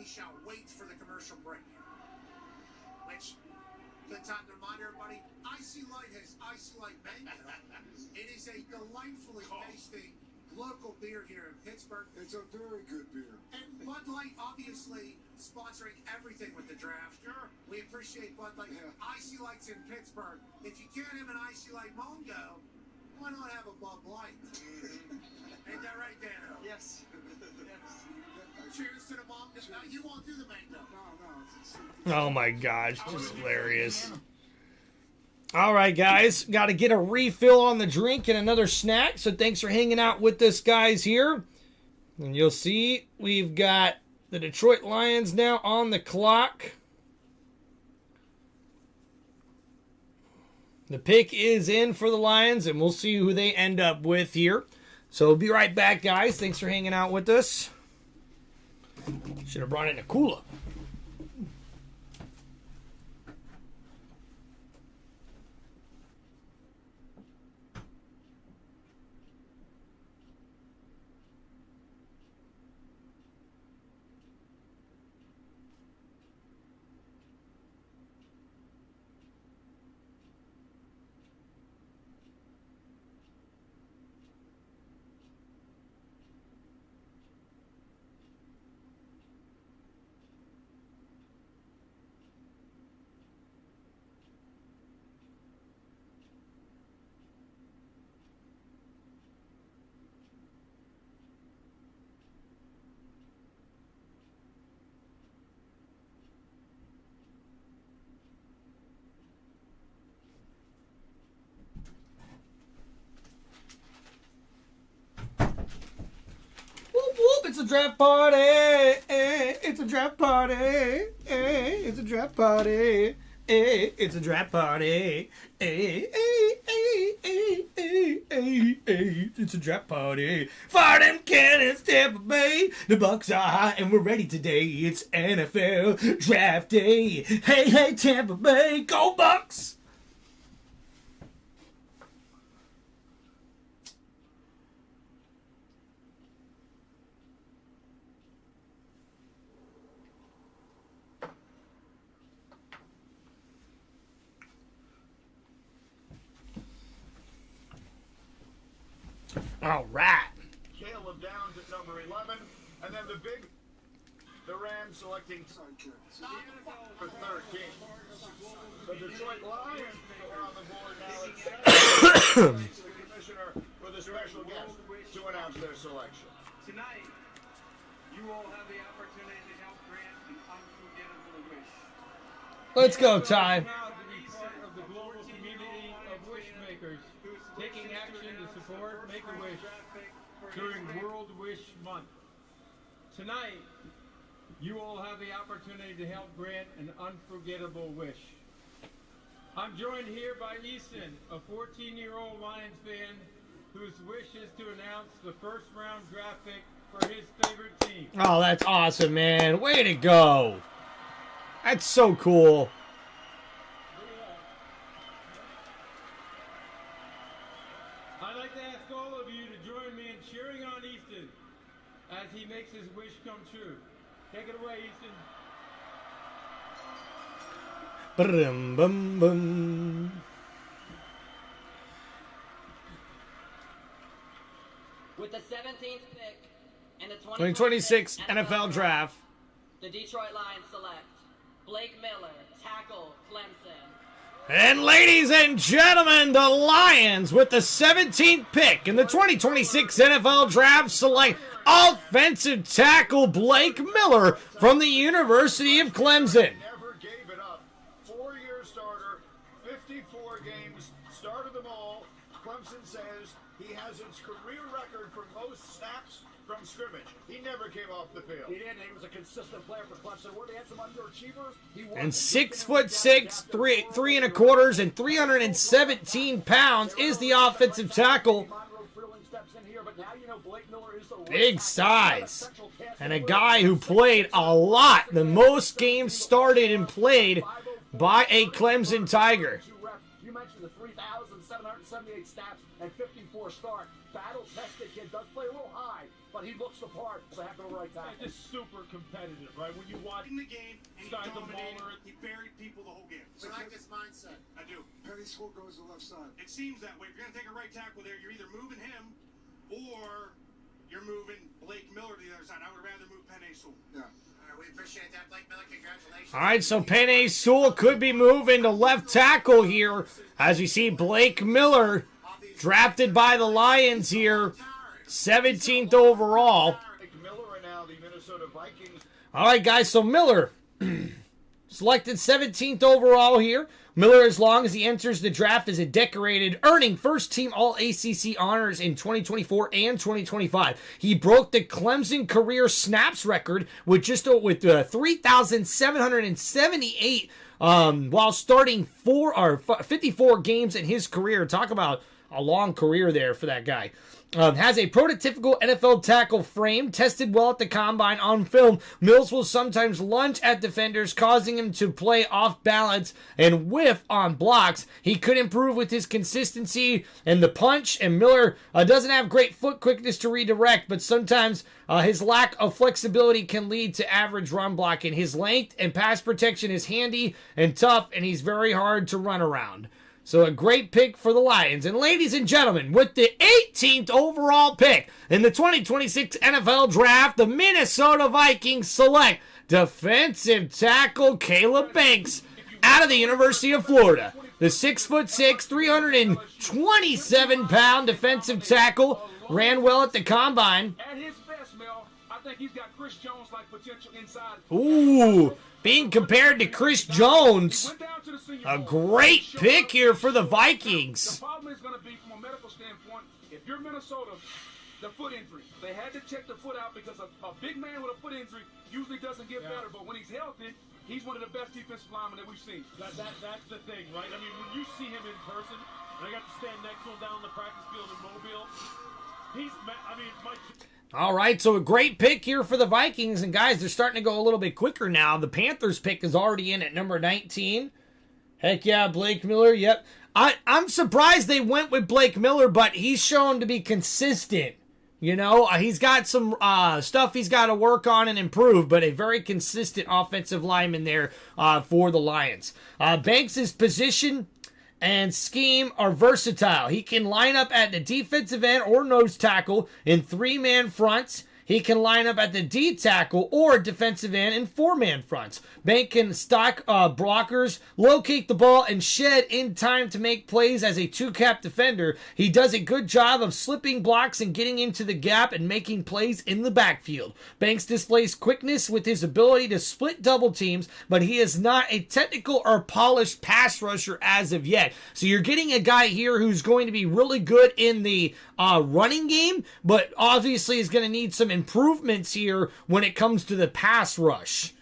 shall wait for the commercial break. Which, good time to remind everybody, Icy Light has Icy Light Mango. It is a delightfully tasty local beer here in Pittsburgh. It's a very good beer. And Bud Light, obviously, sponsoring everything with the draft. Sure. We appreciate Bud Light. Yeah. Icy Light's in Pittsburgh. If you can't have an Icy Light Mongo, why not have a Bud Light? Ain't that right, Dano? Yes. Cheers to the Mongo. No, you won't do the mango. Oh my gosh, just hilarious. All right, guys, got to get a refill on the drink and another snack. So thanks for hanging out with us, guys, here. And you'll see we've got the Detroit Lions now on the clock. The pick is in for the Lions, and we'll see who they end up with here. So we'll be right back, guys. Thanks for hanging out with us. Should have brought in a cooler. It's a draft party. It's a draft party. It's a draft party. It's a draft party. It's a draft party. Fire them cannons, Tampa Bay. The Bucks are hot and we're ready today. It's NFL Draft Day. Hey, hey, Tampa Bay, go Bucks! All right. Caleb Downs at number 11. And then the Rams selecting for 13. The Detroit Lions are on the board now at 7. The commissioner with a special guest to announce their selection. Tonight, you all have the opportunity to help grant an unforgettable wish. Let's go, Ty. Proud to be part of the global community of wish makers, taking action to support Make-A-Wish during World Wish Month. Tonight, you all have the opportunity to help grant an unforgettable wish. I'm joined here by Easton, a 14-year-old Lions fan whose wish is to announce the first-round draft pick for his favorite team. Oh, that's awesome, man. Way to go. That's so cool. I'd like to ask all of you to join me in cheering on Easton as he makes his wish come true. Take it away, Easton. Bum, bum, bum. With the 17th pick in the 2026 NFL Draft. The Detroit Lions select Blake Miller, tackle, Clemson. And ladies and gentlemen, the Lions with the 17th pick in the 2026 NFL Draft select offensive tackle Blake Miller from the University of Clemson. Never gave it up. 4-year starter, 54 started them all. Clemson says he has its career record for most snaps from scrimmage. He never came off the field. He didn't. He was a consistent player for Clemson. Where they had some underachievers. He was. And 6'6", 3 3¼ and 317 pounds is the offensive tackle. Big size. And a guy who played a lot. The most games started and played by a Clemson Tiger. You mentioned the 3,778 snaps and 54 starts. Battle-tested kid, does play a little high, but he looks the part, so have the right time. Just super competitive, right? When you watch In the game, and he Stein the dominated. Mauler. He buried people the whole game. So I like this mindset. I do. Penny School goes to the left side. It seems that way. If you're going to take a right tackle there, you're either moving him or you're moving Blake Miller to the other side. I would rather move Penny Sewell. Yeah. All right, we appreciate that, Blake Miller. Congratulations. All right, so Penei Sewell could be moving to left tackle here. As we see Blake Miller drafted by the Lions here, 17th overall. Miller and now the Minnesota Vikings. All right, guys, so Miller selected 17th overall here. Miller, as long as he enters the draft as a decorated, earning first-team All-ACC honors in 2024 and 2025. He broke the Clemson career snaps record with 3,778 while starting 54 games in his career. Talk about a long career there for that guy. Has a prototypical NFL tackle frame, tested well at the combine on film. Mills will sometimes lunge at defenders, causing him to play off balance and whiff on blocks. He could improve with his consistency and the punch, and Miller doesn't have great foot quickness to redirect, but sometimes his lack of flexibility can lead to average run blocking. His length and pass protection is handy and tough, and he's very hard to run around. So a great pick for the Lions. And ladies and gentlemen, with the 18th overall pick in the 2026 NFL Draft, the Minnesota Vikings select defensive tackle Caleb Banks out of the University of Florida. The 6'6", 327-pound defensive tackle ran well at the combine. At his best, Mel, I think he's got Chris Jones-like potential inside. Ooh, being compared to Chris Jones. A great pick here for the Vikings. The problem is going to be, from a medical standpoint, if you're Minnesota, the foot injury. They had to check the foot out because a big man with a foot injury usually doesn't get better. But when he's healthy, he's one of the best defensive linemen that we've seen. That's the thing, right? I mean, when you see him in person, and I got to stand next to him down on the practice field in Mobile, All right, so a great pick here for the Vikings. And guys, they're starting to go a little bit quicker now. The Panthers pick is already in at number 19. Heck yeah, Blake Miller. Yep. I'm surprised they went with Blake Miller, but he's shown to be consistent. You know, he's got some stuff he's got to work on and improve, but a very consistent offensive lineman there for the Lions. Banks' position and scheme are versatile. He can line up at the defensive end or nose tackle in 3-man fronts. He can line up at the D tackle or defensive end in 4-man fronts. Bank can stock blockers, locate the ball, and shed in time to make plays as a 2-cap defender. He does a good job of slipping blocks and getting into the gap and making plays in the backfield. Banks displays quickness with his ability to split double teams, but he is not a technical or polished pass rusher as of yet. So you're getting a guy here who's going to be really good in the running game, but obviously is going to need some improvements here when it comes to the pass rush.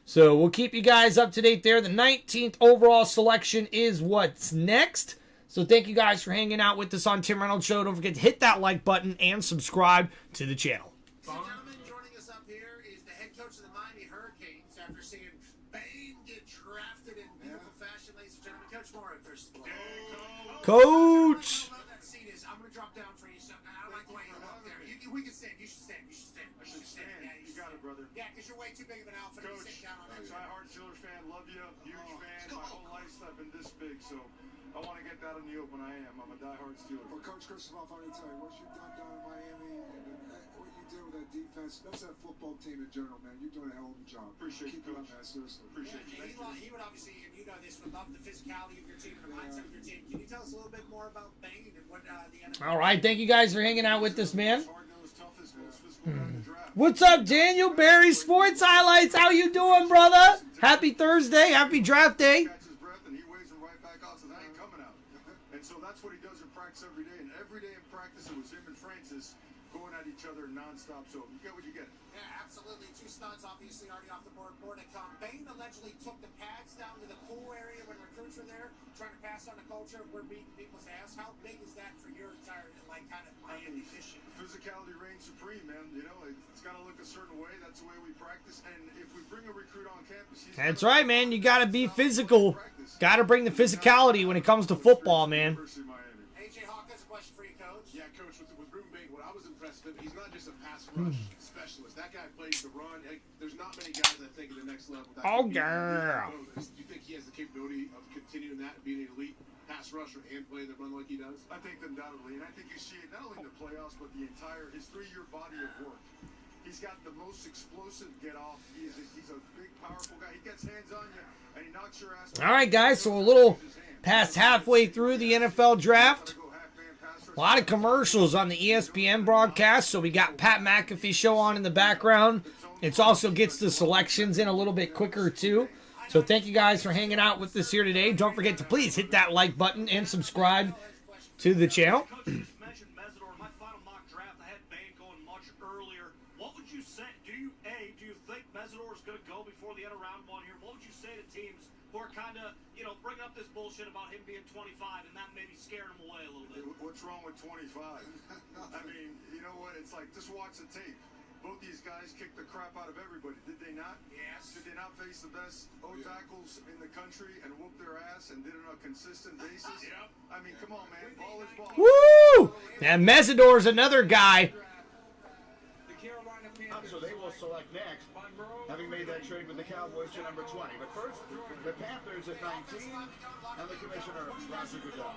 So we'll keep you guys up to date there. The 19th overall selection is what's next. So thank you guys for hanging out with us on Tim Reynolds Show. Don't forget to hit that like button and subscribe to the channel. Ladies and gentlemen, joining us up here is the head coach of the Miami Hurricanes after seeing Bane get drafted in beautiful fashion. Ladies and gentlemen, Coach Moore, first of all. Coach! I'm going to drop down for you. So I like the way you walk there. We can stand. You should stand. You should stand. I should stand. Yeah, you got it, brother. Yeah, because you're way too big of an alpha to Coach, sit down on I'm a that. diehard Steelers fan. Love you. Huge fan. My whole life's I've been this big, so I want to get that in the open. I am. I'm a diehard Steeler. Well, Coach Christopher, I'm going to tell you, what you've done down in Miami, and what you did with that defense, that's that football team in general, man. You're doing a hell of a job. Appreciate Keep you, it up, Coach. man. Seriously. Appreciate you. He would obviously, and you know this, would love the physicality of your team and the mindset of your team. Can you tell us a little bit more about Bane and what the NFL? All right, thank you guys for hanging out with us, man. What's up, Daniel? Barry Sports Highlights. How you doing, brother? Happy Thursday. Happy draft day. Catches breath and he waves him right back out, so that ain't coming out. And so that's what he does in practice every day. And every day in practice, it was him and Francis going at each other nonstop. So you get what you get. Yeah, absolutely. Two studs, obviously, already off the board. Bain allegedly took the pads down to the pool area when recruits were there, trying to pass on the culture of we're beating people's ass. How big is that for your entire, like, kind of Miami mission? Physicality reigns supreme, man. You know, it's got to look a certain way. That's the way we practice. And if we bring a recruit on campus, That's right, man. You got to be physical. Got to bring the physicality when it comes to football, man. AJ Hawk has a question for you, Coach. Yeah, Coach, with Ruben Bain, what I was impressed with, he's not just a pass rush specialist. That guy plays the run. There's not many guys, I think, at the next level. Oh, girl. Do you think he has the capability of continuing that and being an elite pass rusher and play the run like he does? I think undoubtedly, and I think you see it not only in the playoffs, but his 3-year body of work. He's got the most explosive get-off. He's a big, powerful guy. He gets hands on you, and he knocks your ass. All right, guys, so a little past halfway through the NFL draft. A lot of commercials on the ESPN broadcast, so we got Pat McAfee show on in the background. It also gets the selections in a little bit quicker, too. So thank you guys for hanging out with us here today. Don't forget to please hit that like button and subscribe to the channel. Mentioned Mesidor. My final mock draft, I had Bain going much earlier. What would you say? Do you think Mesidor is going to go before the end of round 1 here? What would you say to teams who are kind of, bringing up this bullshit about him being 25 and that maybe scaring him away a little bit? What's wrong with 25? I mean, you know what? It's like, just watch the tape. Both these guys kicked the crap out of everybody, did they not? Yes. Did they not face the best O-tackles in the country and whoop their ass and did it on a consistent basis? Yep. I mean, come on, man. Ball is ball. Woo! And Mesidor's another guy. So they will select next, having made that trade with the Cowboys to number 20. But first, the Panthers at 19, and the commissioner, Roger Goodell.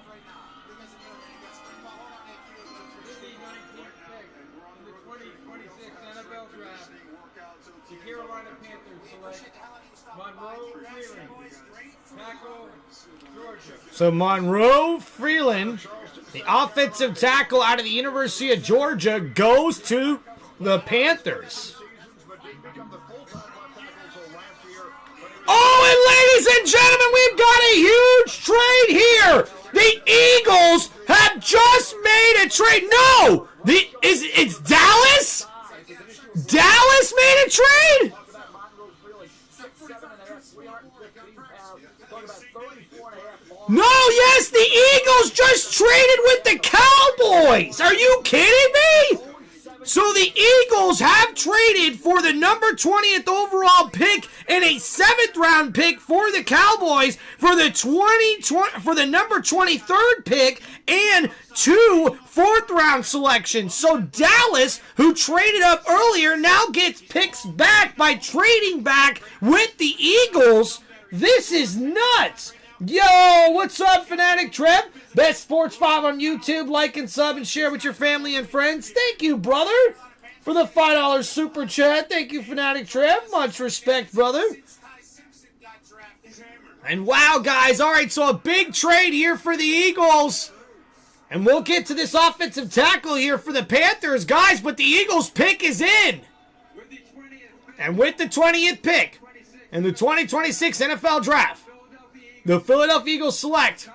The 2026 NFL Draft, the Carolina Panthers select Monroe Freeland, tackle, Georgia. So Monroe Freeland, the offensive tackle out of the University of Georgia, goes to the Panthers. Oh, and ladies and gentlemen, we've got a huge trade here. The Eagles have just made a trade. No, it's Dallas. Dallas made a trade. No, yes, the Eagles just traded with the Cowboys. Are you kidding me? So the Eagles have traded for the number 20th overall pick and a 7th round pick for the Cowboys for the number 23rd pick and 2 4th round selections. So Dallas, who traded up earlier, now gets picks back by trading back with the Eagles. This is nuts. Yo, what's up, Fanatic Trev? Best sports spot on YouTube. Like and sub and share with your family and friends. Thank you, brother, for the $5 super chat. Thank you, Fanatic Trev. Much respect, brother. And wow, guys. All right, so a big trade here for the Eagles. And we'll get to this offensive tackle here for the Panthers, guys, but the Eagles pick is in. And with the 20th pick in the 2026 NFL Draft, the Philadelphia Eagles select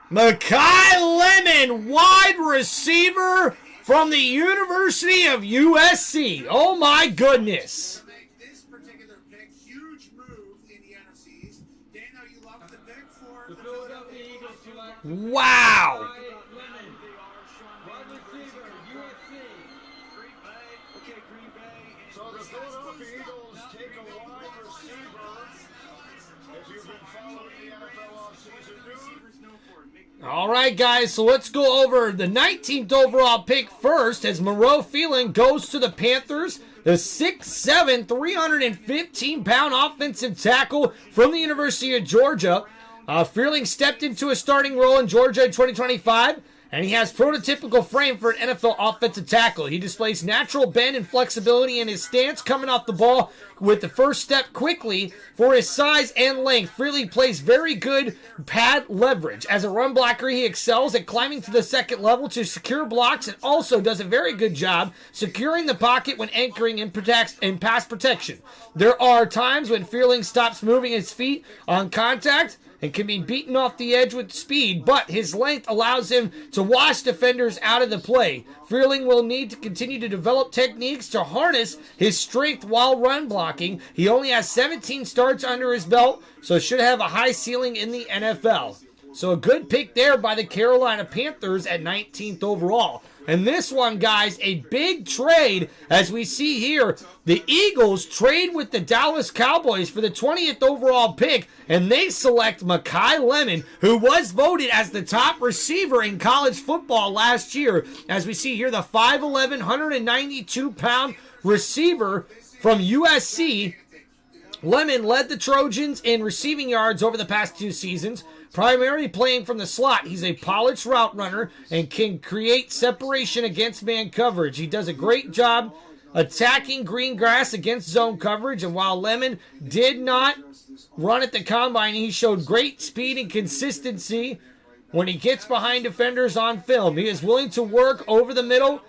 Makai Lemon, wide receiver from the University of USC. Oh, my goodness. This particular pick, huge move in the NFC East. Daniel, you love the pick for the Philadelphia Eagles select wow. So the Philadelphia Eagles take a wide receiver. If you've been following the NFL offseason news. All right, guys, so let's go over the 19th overall pick first as Monroe Freeland goes to the Panthers. The 6'7", 315-pound offensive tackle from the University of Georgia. Freeland stepped into a starting role in Georgia in 2025, and he has prototypical frame for an NFL offensive tackle. He displays natural bend and flexibility in his stance, coming off the ball with the first step quickly. For his size and length, Freeland plays very good pad leverage. As a run blocker, he excels at climbing to the second level to secure blocks and also does a very good job securing the pocket when anchoring in pass protection. There are times when Freeland stops moving his feet on contact, and can be beaten off the edge with speed, but his length allows him to wash defenders out of the play. Frierling will need to continue to develop techniques to harness his strength while run blocking. He only has 17 starts under his belt, so should have a high ceiling in the NFL. So a good pick there by the Carolina Panthers at 19th overall. And this one, guys, a big trade, as we see here. The Eagles trade with the Dallas Cowboys for the 20th overall pick, and they select Makai Lemon, who was voted as the top receiver in college football last year. As we see here, the 5'11", 192-pound receiver from USC. Lemon led the Trojans in receiving yards over the past 2 seasons, primarily playing from the slot. He's a polished route runner and can create separation against man coverage. He does a great job attacking green grass against zone coverage, and while Lemon did not run at the combine, he showed great speed and consistency when he gets behind defenders on film. He is willing to work over the middle,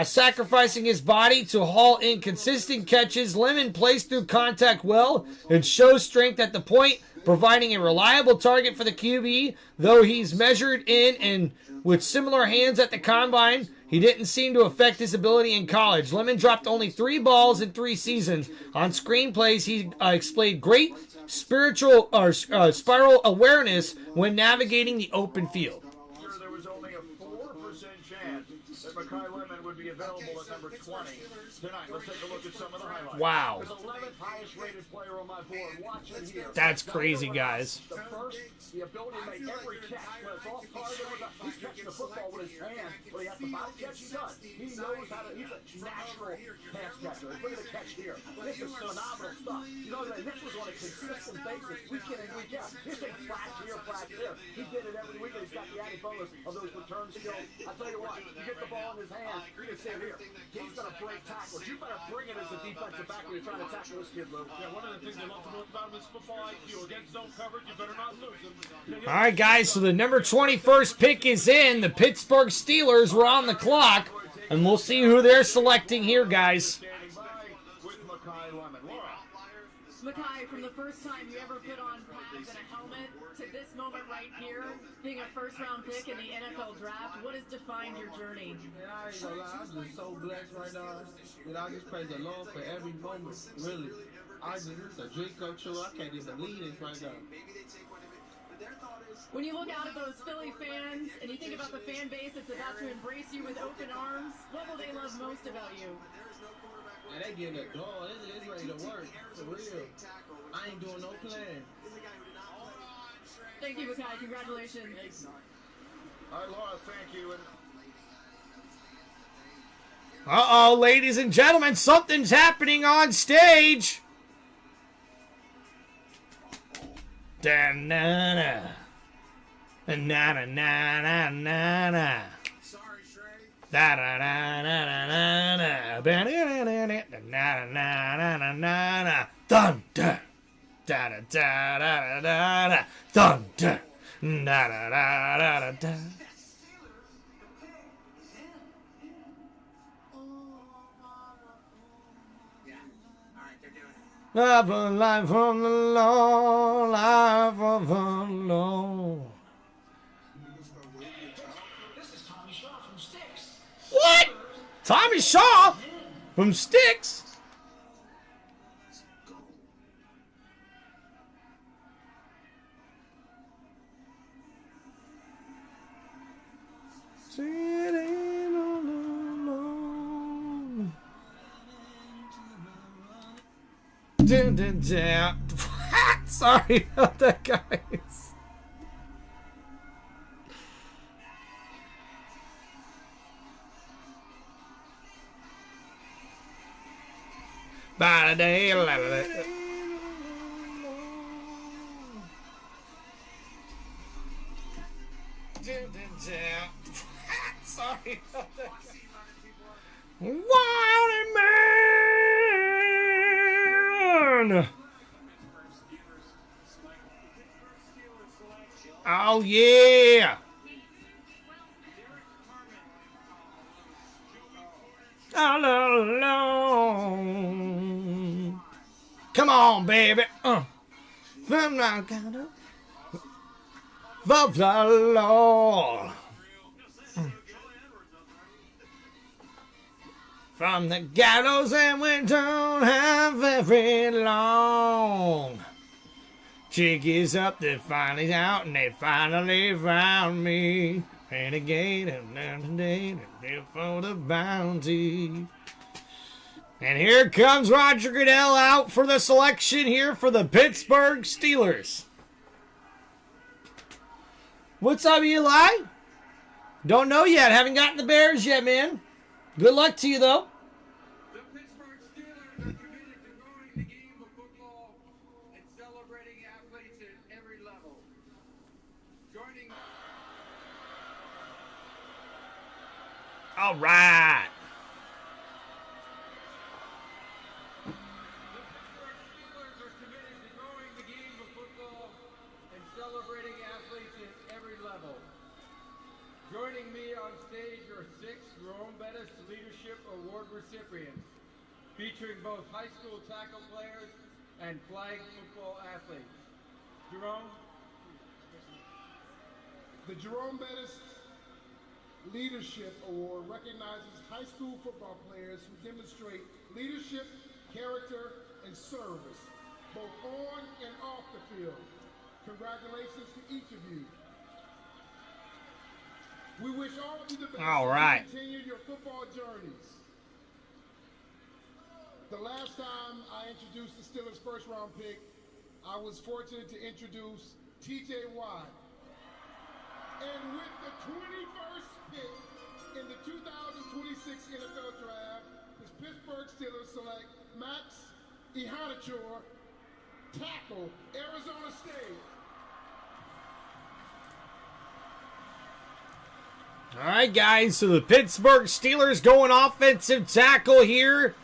sacrificing his body to haul in consistent catches. Lemon plays through contact well and shows strength at the point, providing a reliable target for the QB. Though he's measured in and with similar hands at the combine, he didn't seem to affect his ability in college. Lemon dropped only 3 balls in 3 seasons. On screen plays, he displayed great spiral awareness when navigating the open field. There was only a 4% chance that Makai Lemon would be available at number 20 tonight. Let's take a look at some of the highlights. Wow. His 11th highest rated player on my board. Watch it here. That's crazy, guys. The first, the ability to make every catch, when it's off target, he's catching the football with his hand, but he has the body catch he does. He knows how to, he's a natural pass catcher. Look at the catch here. This is phenomenal stuff. You know, this was on a consistent basis, week in and week out. This ain't flash here, flash there. He did it every week, and he's got the added bonus of those return skills. I tell you what, you get the ball in his hands, you can see it here. He's going to break tackles. You better bring it as a defensive back when you're trying to tackle this kid, Lou. Yeah, one of the things they love to know about him is football IQ. Against zone coverage, you better not lose him. All right, guys, so the number 21st pick is in. The Pittsburgh Steelers were on the clock, and we'll see who they're selecting here, guys. Makai, from the first time you ever put on pads and a helmet to this moment right here, being a first-round pick in the NFL draft, what has defined your journey? Yeah, I ain't gonna lie, I'm just so blessed right now. And I just praise the Lord for every moment, really. It's a dream come true. I can't even believe this right now. When you look out at those Philly fans and you think about the fan base that's about to embrace you with open arms, what will they love most about you? And they getting it going. It's ready to work. For real. I ain't doing no plan. Thank you, Makai. Congratulations. All right, Laura, thank you. Uh-oh, ladies and gentlemen, something's happening on stage. Da-na-na. Na-na-na-na-na-na. Sorry, Shrey. Da-da-da-da-da-da-da. Na-na-na-na-na-na-na. Dun, dun. Da-da-da-da-da-da. Dun, dun. Da-da-da-da-da-da. Life of the Lord, life of the Lord. What? Tommy Shaw from Styx? Sitting alone. Dun, dun, dun. Sorry about that, guys. By the day, sorry about that. Wild man. Oh yeah. All alone. Come on, baby. I'm not gonna. of the Lord. From the gallows and we don't have very long. Chick is up, they're finally out, and they finally found me. And again, and down today, and for the bounty. And here comes Roger Goodell out for the selection here for the Pittsburgh Steelers. What's up, Eli? Don't know yet. Haven't gotten the Bears yet, man. Good luck to you, though. The Pittsburgh Steelers are committed to growing the game of football and celebrating athletes at every level. Joining... All right. Celebrating athletes at every level. Joining me on stage are 6 Jerome Bettis Leadership Award recipients, featuring both high school tackle players and flag football athletes. Jerome? The Jerome Bettis Leadership Award recognizes high school football players who demonstrate leadership, character, and service, both on and off the field. Congratulations to each of you. We wish all of you the best. All right. To continue your football journeys. The last time I introduced the Steelers' first-round pick, I was fortunate to introduce T.J. Watt. And with the 21st pick in the 2026 NFL Draft, the Pittsburgh Steelers select Max Ihanachor, tackle, Arizona State. All right, guys, so the Pittsburgh Steelers going offensive tackle here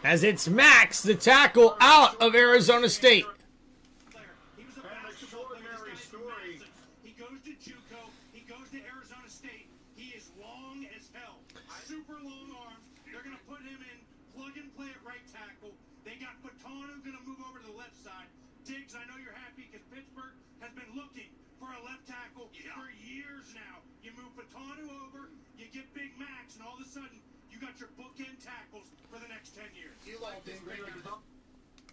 as it's Max, the tackle, out of Arizona State. He was a basketball player. Story. He goes to JUCO. He goes to Arizona State. He is long as hell. Super long arms. They're going to put him in plug and play at right tackle. They got Fatano going to move over to the left side. Diggs, I know you're happy because Pittsburgh has been looking for a left tackle for years now. You move Fatano over, you get Big Max, and all of a sudden, you got your bookend tackles for the next 10 years. You like this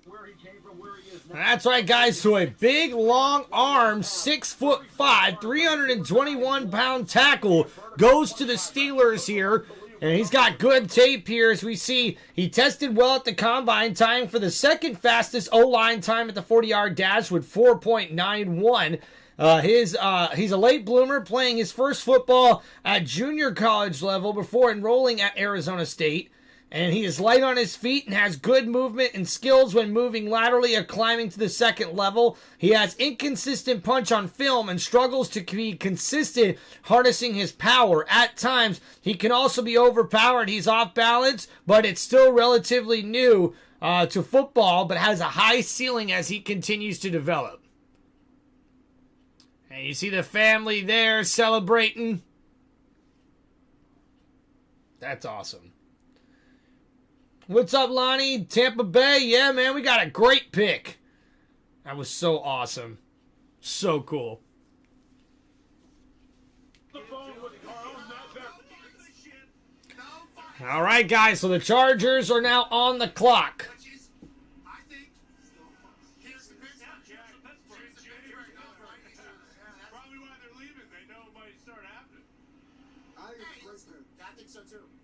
where he came from, where he is now. That's right, guys. So a big, long arm, 6'5", 321-pound tackle goes to the Steelers here. And he's got good tape here, as we see. He tested well at the combine, tying for the second fastest O-line time at the 40-yard dash with 4.91. He's a late bloomer, playing his first football at junior college level before enrolling at Arizona State. And he is light on his feet and has good movement and skills when moving laterally or climbing to the second level. He has inconsistent punch on film and struggles to be consistent harnessing his power. At times, he can also be overpowered. He's off balance, but it's still relatively new to football, but has a high ceiling as he continues to develop. And you see the family there celebrating. That's awesome. What's up, Lonnie? Tampa Bay? Yeah, man, we got a great pick. That was so awesome. So cool. All right, guys, so the Chargers are now on the clock.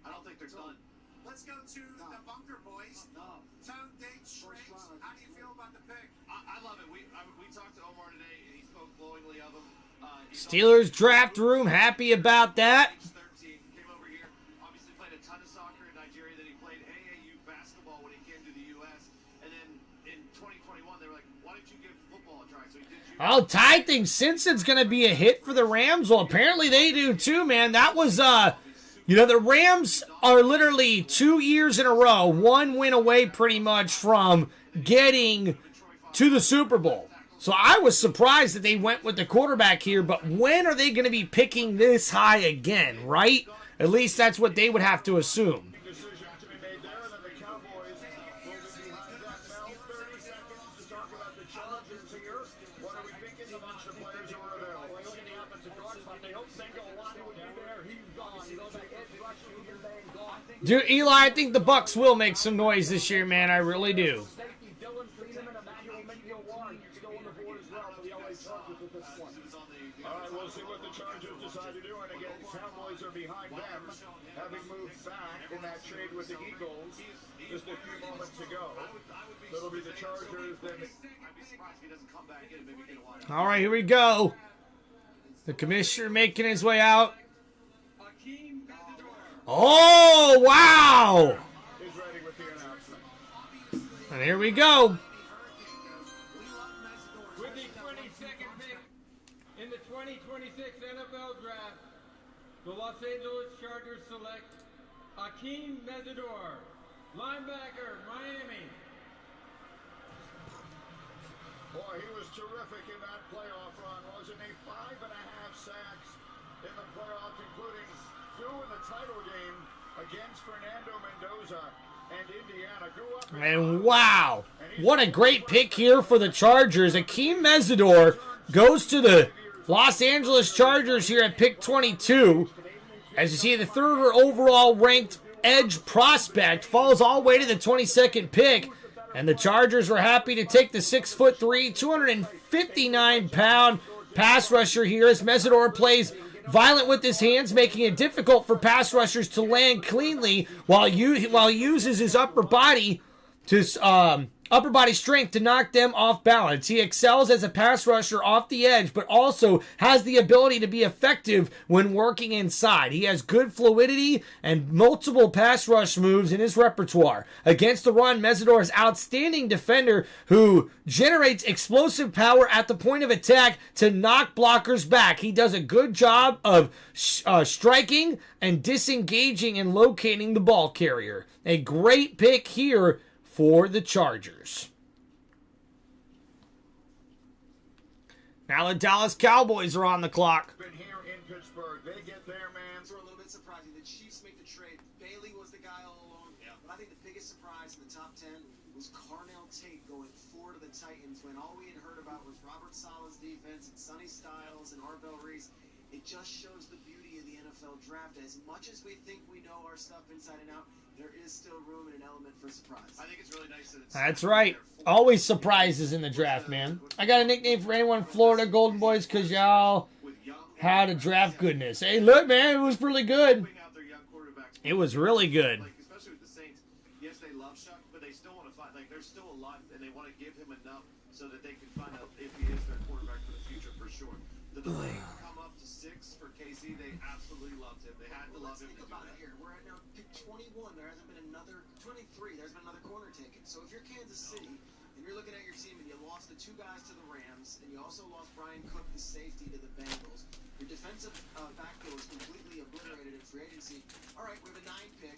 I don't think they're done. Let's go to the Bunker Boys. Tone, Date, Shrakes. How do you feel about the pick? I love it. We talked to Omar today, and he spoke glowingly of him. Steelers draft room happy about that. 13, came over here, obviously played a ton of soccer in Nigeria. Then he played AAU basketball when he came to the U.S. And then in 2021, they were like, why don't you give football a try? So he did. Oh, Ty thinks Simpson's going to be a hit for the Rams. Well, apparently they do too, man. That was, you know, the Rams are literally 2 years in a row, one win away pretty much from getting to the Super Bowl. So I was surprised that they went with the quarterback here, but when are they going to be picking this high again, right? At least that's what they would have to assume. Dude, Eli, I think the Bucks will make some noise this year, man. I really do. Safety, Dylan Freeman and Emmanuel Mignoir still on the board as well for the LA Chargers at this point. All right, we'll see what the Chargers decide to do. And again, Cowboys are behind them, having moved back in that trade with the Eagles just a few moments ago. That'll be the Chargers. Then All right, here we go. The commissioner making his way out. Oh, wow! he's ready with the announcement. And here we go. With the 22nd pick in the 2026 NFL Draft, the Los Angeles Chargers select Akeem Mesidor, linebacker, Miami. Boy, he was terrific in that playoff run, wasn't he? 5.5 sacks in the playoffs, including 2 in the title game against Fernando Mendoza and Indiana. Grew up And wow, what a great pick here for the Chargers. Akeem Mesidor goes to the Los Angeles Chargers here at pick 22. As you see, the third overall ranked edge prospect falls all the way to the 22nd pick. And the Chargers were happy to take the 6'3", 259-pound pass rusher here as Mesidor plays violent with his hands, making it difficult for pass rushers to land cleanly while he uses his upper body strength to knock them off balance. He excels as a pass rusher off the edge, but also has the ability to be effective when working inside. He has good fluidity and multiple pass rush moves in his repertoire. Against the run, Mesidor is outstanding defender who generates explosive power at the point of attack to knock blockers back. He does a good job of striking and disengaging and locating the ball carrier. A great pick here for the Chargers. Now the Dallas Cowboys are on the clock. been here in Pittsburgh. They get their man. Were a little bit surprising. The Chiefs make the trade. Bailey was the guy all along. Yeah. But I think the biggest surprise in the top 10 was Carnell Tate going 4 to the Titans when all we had heard about was Robert Saleh's defense and Sonny Styles and Arvell Reese. It just shows the beauty of the NFL draft. As much as we think we know our stuff inside and out, there is still room and an element for surprise. I think it's really nice that it's That's right. Always surprises in the draft, man. I got a nickname for anyone Florida Golden Boys because y'all had a draft goodness. Hey, look, man, it was really good. It was really good. Like, especially with the Saints, yes, they love Shuck, but they still want to find, like, there's still a lot, and they want to give him enough so that they can find out if he is their quarterback for the future, for sure. The delay come up to 6 for KC, they absolutely loved him. They had to love him to do Think about that. it here. We're at now pick 21. There hasn't been another 23. There's been another corner taken. So if you're Kansas City and you're looking at your team and you lost the 2 guys to the Rams and you also lost Brian Cook, the safety, to the Bengals, your defensive backfield is completely obliterated in free agency. All right, we have a 9 pick.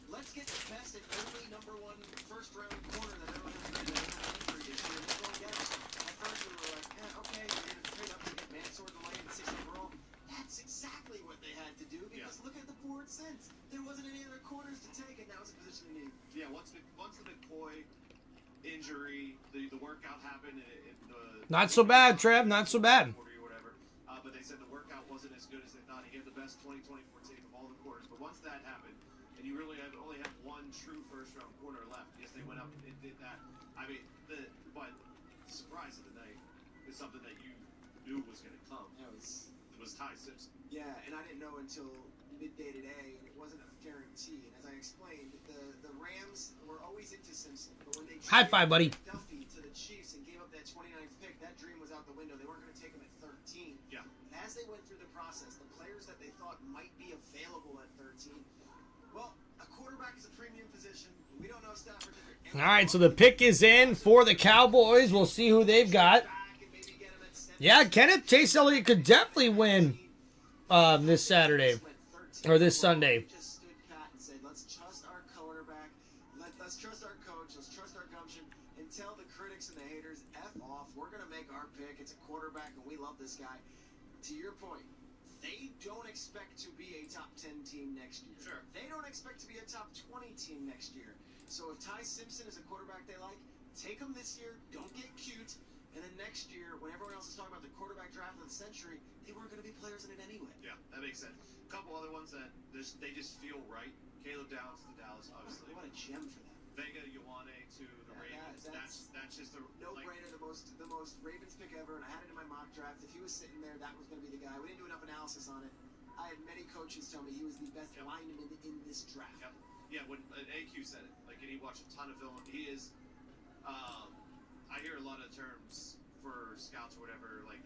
Let's get the best and only number 1 first-round corner that everyone has been injury this year. Let's go and get him. At first we were like, okay, we're going to trade up to get Mansour Delaney at 6 overall. That's exactly what they had to do because look at the board since. There wasn't any other corners to take, and that was a position to need. Yeah, once the McCoy injury, the workout happened in the... Not so bad, Trev. Not so bad. Or whatever, but they said the workout wasn't as good as they thought. He had the best 2024 tape of all the quarters, but once that happened, and you really only have 1 true first-round corner left, yes, they went up and did that. I mean, but the surprise of the night is something that you knew was going to come. It was Ty Simpson. Yeah, and I didn't know until midday today, and it wasn't a guarantee. And as I explained, the Rams were always into Simpson, but when they High five, buddy. Duffy to the Chiefs and gave up that 29th pick, that dream was out the window. They weren't going to take him at 13. Yeah. And as they went through the process, the players that they thought might be available at 13, well, a quarterback is a premium position. We don't know Stafford. All right, so the pick is in for the Cowboys. We'll see who they've got. Yeah, Kenneth Chase Elliott could definitely win this Saturday or this Sunday. Just stood pat and said, let's trust our quarterback, let's trust our coach, let's trust our gumption, and tell the critics and the haters, F off, we're going to make our pick. It's a quarterback, and we love this guy. To your point, they don't expect to be a top 10 team next year. Sure. They don't expect to be a top 20 team next year. So if Ty Simpson is a quarterback they like, take him this year, don't get cute, and then next year, when everyone else is talking about the quarterback draft of the century, they weren't going to be players in it anyway. Yeah, that makes sense. couple other ones that they just feel right. Caleb Downs to Dallas, obviously. What a gem for them. Vega Ioane to the Ravens. That's just a no-brainer. The most Ravens pick ever, and I had it in my mock draft. If he was sitting there, that was going to be the guy. We didn't do enough analysis on it. I had many coaches tell me he was the best lineman in this draft. Yep. Yeah, when AQ said it, like, and he watched a ton of film. He is. I hear a lot of terms for scouts or whatever. Like,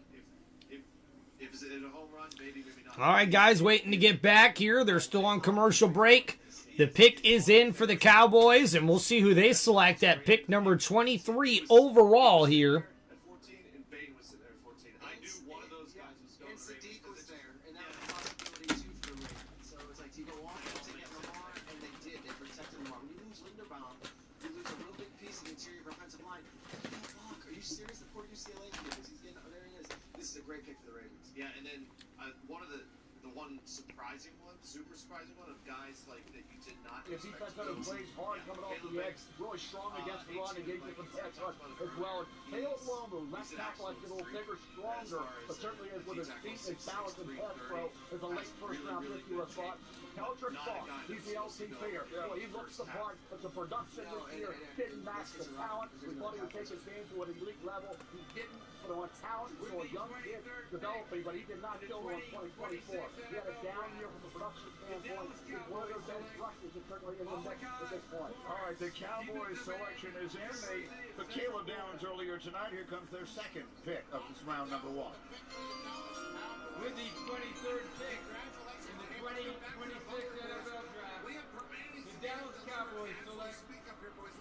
if it's a home run, maybe not. All right, guys, waiting to get back here. They're still on commercial break. The pick is in for the Cowboys, and we'll see who they select at pick number 23 overall here. At 14, and Bain was sitting there at 14. I knew one of those guys was going to the Ravens. Sadiq was there, and that was a possibility too for the Ravens. So it's like, do you go on to get Lamar? And they did. They protected Lamar. When you lose Linderbaum, you lose a real big piece of the interior of offensive line. You can't block. Are you serious? The poor UCLA kid, he's getting. There he is. This is a great pick for the Ravens. Yeah, and then the one surprising one, super surprising one of guys like that you did not If expect. defense out of plays hard coming off the edge, really strong against the run and getting different pass rush as well. Caleb Long, the left tackle, I think a little bigger, stronger, but certainly is with his feet and balance and pass pro is a late first round pick you have thought. Keldrick Faulk, he's the LC player. Well, he looks the part, but the production this year didn't match the talent. We thought he would take his game to an elite level. He didn't, but on talent, he's still a young kid developing, but he did not kill him in 2024. He had a down year from a production standpoint. He's one of their best rushers and certainly in the mix at this point. All right, the Cowboys selection is in. They put Caleb Downs earlier tonight. Here comes their second pick of this round number 1. With the 23rd pick in the 2026 NFL Draft, the Dallas Cowboys select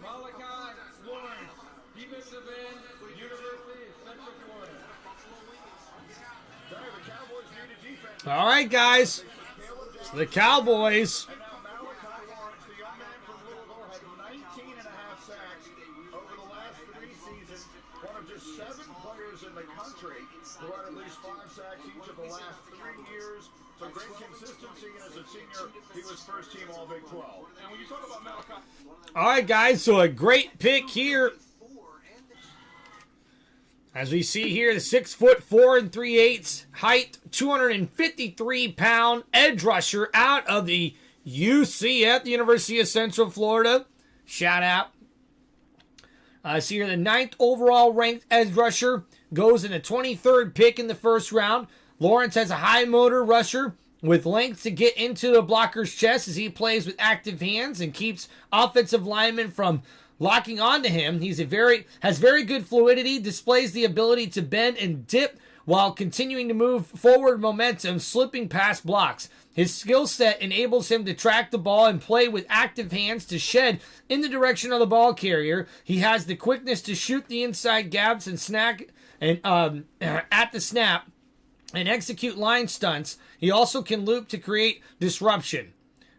Malachi Lawrence, defensive end, University of Central Florida. The Cowboys need a defense. All right, guys. So the Cowboys. And now Malachi Lawrence, the young man from Louisville, had 19 and a half sacks over the last 3 seasons. One of just 7 players in the country who had at least 5 sacks each of the last 3 years. So great consistency, and as a senior, he was first team All Big 12. And when you talk about Malachi, All right, guys, so a great pick here. As we see here, the 6'4" 3/8" height, 253-pound edge rusher out of the UCF, the University of Central Florida. Shout out. See here, the 9th overall ranked edge rusher goes in a 23rd pick in the first round. Lawrence has a high motor rusher with length to get into the blocker's chest as he plays with active hands and keeps offensive linemen from locking onto him. Has very good fluidity, displays the ability to bend and dip while continuing to move forward momentum, slipping past blocks. His skill set enables him to track the ball and play with active hands to shed in the direction of the ball carrier. He has the quickness to shoot the inside gaps and at the snap and execute line stunts. He also can loop to create disruption.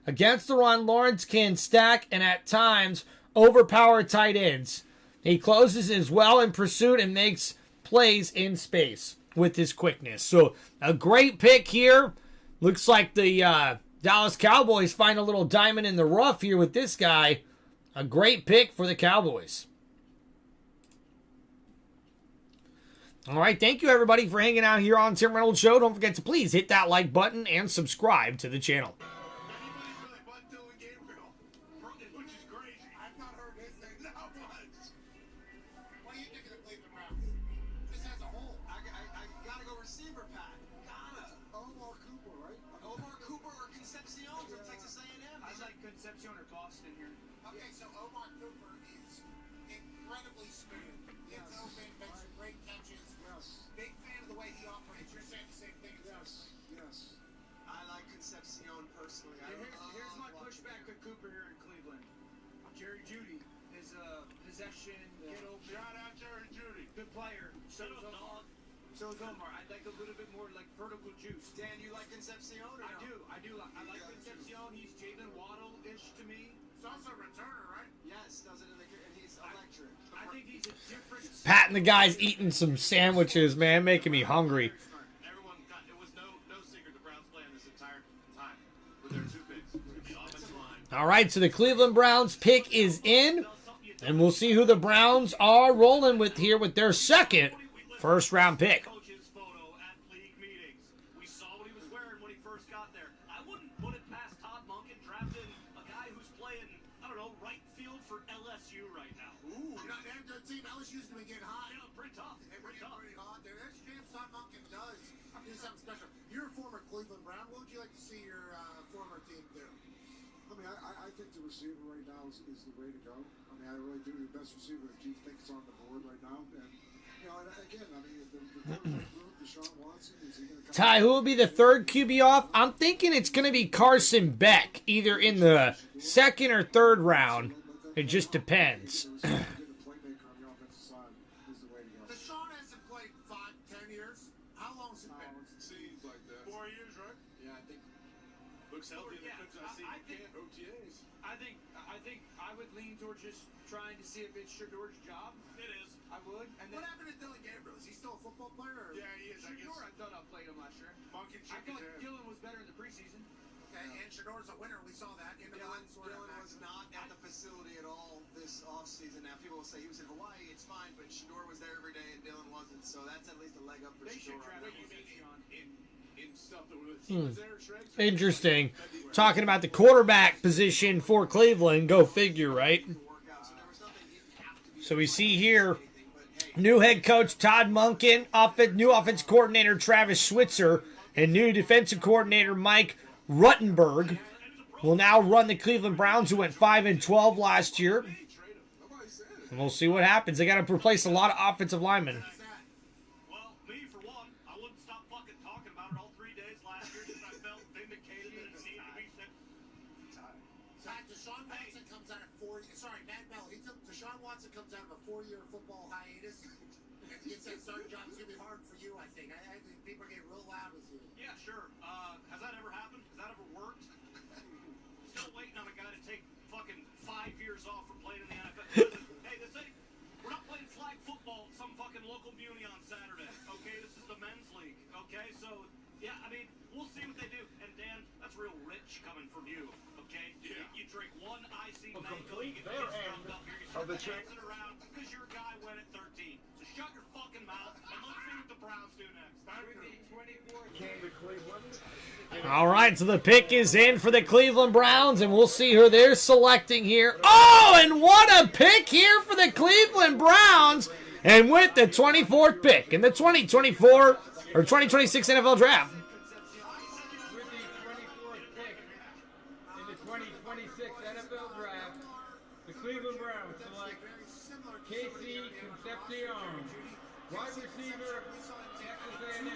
Against the run, Lawrence can stack and at times overpower tight ends. He closes as well in pursuit and makes plays in space with his quickness. So a great pick here. Looks like the Dallas Cowboys find a little diamond in the rough here with this guy. A great pick for the Cowboys. All right, thank you everybody for hanging out here on Tim Reynolds Show. Don't forget to please hit that like button and subscribe to the channel. Concepcion or Boston here. Okay, so Omar Cooper is incredibly smooth. Gets open, makes some great catches. Yes. Big fan of the way he operates. You're saying the same thing. Yes. I like Concepcion personally. Here's my pushback to Cooper here in Cleveland. Jerry Jeudy is a possession, get open. Shout out Jerry Jeudy. Good player. So is Omar. I'd like a little bit more like vertical juice. Dan, you like Concepcion or no? I do. I like Concepcion. He's Jalen Waddle-ish to me. He's also a returner, right? Yes, does it, and he's electric. I think he's a different... Patting the guys eating some sandwiches, man, making me hungry. Everyone it was no secret the Browns playing this entire time with their 2 picks. The offensive line. All right, so the Cleveland Browns pick is in, and we'll see who the Browns are rolling with here with their second first-round pick. Coach's photo at league meetings. We saw what he was wearing when he first got there. I wouldn't put it past Todd Monken drafting a guy who's playing, I don't know, right field for LSU right now. Ooh, that team LSU's going to get hot. Yeah, pretty tough. Pretty tough. Pretty hot there. That's James Todd Monken does something special. You're a former Cleveland Brown. What would you like to see your former team do? I mean, I think the receiver right now is the way to go. I mean, I really do. The best receiver that Chief thinks on the board right now. And, you know, and again, I mean, the quarterback group, Deshaun Watson, is he going to come? Ty, who will be the third QB off? I'm thinking it's going to be Carson Beck, either in the second or third round. It just depends. Deshaun hasn't played 5-10 years. How long has it been? It seems like that. 4 years, right? Yeah, I think. Looks healthy in the clips I see. I think OTAs. I would lean towards just trying to see if it's Shador's job. It is. I would. And then What happened to Dylan Gabriel? Is he still a football player? Or? Yeah, he is. I guess. Shador, I thought I played him last year. Monken I shook his thought head. Gillen was better in the preseason. Okay, and Shador's a winner. We saw that in the Dylan was not at the facility at all this offseason. Now, people will say he was in Hawaii. It's fine, but Shador was there every day and Dylan wasn't. So that's at least a leg up for They should Shador. draft in stuff that he was there, Shregs. Interesting. Talking about the quarterback position for Cleveland. Go figure, right? So we see here, new head coach Todd Monken, new offense coordinator Travis Switzer, and new defensive coordinator Mike Ruttenberg will now run the Cleveland Browns, who went 5-12 last year. And we'll see what happens. They got to replace a lot of offensive linemen. Well, me for one, I wouldn't stop fucking talking about it all 3 days last year because I felt vindicated and it needed to be said. Deshaun Watson comes out of Matt Bell. Deshaun Watson comes out of a 4-year football hiatus and gets that starting job. It's going to be hard for you, I think. I think people are getting real loud with you. Yeah, sure. Has that ever happened? Has that ever worked? Still waiting on a guy to take fucking 5 years off from playing in the NFL. Listen, hey, we're not playing flag football at some fucking local muni on Saturday, okay? This is the men's league, okay? So, yeah, I mean, we'll see what they do. And Dan, that's real rich coming from you, okay? Yeah. You drink one icy mango, you get drunk up here, you start dancing around because your guy went at 13. So shut your fucking mouth and let's see what the Browns do next. Came to Cleveland. All right, so the pick is in for the Cleveland Browns, and we'll see who they're selecting here. Oh, and what a pick here for the Cleveland Browns. And with the 24th pick in the 2024 or 2026 NFL Draft. With the 24th pick in the 2026 NFL Draft, the Cleveland Browns select Casey Concepcion, wide receiver, Texas A&M.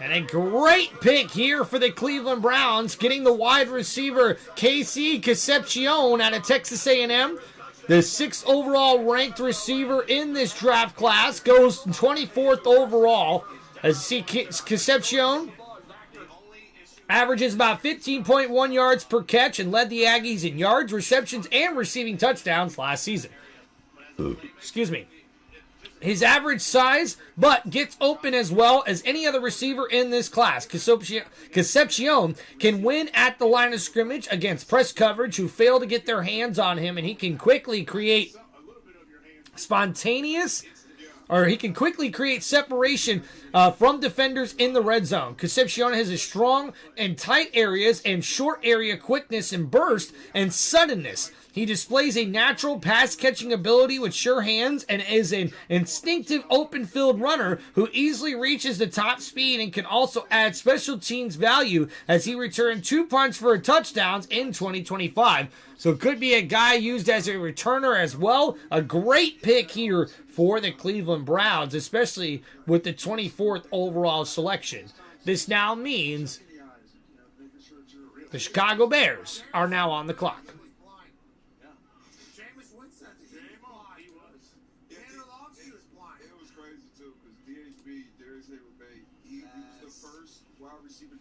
And a great pick here for the Cleveland Browns, getting the wide receiver Casey Concepcion out of Texas A&M. The 6th overall ranked receiver in this draft class, goes 24th overall. As you see, Concepcion averages about 15.1 yards per catch and led the Aggies in yards, receptions, and receiving touchdowns last season. Excuse me. His average size, but gets open as well as any other receiver in this class. Concepcion can win at the line of scrimmage against press coverage who fail to get their hands on him, and he can quickly create separation from defenders in the red zone. Concepcion has a strong and tight areas and short area quickness and burst and suddenness. He displays a natural pass-catching ability with sure hands and is an instinctive open-field runner who easily reaches the top speed and can also add special teams value as he returned 2 punts for touchdowns in 2025. So it could be a guy used as a returner as well. A great pick here for the Cleveland Browns, especially with the 24th overall selection. This now means the Chicago Bears are now on the clock.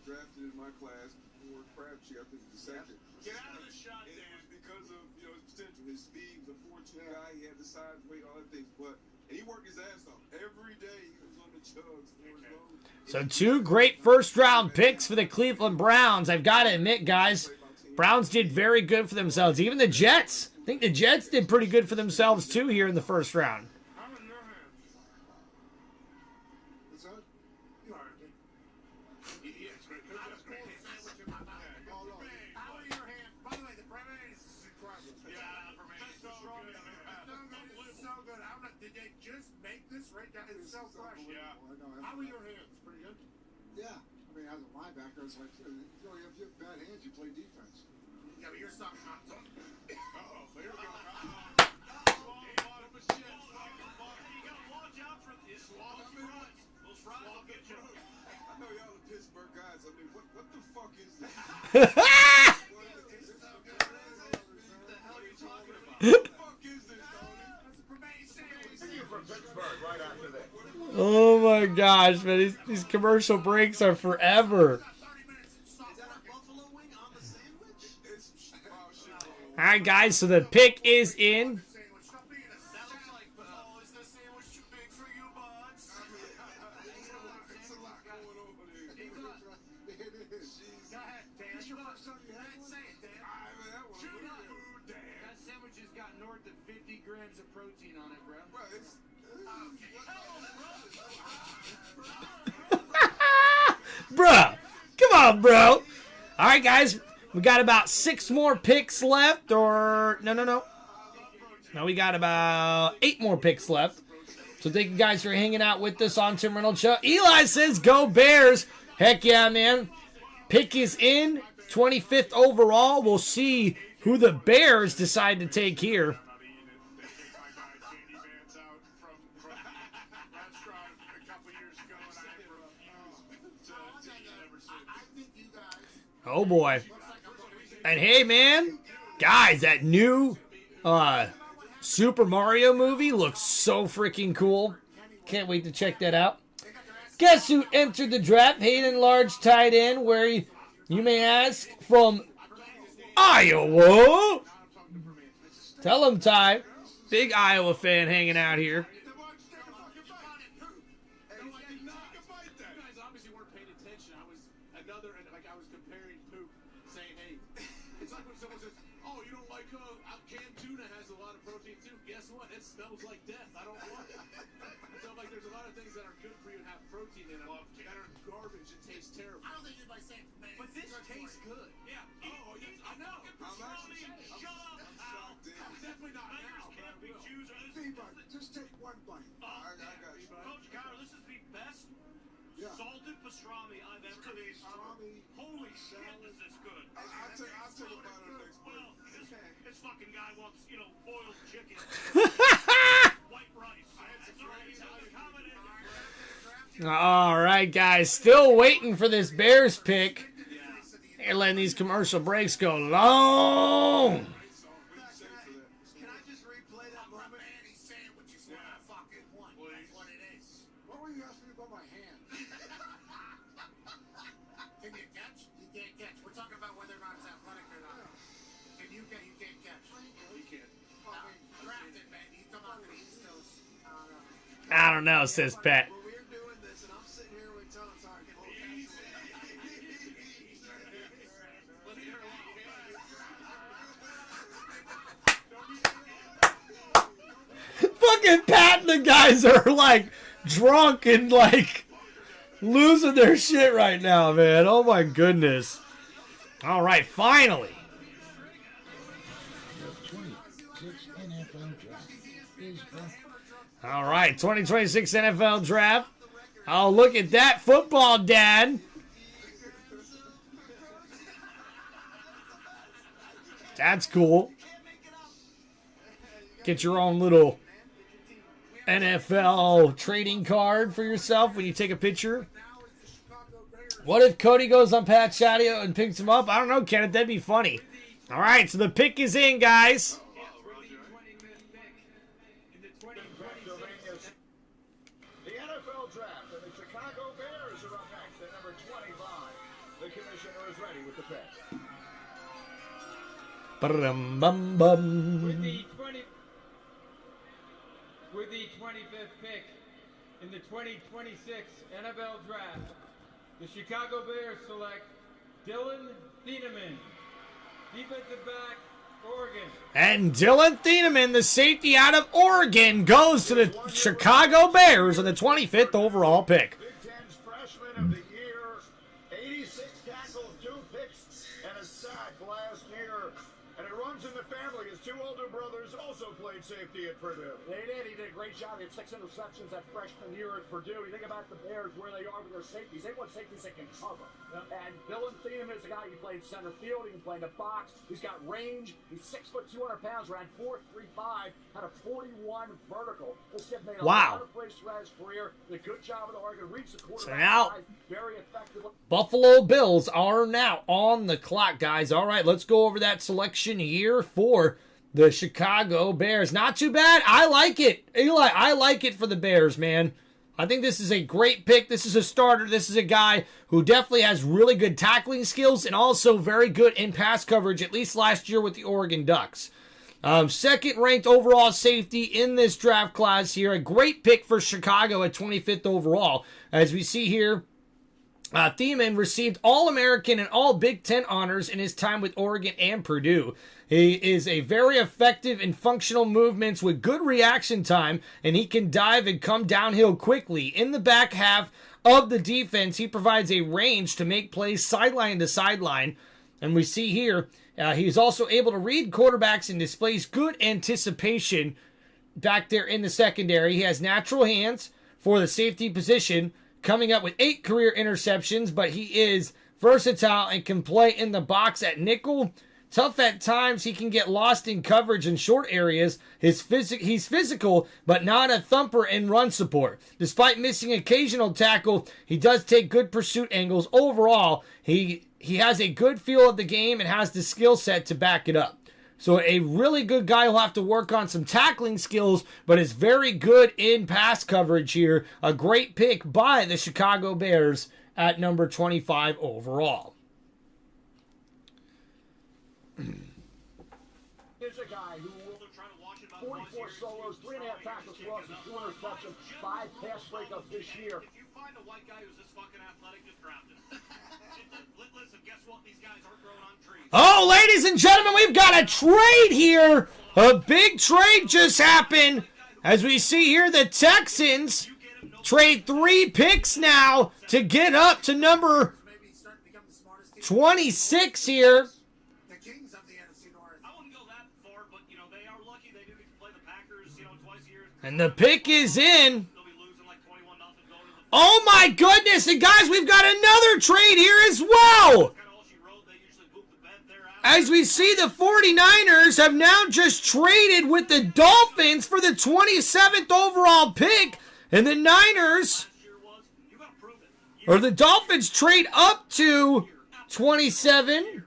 Drafted in my class for Crabtree, I think the second. Get out of the shot, and Dan. it was because of his potential, his speed, the 4'2" guy, he had the size, weight, all that things. But and he worked his ass off every day. He was on the chugs for his load. So 2 great first-round picks for the Cleveland Browns. I've got to admit, guys, Browns did very good for themselves. Even the Jets. I think the Jets did pretty good for themselves too here in the first round. It's like, you know, you have bad hands, you play defense. Yeah, but you're talking about. Uh-oh, there we go. I know y'all are Pittsburgh guys. I mean, what the fuck is this? Oh my gosh, man. These commercial breaks are forever. Alright, guys, so the pick is in. Bruh, come on, bro. All right, guys, we got about 6 more picks left, or no, we got about 8 more picks left. So thank you guys for hanging out with us on Tim Reynolds Show. Eli says, "Go Bears!" Heck yeah, man. Pick is in, 25th overall. We'll see who the Bears decide to take here. Oh boy. And hey man, guys, that new Super Mario movie looks so freaking cool. Can't wait to check that out. Guess who entered the draft? Hayden Large tight end, where you may ask, from Iowa. Tell him, Ty. Big Iowa fan hanging out here. Just take one bite. I got you. Coach Carter, this is the best salted pastrami I've ever tasted. Holy shit, this is good. I'll take a bite of the next one. Well, this fucking guy wants, boiled chicken. White rice. All right, guys. Still waiting for this Bears pick. They're letting these commercial breaks go long. I don't know, says Pat. Fucking Pat and the guys are like drunk and like losing their shit right now, man. Oh my goodness. All right, finally. All right, 2026 NFL Draft. Oh, look at that football, Dad. That's cool. Get your own little NFL trading card for yourself when you take a picture. What if Cody goes on Pat Shadio and picks him up? I don't know, Kenneth. That'd be funny. All right, so the pick is in, guys. Bum. With the 25th pick in the 2026 NFL Draft, the Chicago Bears select Dylan Thieneman, defensive back, Oregon. And Dylan Thieneman, the safety out of Oregon, goes to the Chicago Bears on the 25th overall pick. Big Ten's freshman of the year, 86 tackles, 2 picks, and a sack last year. And it runs in the family. His two older brothers also played safety at Purdue. They did. He did a great job. He had 6 interceptions that freshman year at Purdue. You think about the Bears, where they are with their safeties. They want safeties that can cover. And Dylan Thieneman is a guy who played center field. He can play in the box. He's got range. He's 6 foot 200 pounds. Ran 4.35. Had a 41 vertical. This kid made a lot of plays throughout his career. Did a good job with Oregon. Reached the quarterback. So now, very effective. Buffalo Bills are now on the clock, guys. All right, let's go over that selection here for the Chicago Bears. Not too bad. I like it. Eli, I like it for the Bears, man. I think this is a great pick. This is a starter. This is a guy who definitely has really good tackling skills and also very good in pass coverage, at least last year with the Oregon Ducks. Second ranked overall safety in this draft class here. A great pick for Chicago at 25th overall. As we see here, Thiemann received All-American and All Big Ten honors in his time with Oregon and Purdue. He is a very effective in functional movements with good reaction time, and he can dive and come downhill quickly. In the back half of the defense, he provides a range to make plays sideline to sideline. And we see here, he's also able to read quarterbacks and displays good anticipation back there in the secondary. He has natural hands for the safety position, coming up with 8 career interceptions, but he is versatile and can play in the box at nickel. Tough at times, he can get lost in coverage in short areas. He's physical, but not a thumper in run support. Despite missing occasional tackle, he does take good pursuit angles. Overall, he has a good feel of the game and has the skill set to back it up. So a really good guy who'll have to work on some tackling skills, but is very good in pass coverage here. A great pick by the Chicago Bears at number 25 overall. Here's a guy who 44 solos, 3.5 tackles for us, and 2 interceptions, 5 pass breakups this year. If you find a white guy who's this fucking athletic, just draft him. Listen, guess what? These guys aren't growing on trees. Oh, ladies and gentlemen, we've got a trade here. A big trade just happened. As we see here, the Texans trade 3 picks now to get up to number 26 here. And the pick is in. Oh my goodness, and guys, we've got another trade here as well. As we see, the 49ers have now just traded with the Dolphins for the 27th overall pick. And the Niners, or the Dolphins, trade up to 27.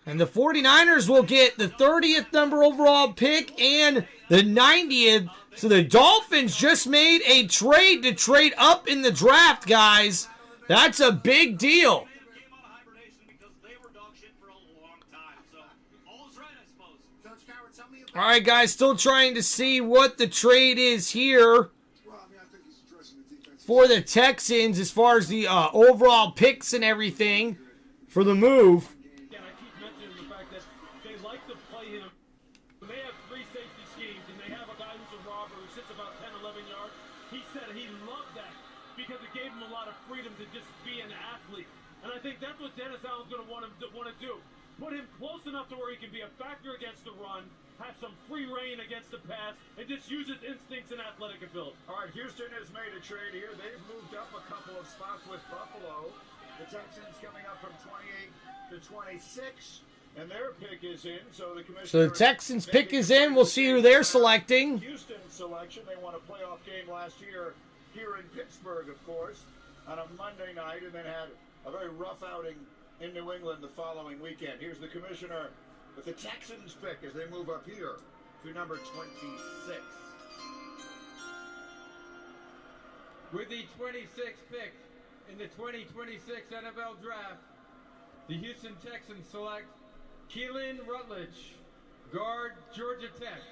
And the 49ers will get the 30th number overall pick and the 90th. So the Dolphins just made a trade to trade up in the draft, guys. That's a big deal. All right, guys, still trying to see what the trade is here for the Texans as far as the overall picks and everything for the move. That's what Dennis Allen's going to want to do. Put him close enough to where he can be a factor against the run, have some free reign against the pass, and just use his instincts and athletic ability. All right, Houston has made a trade here. They've moved up a couple of spots with Buffalo. The Texans coming up from 28 to 26, and their pick is in. So the Texans pick is in. We'll see who they're selecting. Houston selection. They won a playoff game last year here in Pittsburgh, of course, on a Monday night, and then had a very rough outing in New England the following weekend. Here's the commissioner with the Texans pick as they move up here to number 26. With the 26th pick in the 2026 NFL Draft, the Houston Texans select Keelan Rutledge, guard, Georgia Tech.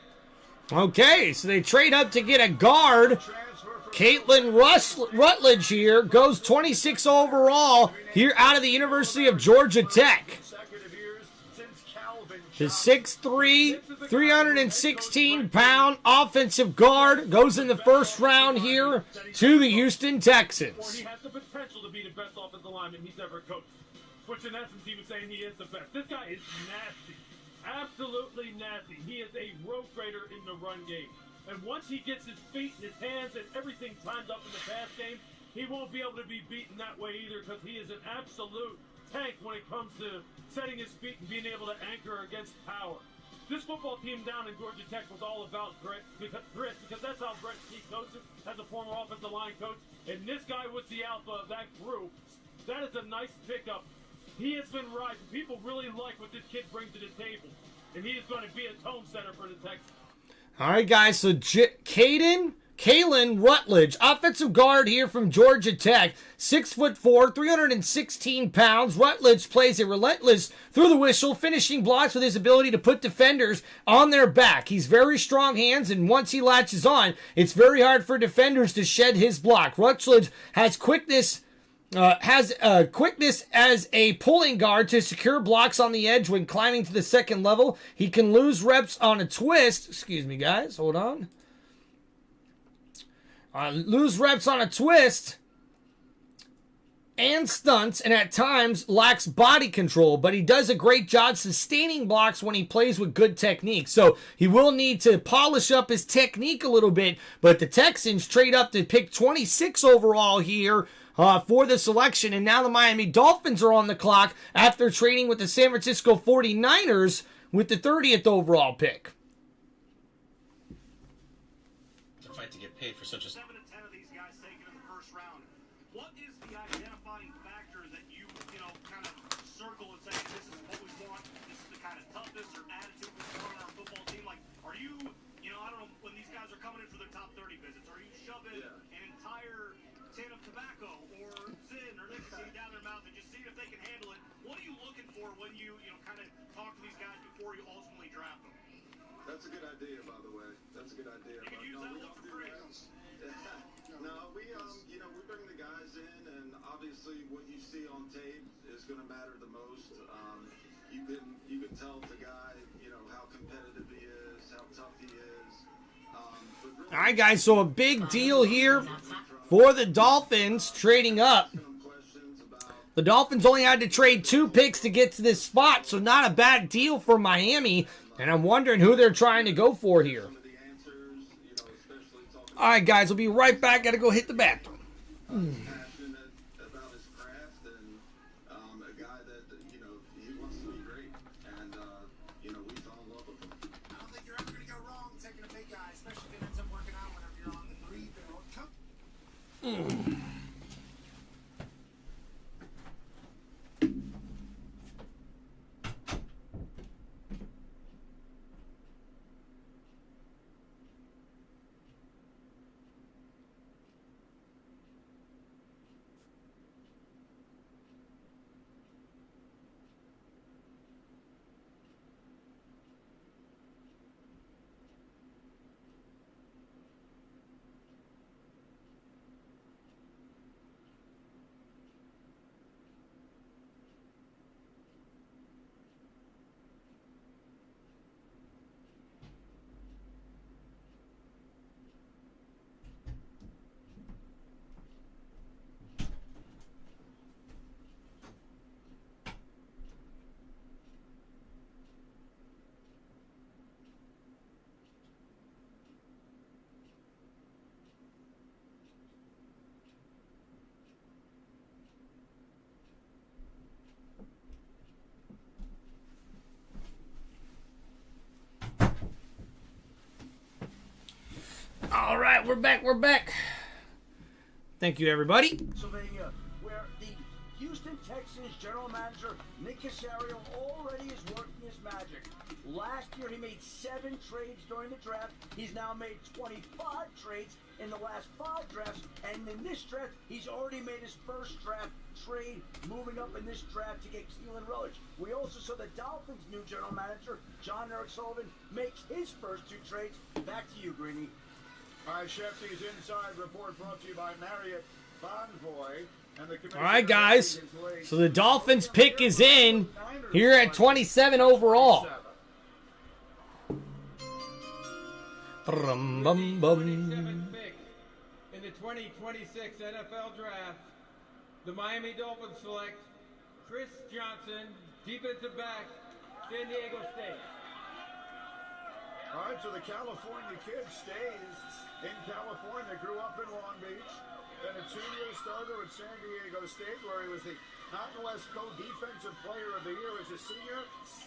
Okay, so they trade up to get a guard. Caitlin Rutledge here goes 26 overall here out of the University of Georgia Tech. Consecutive years since Calvin The 6'3", 316-pound offensive guard goes in the first round here to the Houston Texans. He has the potential to be the best offensive lineman he's ever coached. Which in essence he was saying he is the best. This guy is nasty. Absolutely nasty. He is a road grader in the run game. And once he gets his feet and his hands and everything timed up in the pass game, he won't be able to be beaten that way either, because he is an absolute tank when it comes to setting his feet and being able to anchor against power. This football team down in Georgia Tech was all about grit because that's how Brett Key coaches as a former offensive line coach. And this guy was the alpha of that group. That is a nice pickup. He has been rising. People really like what this kid brings to the table. And he is going to be a tone setter for the Texans. All right, guys, so Kalen Rutledge, offensive guard here from Georgia Tech, 6'4", 316 pounds. Rutledge plays a relentless through the whistle, finishing blocks with his ability to put defenders on their back. He's very strong hands, and once he latches on, it's very hard for defenders to shed his block. Rutledge has quickness as a pulling guard to secure blocks on the edge when climbing to the second level. He can lose reps on a twist. Excuse me, guys. Hold on. Lose reps on a twist and stunts, and at times lacks body control, but he does a great job sustaining blocks when he plays with good technique. So he will need to polish up his technique a little bit, but the Texans trade up to pick 26 overall here for the selection, and now the Miami Dolphins are on the clock after trading with the San Francisco 49ers with the 30th overall pick. To fight to get paid for such a... 7 to 10 of these guys taken in the first round. What is the identifying factor that you kind of circle and say, this is what we want, this is the kind of toughness or attitude we want on our football team? Like, are you, I don't know, when these guys are coming in for their top 30 visits, are you shoving an entire tin of tobacco or Zyn or nicotine down their mouth and just seeing if they can handle it? What are you looking for when you, kind of talk to these guys before you ultimately draft them? That's a good idea, by the way. That's a good idea. You can use that look for free. No, we bring the guys in, and obviously what you see on tape is going to matter the most. You can tell the guy, how competitive he is, how tough he is. All right, guys, so a big deal here for the Dolphins trading up. The Dolphins only had to trade 2 picks to get to this spot, so not a bad deal for Miami. And I'm wondering who they're trying to go for here. All right, guys, we'll be right back. Got to go hit the bathroom. Passionate about his craft and a guy that, he wants to be great. And, we fell in love with him. I don't think you're ever going to go wrong taking a big guy, especially if it ends up working out whenever you're on the rebuild. All right, we're back. Thank you, everybody. Pennsylvania, where the Houston Texans general manager Nick Caserio already is working his magic. Last year, he made 7 trades during the draft. He's now made 25 trades in the last 5 drafts, and in this draft, he's already made his first draft trade, moving up in this draft to get Keelan Rutledge. We also saw the Dolphins' new general manager, John Eric Sullivan, make his first 2 trades. Back to you, Greeny. All right, Shefty's Inside Report brought to you by Marriott Bonvoy and the Commissioner. All right, guys. So the Dolphins pick is in here at 27 overall. 27th pick in the 2026 NFL Draft, the Miami Dolphins select Chris Johnson, defensive back, San Diego State. All right, so the California kid stays in California, grew up in Long Beach, then a 2-year starter at San Diego State, where he was the Mountain West Co-Defensive Player of the Year as a senior.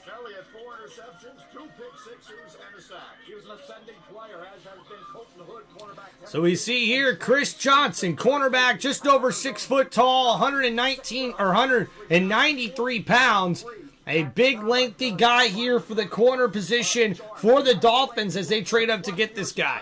Now he had 4 interceptions, 2 pick-sixes, and a sack. He was an ascending player, as has been Colton Hood, cornerback. So we see here Chris Johnson, cornerback, just over 6 foot tall, 193 pounds. A big, lengthy guy here for the corner position for the Dolphins as they trade up to get this guy.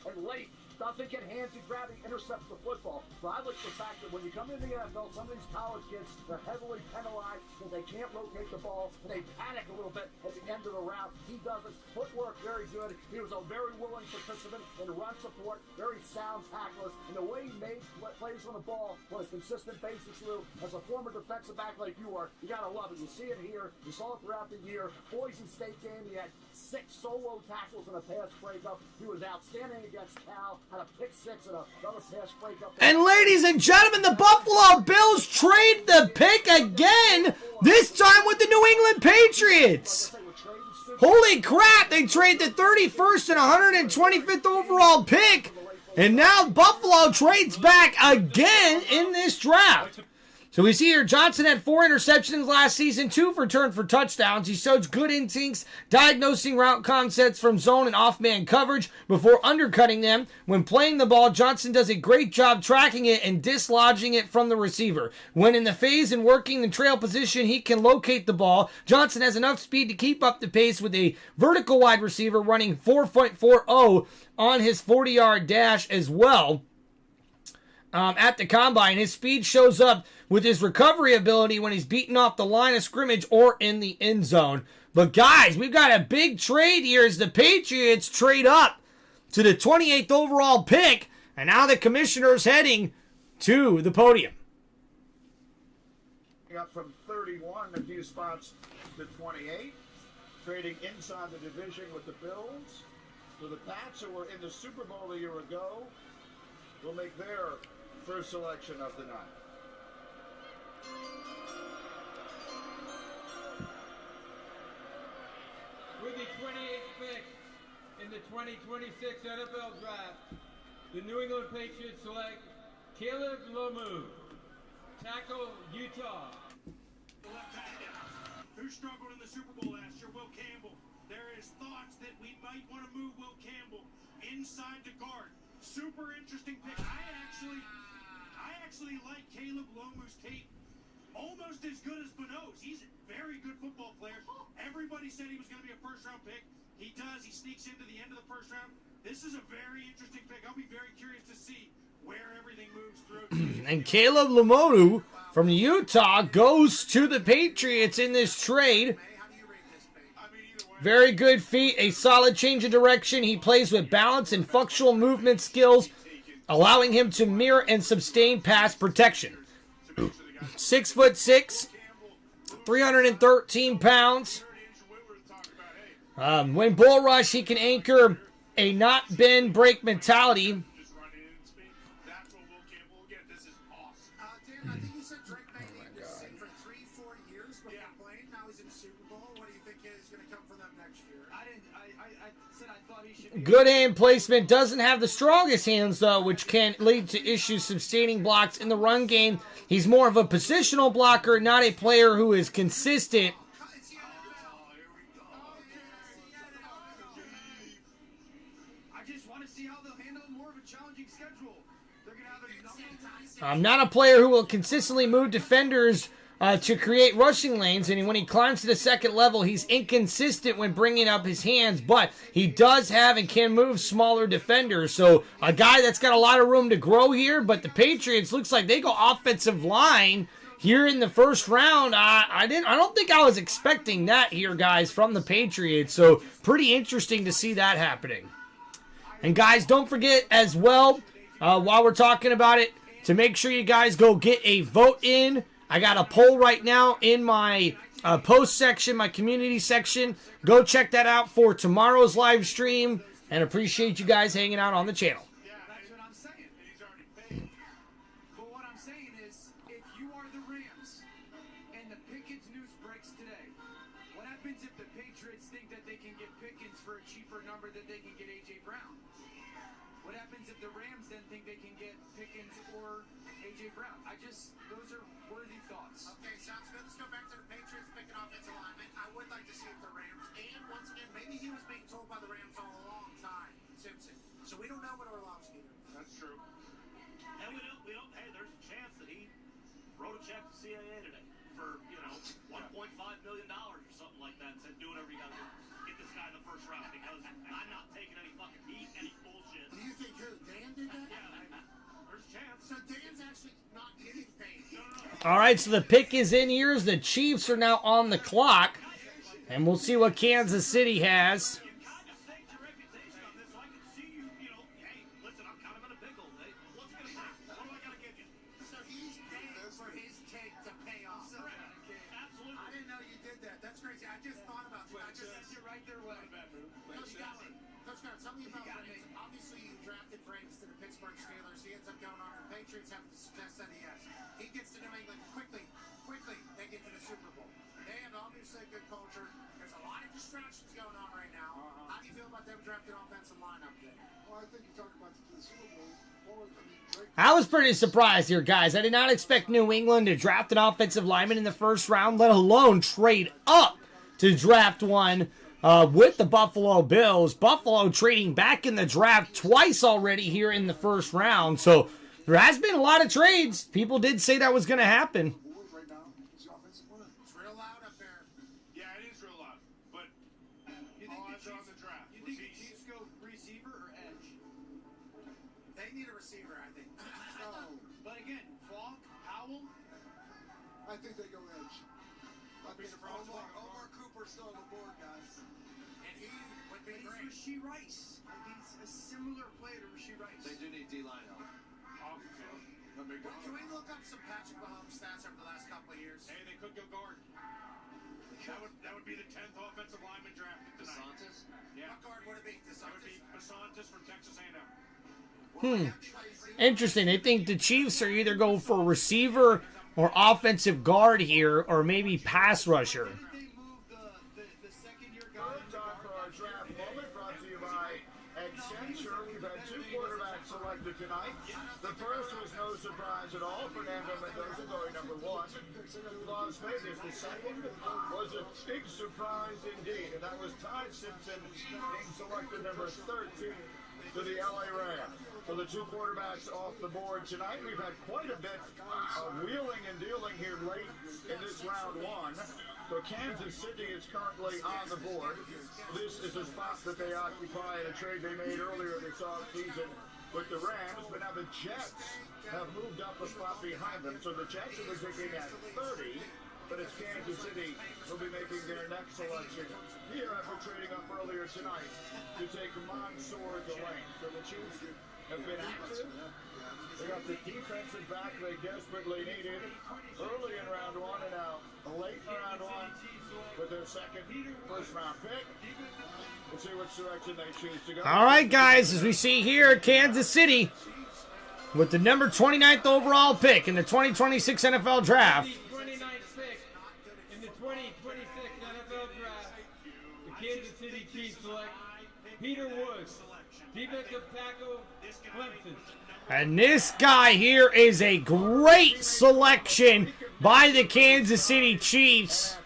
And late, doesn't get handsy, grabbing, intercepts the football. So I like the fact that when you come into the NFL, some of these college kids, they're heavily penalized because they can't locate the ball, and they panic a little bit at the end of the route. He does his footwork very good. He was a very willing participant in run support, very sound tacklist, and the way he made plays on the ball was consistent basics, Lou. As a former defensive back like you are, you gotta love it. You see it here. You saw it throughout the year. Boise State game, he had 6 solo tackles and a pass breakup. He was outstanding against Cal, had a pick-6 and another pass breakup. And ladies and gentlemen, the Buffalo Bills trade the pick again, this time with the New England Patriots. Holy crap, they trade the 31st and 125th overall pick, and now Buffalo trades back again in this draft. So we see here Johnson had 4 interceptions last season, 2 returned for touchdowns. He shows good instincts, diagnosing route concepts from zone and off-man coverage before undercutting them. When playing the ball, Johnson does a great job tracking it and dislodging it from the receiver. When in the phase and working the trail position, he can locate the ball. Johnson has enough speed to keep up the pace with a vertical wide receiver running 4.40 on his 40-yard dash as well. At the combine, his speed shows up with his recovery ability when he's beaten off the line of scrimmage or in the end zone. But guys, we've got a big trade here as the Patriots trade up to the 28th overall pick, and now the commissioner's heading to the podium. Up from 31, a few spots to 28, trading inside the division with the Bills. So the Pats, who were in the Super Bowl a year ago, will make their first selection of the night. With the 28th pick in the 2026 NFL Draft, the New England Patriots select Caleb Lomu, tackle, Utah. Who struggled in the Super Bowl last year? Will Campbell. There is thoughts that we might want to move Will Campbell inside the guard. Super interesting pick. I actually like Caleb Lomu's tape almost as good as Bonneau's. He's a very good football player. Everybody said he was going to be a first-round pick. He does. He sneaks into the end of the first round. This is a very interesting pick. I'll be very curious to see where everything moves through. And Caleb Lomu from Utah goes to the Patriots in this trade. Very good feet, a solid change of direction. He plays with balance and functional movement skills, allowing him to mirror and sustain pass protection. 6'6", 313 pounds. When bull rush, he can anchor a not bend break mentality. Good hand placement, doesn't have the strongest hands though, which can lead to issues sustaining blocks in the run game. He's more of a positional blocker, not a player who is consistent. Not a player who will consistently move defenders to create rushing lanes, and when he climbs to the second level, he's inconsistent when bringing up his hands, but he does have and can move smaller defenders. So a guy that's got a lot of room to grow here, but the Patriots looks like they go offensive line here in the first round. I don't think I was expecting that here, guys, from the Patriots. So pretty interesting to see that happening. And guys, don't forget as well, while we're talking about it, to make sure you guys go get a vote in. I got a poll right now in my post section, my community section. Go check that out for tomorrow's live stream. and appreciate you guys hanging out on the channel. That's what I'm saying. And he's already paid. But what I'm saying is, if you are the Rams and the Pickens news breaks today, what happens if the Patriots think that they can get Pickens for a cheaper number that they can get A.J. Brown? What happens if the Rams then think they can get Pickens or A.J. Brown? Those are worthy thoughts. Okay, sounds good. Let's go back to the Patriots picking offensive lineman. I would like to see if the Rams, and once again, maybe he was being told by the Rams all a long time, Simpson. So we don't know what Orlovsky knows. That's true. And we don't. Hey, there's a chance that he wrote a check to CIA today for $1.5 million or something like that, and said do whatever you got to do. Get this guy in the first round because I'm not taking any fucking heat, any bullshit. Do you think Dan did that? Yeah, there's a chance. So Dan's actually not getting paid. All right, so the pick is in here as the Chiefs are now on the clock. And we'll see what Kansas City has. So he's paying for his take to pay off. Absolutely. I didn't know you did that. That's crazy. I just thought about that. I just sent you right their way. Coach Gallon, tell me about Franks. Obviously, you drafted Franks to the Pittsburgh Steelers. He ends up going on. The Patriots have the success that he has. He gets to New England quickly. They get to the Super Bowl. They have obviously a good culture. There's a lot of distractions going on right now. How do you feel about them drafting offensive line up there? Well, I think you talk about the Super Bowl. I was pretty surprised here, guys. I did not expect New England to draft an offensive lineman in the first round, let alone trade up to draft one with the Buffalo Bills. Buffalo trading back in the draft twice already here in the first round. So there has been a lot of trades. People did say that was going to happen. It's real loud up there. Yeah, it is real loud. But all eyes are on the draft. You think the Chiefs go receiver or edge? They need a receiver, I think. But again, Falk, Howell. I think they go edge. Omar Cooper's still on the board, guys. And he would be But great. he's Rasheed Rice. He's a similar player to Rasheed Rice. They do need D-line help. Can we look up some Patrick Mahomes stats over the last couple of years? Hey, they could go guard. That would be the 10th offensive lineman drafted tonight. DeSantis? Yeah. What guard would it be? That would be DeSantis from Texas A&M. Interesting. They think the Chiefs are either go for receiver or offensive guard here, or maybe pass rusher. Third time for our draft moment, brought to you by Accenture. We've had two quarterbacks selected tonight. The first was no surprise at all. Fernando Mendoza going number 1 to Las Vegas. The second was a big surprise indeed, and that was Ty Simpson being selected number 13 to the LA Rams. So the two quarterbacks off the board tonight. We've had quite a bit of wheeling and dealing here late in this round 1. So Kansas City is currently on the board. This is a spot that they occupy in a trade they made earlier this offseason with the Rams, but now the Jets have moved up a spot behind them. So the Jets are picking at 30, but it's Kansas City who'll be making their next selection here after trading up earlier tonight to take Mansour Delane. So the Chiefs have been active. They got the defensive back they desperately needed early in round 1 and now late in round 1 with their second first round pick. We'll see which direction they choose to go. All right, guys, as we see here, Kansas City with the number 29th overall pick in the 2026 NFL Draft. 29th pick in the 2026 NFL Draft, the Kansas City Chiefs select Peter Woods, defensive tackle, Clemson. And this guy here is a great selection by the Kansas City Chiefs.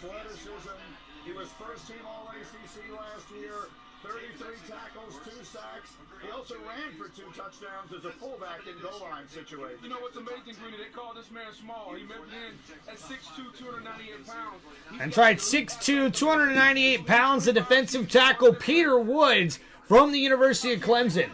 He was first team All-ACC last year, 33 tackles, 2 sacks. He also ran for 2 touchdowns as a fullback in goal line situation. You know what's amazing, Greeny? They call this man small. He measured in at 6'2", 298 pounds. And tried 6'2", 298 pounds, the defensive tackle Peter Woods from the University of Clemson.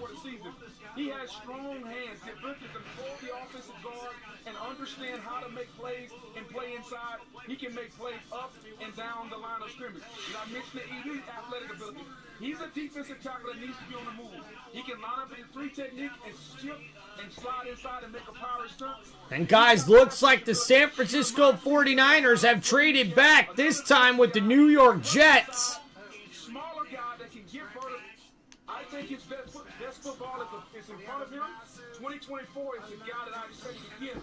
He has strong hands, the ability to control the offensive guard and understand how to make plays and play inside. He can make plays up and down the line of scrimmage. And I mentioned the elite athletic ability. He's a defensive tackle that needs to be on the move. He can line up in a 3 technique and skip and slide inside and make a power stunt. And guys, looks like the San Francisco 49ers have traded back, this time with the New York Jets. Smaller guy that can get vertical. I think his football is in front of him. 2024 is the guy that I expect to get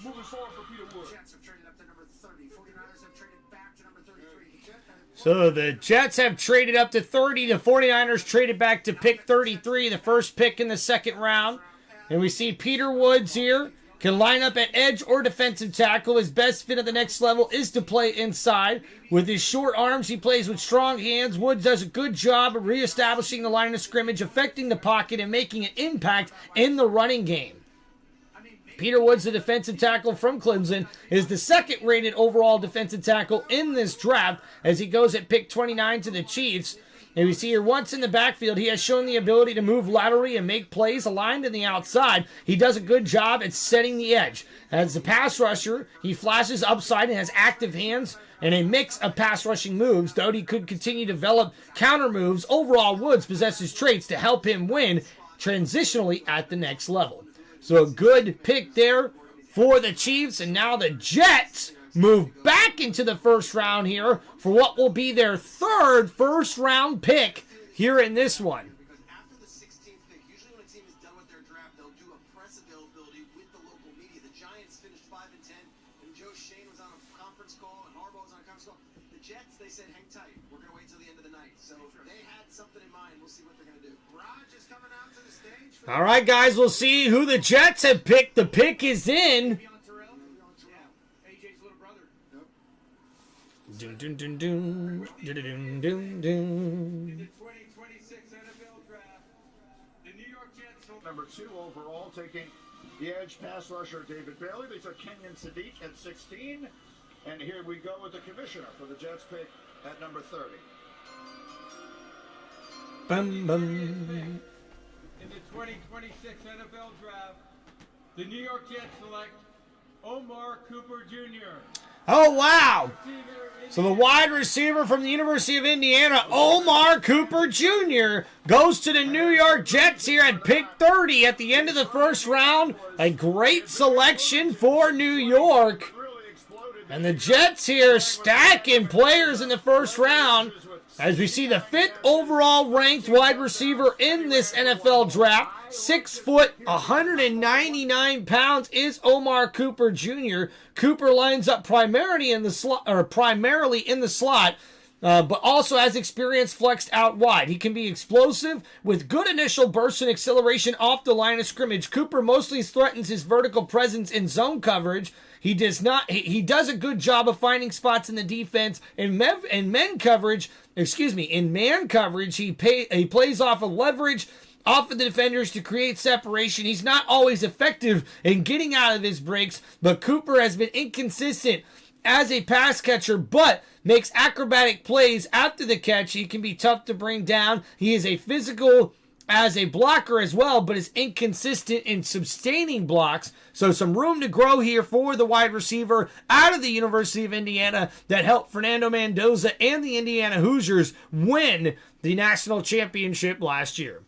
moving forward for Peter Wood. Jets have traded up to number 30. 49ers have traded back to number 33. So the Jets have traded up to 30. The 49ers traded back to pick 33, the first pick in the second round. And we see Peter Woods here. Can line up at edge or defensive tackle. His best fit at the next level is to play inside. With his short arms, he plays with strong hands. Woods does a good job of reestablishing the line of scrimmage, affecting the pocket, and making an impact in the running game. Peter Woods, the defensive tackle from Clemson, is the second-rated overall defensive tackle in this draft as he goes at pick 29 to the Chiefs. And we see here once in the backfield, he has shown the ability to move laterally and make plays aligned in the outside. He does a good job at setting the edge. As a pass rusher, he flashes upside and has active hands and a mix of pass rushing moves. Though he could continue to develop counter moves, overall Woods possesses traits to help him win transitionally at the next level. So a good pick there for the Chiefs. And now the Jets move back into the first round here for what will be their third first-round pick here in this one. Because after the 16th pick, usually when a team is done with their draft, they'll do a press availability with the local media. The Giants finished 5-10, and Joe Shane was on a conference call, and Harbaugh was on a conference call. The Jets, they said, hang tight. We're going to wait till the end of the night. So they had something in mind. We'll see what they're going to do. Raj is coming out to the stage. All right, guys, we'll see who the Jets have picked. The pick is in. Dun, dun, dun, dun. Dun, dun, dun, dun. Number 2 overall, taking the edge pass rusher David Bailey. They took Kenyon Sadiq at 16. And here we go with the commissioner for the Jets pick at number 30. Bum, bum. In the 2026 NFL Draft, the New York Jets select Omar Cooper Jr. Oh, wow. So the wide receiver from the University of Indiana, Omar Cooper Jr., goes to the New York Jets here at pick 30 at the end of the first round. A great selection for New York. And the Jets here stacking players in the first round as we see the 5th overall ranked wide receiver in this NFL draft. 6 foot, 199 pounds is Omar Cooper Jr. Cooper lines up primarily in the slot, but also has experience flexed out wide. He can be explosive with good initial burst and acceleration off the line of scrimmage. Cooper mostly threatens his vertical presence in zone coverage. He does a good job of finding spots in the defense. In man coverage, he plays off of leverage off of the defenders to create separation. He's not always effective in getting out of his breaks, but Cooper has been inconsistent as a pass catcher, but makes acrobatic plays after the catch. He can be tough to bring down. He is a physical as a blocker as well, but is inconsistent in sustaining blocks. So some room to grow here for the wide receiver out of the University of Indiana that helped Fernando Mendoza and the Indiana Hoosiers win the national championship last year.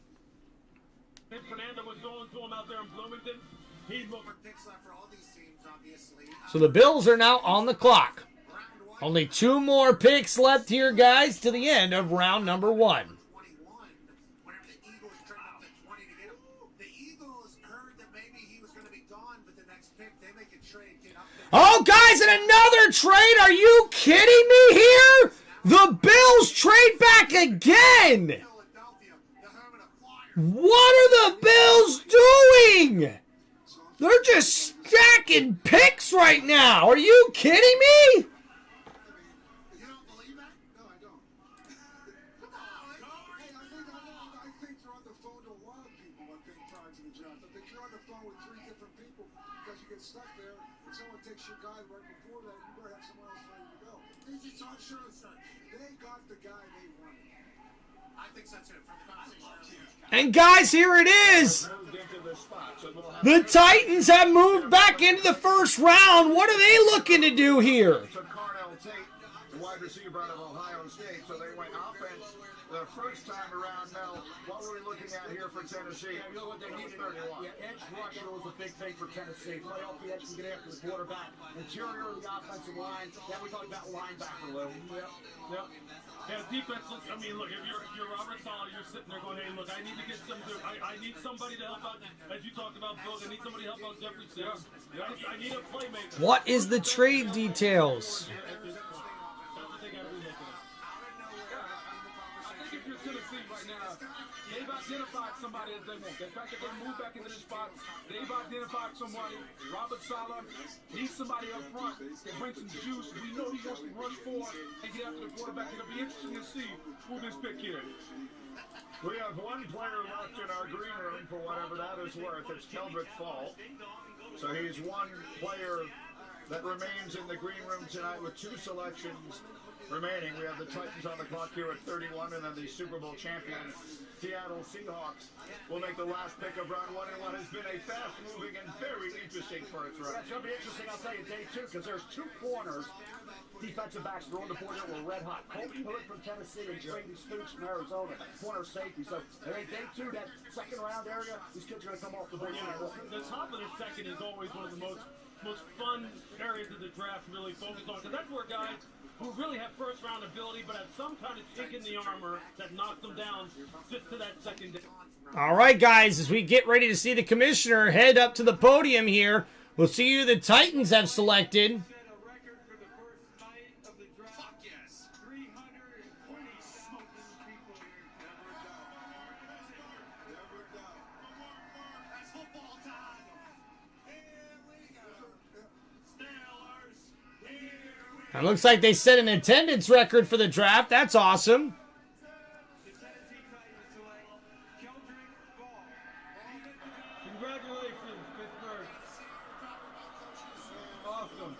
Fernando was going to him out there in Bloomington. He's looking picks left for all these teams, obviously. So the Bills are now on the clock. Only 2 more picks left here, guys, to the end of round number 1. Oh, guys, and another trade? Are you kidding me here? The Bills trade back again. What are the Bills doing? They're just stacking picks right now. Are you kidding me? And guys, here it is. The Titans have moved back into the first round. What are they looking to do here? So Carnell Tate, the wide receiver out of Ohio State, so they went offense the first time around. Mel, what were we looking at here for Tennessee? Yeah, you know what they needed? Yeah, edge rusher was a big thing for Tennessee. Play off the edge and get after the quarterback. Interior of the offensive line. Yeah, we talked about linebacker, Lou. Yep. Yeah, defense looks, I mean, look, if you're Robert Saleh, you're sitting there going, hey, look, I need to get I need somebody to help out, as you talked about, Bill, I need somebody to help out Jeffrey Sims. I need a playmaker. What is the trade details? They've identified somebody that they want. The fact that they moved back into the spot, they've identified somebody. Robert Saleh needs somebody up front to bring some juice. We know he wants to run forward and get after the quarterback. It'll be interesting to see who this pick here. We have one player left in our green room for whatever that is worth. It's Keldrick Fall. So he's one player that remains in the green room tonight with 2 selections remaining. We have the Titans on the clock here at 31, and then the Super Bowl champion Seattle Seahawks will make the last pick of round 1 in what has been a fast-moving and very interesting first round. It's going to be interesting, I'll tell you, day 2, because there's 2 corners, defensive backs that are on the board that were red hot. Colton Hood from Tennessee and Brady Stoops from Arizona, corner safety. So day 2, that second round area, these kids are going to come off the board. The top of the second is always one of the most fun areas of the draft to really focus on, because that's where guys who really have first round ability but have some kind of chink in the armor that knocks them down just to that second day. All right, guys, as we get ready to see the commissioner head up to the podium here, we'll see who the Titans have selected. It looks like they set an attendance record for the draft. That's awesome. Congratulations, Pittsburgh. Awesome.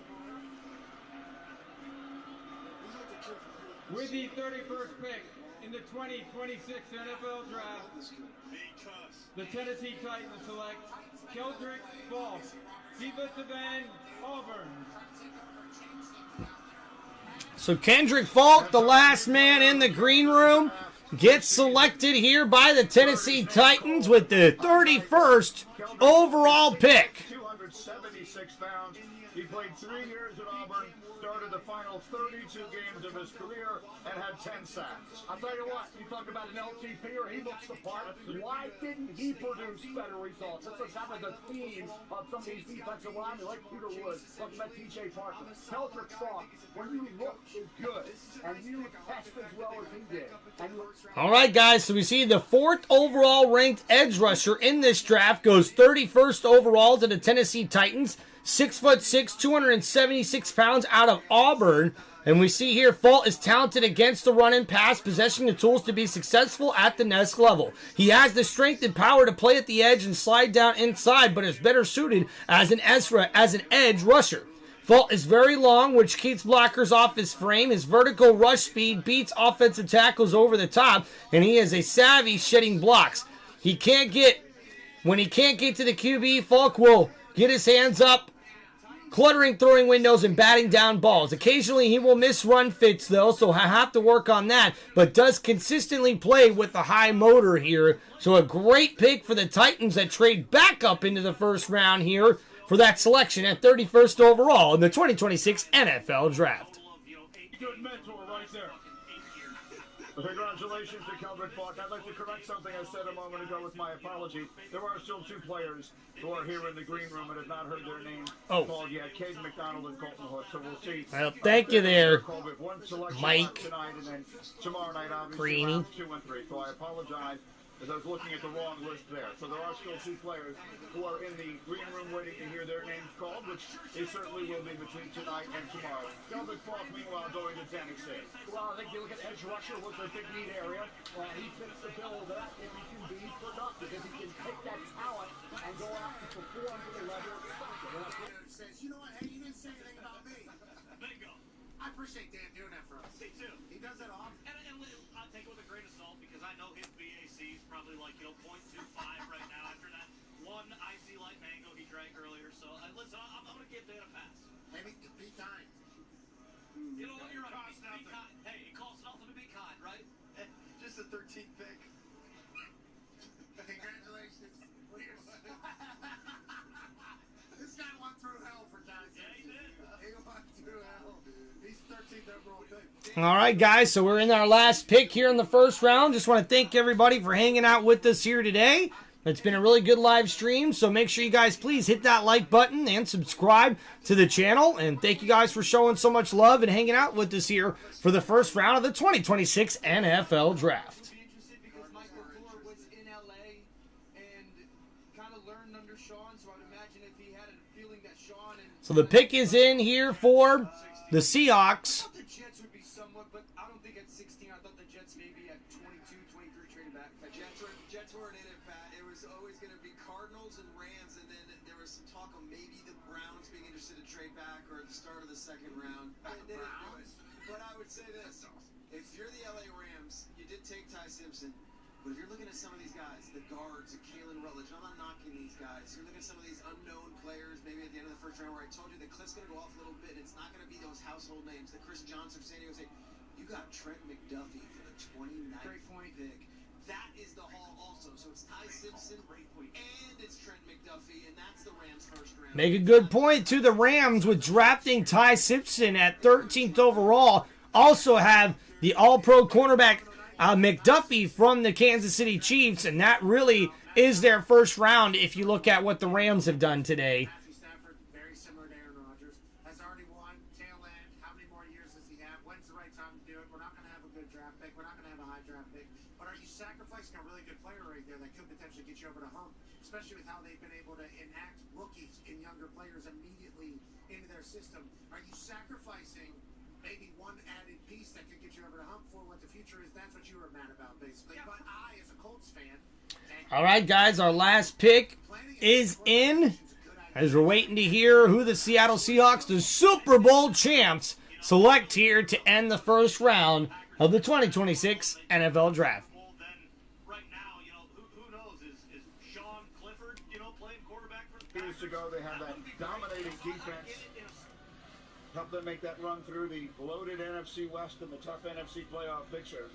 With the 31st pick in the 2026 NFL Draft, the Tennessee Titans select Keldrick Fall, defensive end, Auburn. So Kendrick Falk, the last man in the green room, gets selected here by the Tennessee Titans with the 31st overall pick. 276 pounds. He played 3 years at Auburn, started the final 32 games of his career, and had 10 sacks. I'll tell you what, you talk about an LTP or he looks the part. Why didn't he produce better results? That's kind of the theme of some of these defensive linemen like Peter Wood, talking about TJ Parker. Keldrick Falk, when you look as good and you test as well as he did. All right, guys, so we see the 4th overall ranked edge rusher in this draft goes 31st overall to the Tennessee Titans. 6'6", 276 pounds out of Auburn. And we see here, Fault is talented against the run and pass, possessing the tools to be successful at the next level. He has the strength and power to play at the edge and slide down inside, but is better suited as an edge rusher. Fault is very long, which keeps blockers off his frame. His vertical rush speed beats offensive tackles over the top, and he is a savvy shedding blocks. When he can't get to the QB, Falk will get his hands up, cluttering throwing windows and batting down balls. Occasionally he will miss run fits though, so I have to work on that, but does consistently play with a high motor here. So a great pick for the Titans that trade back up into the first round here for that selection at 31st overall in the 2026 NFL Draft. Good mentor right there. Congratulations to Keldrick Falk. I'd like to correct something I said a moment ago with my apology. There are still 2 players who are here in the green room and have not heard their names called yet. Caden McDonald and Colton Hood. So we'll see. Well, thank you there, Mike. Tonight and then tomorrow night, obviously, Greeny. rounds 2 and 3. So I apologize as I was looking at the wrong list there. So there are still 2 players who are in the green room waiting to hear their names called, which they certainly will be between tonight and tomorrow. Keldrick Falk, meanwhile, going to Tennessee. Well, I think you look at edge rusher, was a big need area. He fits the bill of that if he can be productive, if he can take that talent and go out and perform to the level of Says, you know what? Hey, you didn't say anything about me. Bingo. I appreciate Dan doing that for us. Me too. He does that often. And I'll take it with a grain of salt because I know his BAC is probably like, 0.25 right now after that one icy light mango he drank earlier. So listen, I'm going to give Dan a pass. Maybe be kind. You know what? You're right. Be kind. Hey, it costs nothing to be kind, right? Just a All right, guys, so we're in our last pick here in the first round. Just want to thank everybody for hanging out with us here today. It's been a really good live stream, so make sure you guys please hit that like button and subscribe to the channel. And thank you guys for showing so much love and hanging out with us here for the first round of the 2026 NFL Draft. So the pick is in here for the Seahawks. The Jets would be somewhat, but I don't think at 16. I thought the Jets maybe at 22, 23 traded back. The Jets weren't in it, Pat. It was always going to be Cardinals and Rams, and then there was some talk of maybe the Browns being interested to trade back or at the start of the second round. They didn't do it. But I would say this. If you're the LA Rams, you did take Ty Simpson. But if you're looking at some of these guys, the guards, the Kalen Rutledge, I'm not knocking these guys. You're looking at some of these unknown players, maybe at the end of the first round, where I told you the cliff's going to go off a little bit. It's not going to be those household names. The Chris Johnson of San Diego State. You got Trent McDuffie for the 29th pick. That is the haul also. So it's Ty Simpson and it's Trent McDuffie, and that's the Rams' first round. Make a good point to the Rams with drafting Ty Simpson at 13th overall. Also have the all-pro cornerback McDuffie from the Kansas City Chiefs, and that really is their first round if you look at what the Rams have done today. Matthew Stafford, very similar to Aaron Rodgers, has already won, tail end. How many more years does he have? When's the right time to do it? We're not going to have a good draft pick. We're not going to have a high draft pick. But are you sacrificing a really good player right there that could potentially get you over the hump, especially with how they've been able to enact rookies and younger players immediately into their system? Are you sacrificing maybe one added piece that could get you over the hump for what the future is? That's what you were mad about, basically. But I, as a Colts fan... All right, guys, our last pick is in. As we're waiting to hear who the Seattle Seahawks, the Super Bowl champs, select here to end the first round of the 2026 NFL Draft. Years ago, they had that dominating defense. Helped them make that run through the loaded NFC West and the tough NFC playoff picture.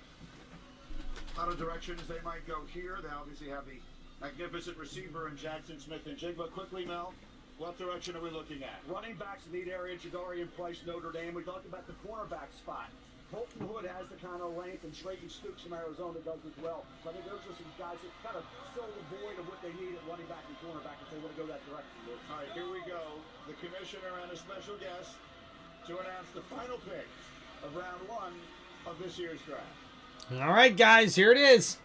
A lot of directions they might go here. They obviously have the magnificent receiver in Jackson Smith-Njigba. Quickly, Mel, what direction are we looking at? Running backs in the area, Jadarian Price, Notre Dame. We talked about the cornerback spot. Colton Hood has the kind of length, and Trayton Stukes from Arizona does as well. So I think those are some guys that kind of fill the void of what they need at running back and cornerback if they want to go that direction. All right, here we go. The commissioner and a special guest to announce the final pick of round one of this year's draft. All right, guys, here it is.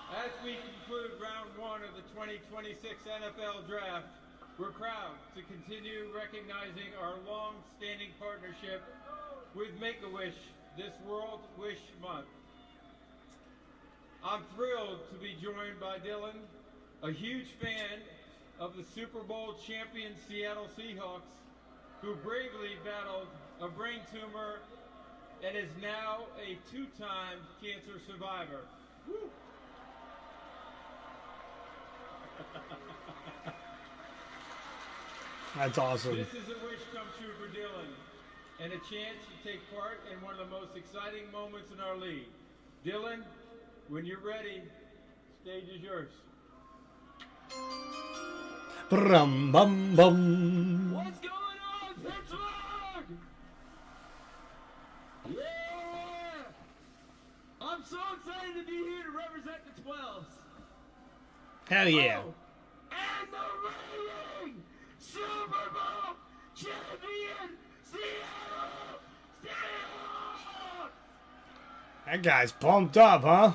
As we conclude round one of the 2026 NFL Draft, we're proud to continue recognizing our long-standing partnership with Make-A-Wish this World Wish Month. I'm thrilled to be joined by Dylan, a huge fan of the Super Bowl champion Seattle Seahawks, who bravely battled a brain tumor and is now a two-time cancer survivor. Woo. That's awesome. This is a wish come true for Dylan, and a chance to take part in one of the most exciting moments in our league. Dylan, when you're ready, stage is yours. Brum, bum, bum. What's going on, Pittsburgh? Yeah! I'm so excited to be here to represent the 12s. Hell yeah. Oh, and the reigning Super Bowl champion Seattle Seahawks! That guy's pumped up, huh?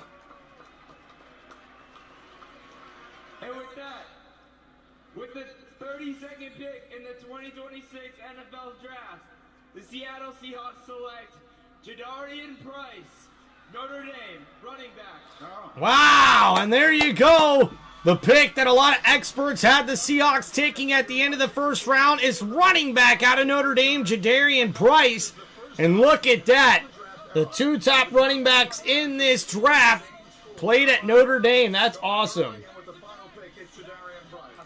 And with that, with the 32nd pick in the 2026 NFL Draft, the Seattle Seahawks select Jadarian Price, Notre Dame, running back. Wow, and there you go. The pick that a lot of experts had the Seahawks taking at the end of the first round is running back out of Notre Dame, Jadarian Price. And look at that. The two top running backs in this draft played at Notre Dame. That's awesome. I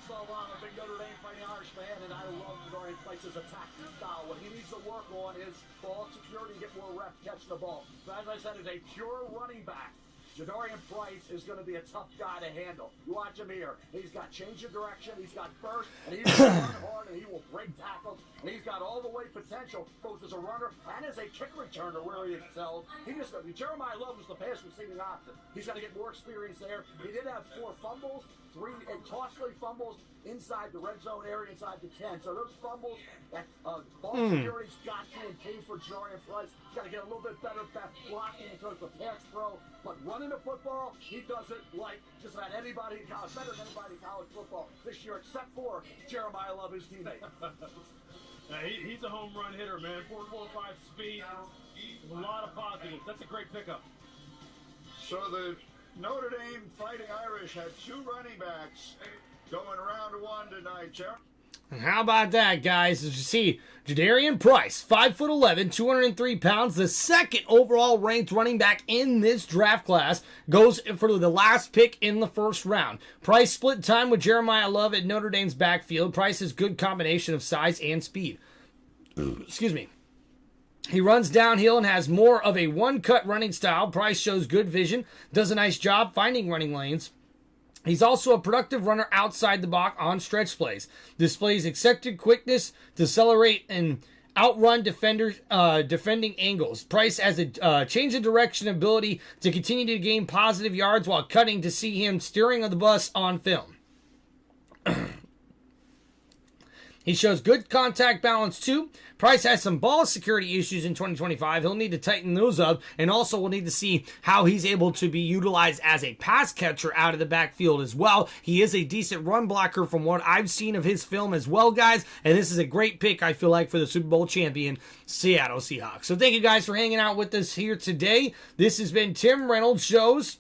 saw Ron, a big Notre Dame fighting Irish fan, and I love Jadarian Price's attacking style. What he needs to work on is ball security, get more reps, catch the ball. So as I said, as a pure running back, Jadarian Price is going to be a tough guy to handle. You watch him here. He's got change of direction. He's got burst, and he's going to run hard, and he will break tackles. And he's got all the way potential. potential both as a runner and as a kick returner where he excelled. Jeremiah Love was the pass receiving option. He's got to get more experience there. He did have 4 fumbles, 3 costly fumbles inside the red zone area, inside the 10. So those fumbles, that ball security's got to improve for Jarian Price. He's got to get a little bit better at blocking in terms of pass pro. But running the football, he does it like just about anybody in college, better than anybody in college football this year, except for Jeremiah Love, his teammate. He's a home run hitter, man. 4.45 speed. A lot of positives. That's a great pickup. So the Notre Dame Fighting Irish had 2 running backs going round 1 tonight, Jerry. And how about that, guys? As you see, Jadarian Price, 5'11", 203 pounds, the second overall ranked running back in this draft class, goes for the last pick in the first round. Price split time with Jeremiah Love at Notre Dame's backfield. Price's good combination of size and speed. Excuse me. He runs downhill and has more of a one-cut running style. Price shows good vision, does a nice job finding running lanes. He's also a productive runner outside the box on stretch plays. Displays accepted quickness to accelerate and outrun defenders, defending angles. Price has a change of direction ability to continue to gain positive yards while cutting to see him steering of the bus on film. He shows good contact balance too. Price has some ball security issues in 2025. He'll need to tighten those up, and also we'll need to see how he's able to be utilized as a pass catcher out of the backfield as well. He is a decent run blocker from what I've seen of his film as well, guys, and this is a great pick, I feel like, for the Super Bowl champion Seattle Seahawks. So thank you guys for hanging out with us here today. This has been Tim Reynolds Show's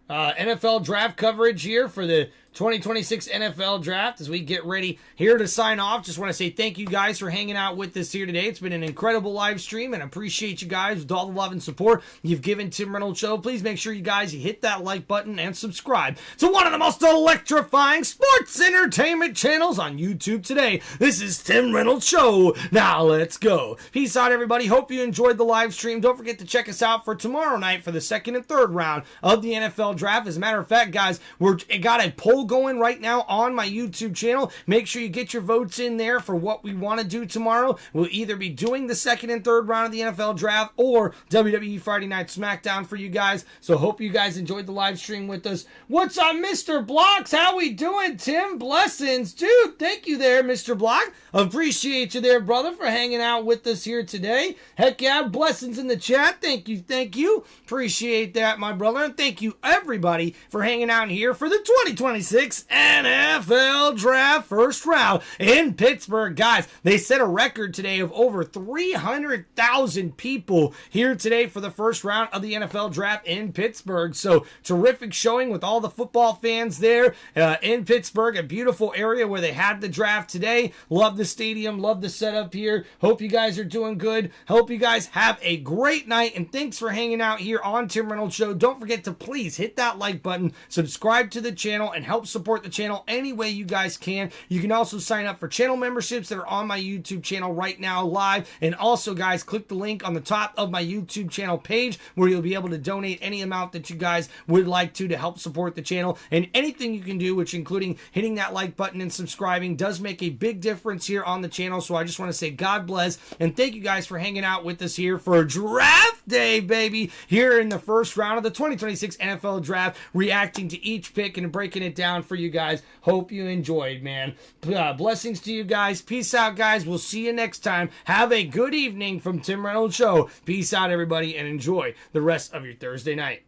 NFL draft coverage here for the 2026 NFL Draft as we get ready here to sign off. Just want to say thank you guys for hanging out with us here today. It's been an incredible live stream, and I appreciate you guys with all the love and support you've given Tim Reynolds Show. Please make sure you guys hit that like button and subscribe to one of the most electrifying sports entertainment channels on YouTube today. This is Tim Reynolds Show. Now let's go. Peace out, everybody. Hope you enjoyed the live stream. Don't forget to check us out for tomorrow night for the 2nd and 3rd round of the NFL Draft. As a matter of fact, guys, we've got a poll going right now on my YouTube channel. Make sure you get your votes in there for what we want to do tomorrow. We'll either be doing the 2nd and 3rd round of the NFL Draft or WWE Friday Night SmackDown for you guys. So hope you guys enjoyed the live stream with us. What's up, Mr. Blocks? How we doing, Tim? Blessings. Dude, thank you there, Mr. Block. Appreciate you there, brother, for hanging out with us here today. Heck yeah, blessings in the chat. Thank you, thank you. Appreciate that, my brother. And thank you, everybody, for hanging out here for the 2026 NFL Draft first round in Pittsburgh. Guys, they set a record today of over 300,000 people here today for the first round of the NFL Draft in Pittsburgh. So terrific showing with all the football fans there in Pittsburgh, a beautiful area where they had the draft today. Love the stadium, love the setup here. Hope you guys are doing good. Hope you guys have a great night, and thanks for hanging out here on Tim Reynolds Show. Don't forget to please hit that like button, subscribe to the channel, and help support the channel any way you guys can. You can also sign up for channel memberships that are on my YouTube channel right now live. And also, guys, click the link on the top of my YouTube channel page where you'll be able to donate any amount that you guys would like to help support the channel. And anything you can do, which including hitting that like button and subscribing, does make a big difference here on the channel. So I just want to say God bless and thank you guys for hanging out with us here for Draft Day, baby, here in the first round of the 2026 NFL Draft, reacting to each pick and breaking it down for you guys. Hope you enjoyed, man. Blessings to you guys. Peace out, guys. We'll see you next time. Have a good evening from Tim Reynolds Show. Peace out, everybody, and enjoy the rest of your Thursday night.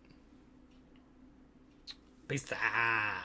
Peace out.